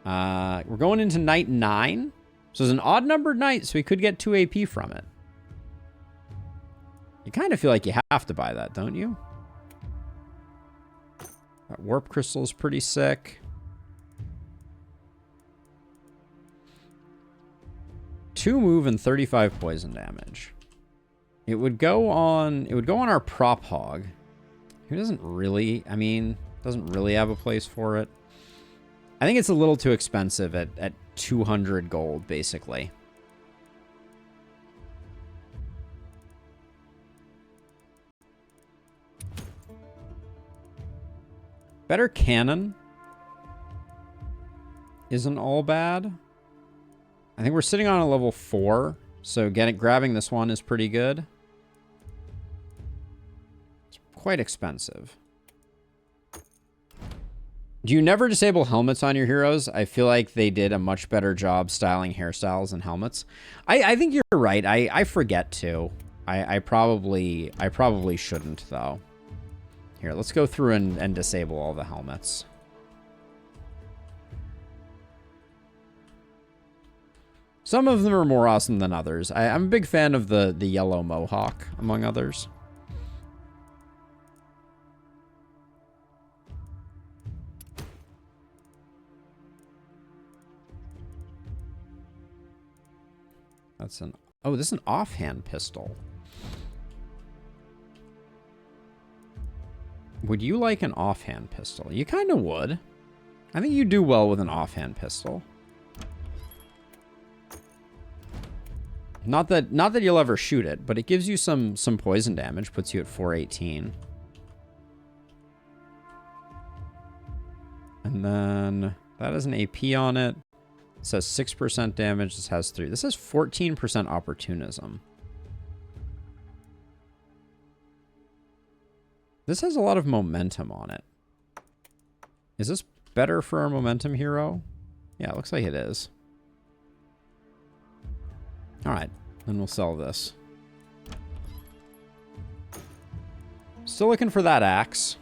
Speaker 1: We're going into night 9. So it's an odd-numbered night, so we could get 2 AP from it. You kind of feel like you have to buy that, don't you? That warp crystal is pretty sick. 2 move and 35 poison damage. It would go on our prop hog. Who doesn't really have a place for it. I think it's a little too expensive at 200 gold, basically. Better cannon isn't all bad. I think we're sitting on a level 4, so grabbing this one is pretty good. It's quite expensive. Do you never disable helmets on your heroes? I feel like they did a much better job styling hairstyles and helmets. I think you're right. I forget to. I probably shouldn't, though. Here, let's go through and disable all the helmets. Some of them are more awesome than others. I'm a big fan of the yellow mohawk, among others. That's an... Oh, this is an offhand pistol. Would you like an offhand pistol? You kind of would. I think you do well with an offhand pistol. Not that you'll ever shoot it, but it gives you some poison damage, puts you at 418. And then that has an AP on it. It says 6% damage. This has 3. This has 14% opportunism. This has a lot of momentum on it. Is this better for our momentum hero? Yeah, it looks like it is. All right, then we'll sell this. Still looking for that axe.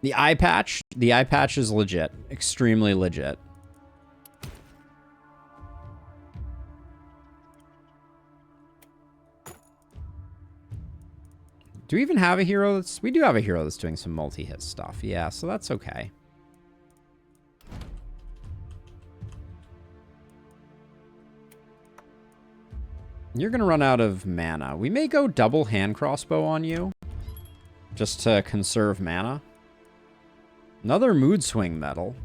Speaker 1: The eye patch is legit. Extremely legit. Do we even have a hero that's... We do have a hero that's doing some multi-hit stuff. Yeah, so that's okay. You're going to run out of mana. We may go double hand crossbow on you. Just to conserve mana. Another mood swing medal.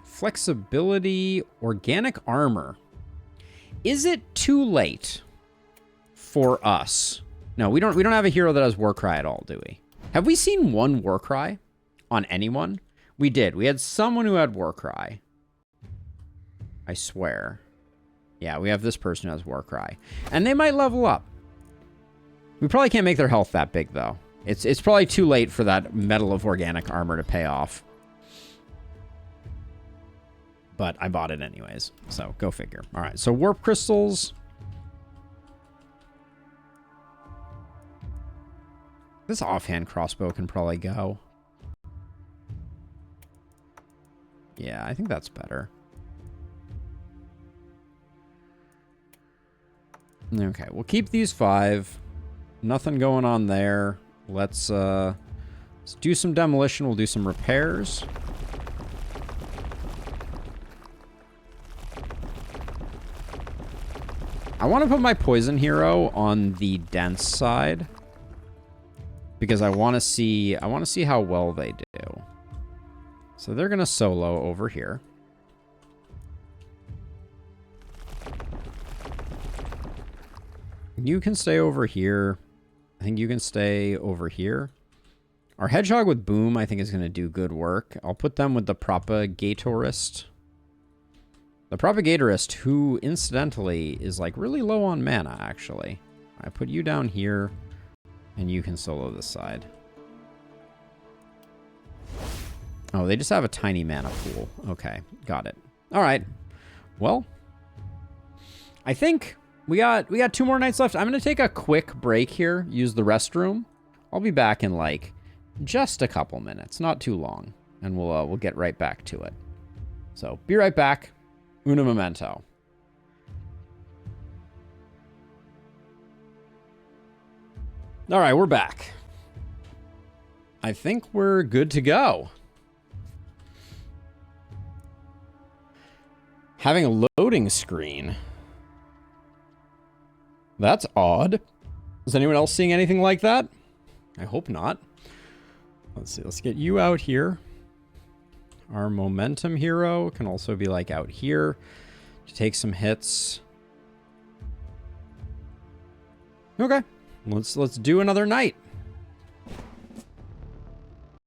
Speaker 1: Flexibility, organic armor. Is it too late for us? No, we don't have a hero that has Warcry at all, do we? Have we seen one Warcry on anyone? We did. We had someone who had Warcry. I swear. Yeah, we have this person who has Warcry. And they might level up. We probably can't make their health that big, though. It's probably too late for that Medal of Organic Armor to pay off. But I bought it anyways, so go figure. All right, so Warp Crystals. This offhand crossbow can probably go. Yeah, I think that's better. Okay, we'll keep these 5. Nothing going on there. Let's do some demolition. We'll do some repairs. I want to put my poison hero on the dense side because I want to see how well they do. So they're going to solo over here. You can stay over here. I think you can stay over here. Our hedgehog with boom, I think, is going to do good work. I'll put them with the propagatorist. The propagatorist, who incidentally is like really low on mana, actually. I put you down here, and you can solo this side. Oh, they just have a tiny mana pool. Okay, got it. All right. Well, I think we got 2 more nights left. I'm going to take a quick break here, use the restroom. I'll be back in like just a couple minutes, not too long, and we'll get right back to it. So, be right back. Una momento. All right, we're back. I think we're good to go. Having a loading screen. That's odd. Is anyone else seeing anything like that? I hope not. Let's see. Let's get you out here. Our momentum hero can also be like out here to take some hits. Okay, let's do another night.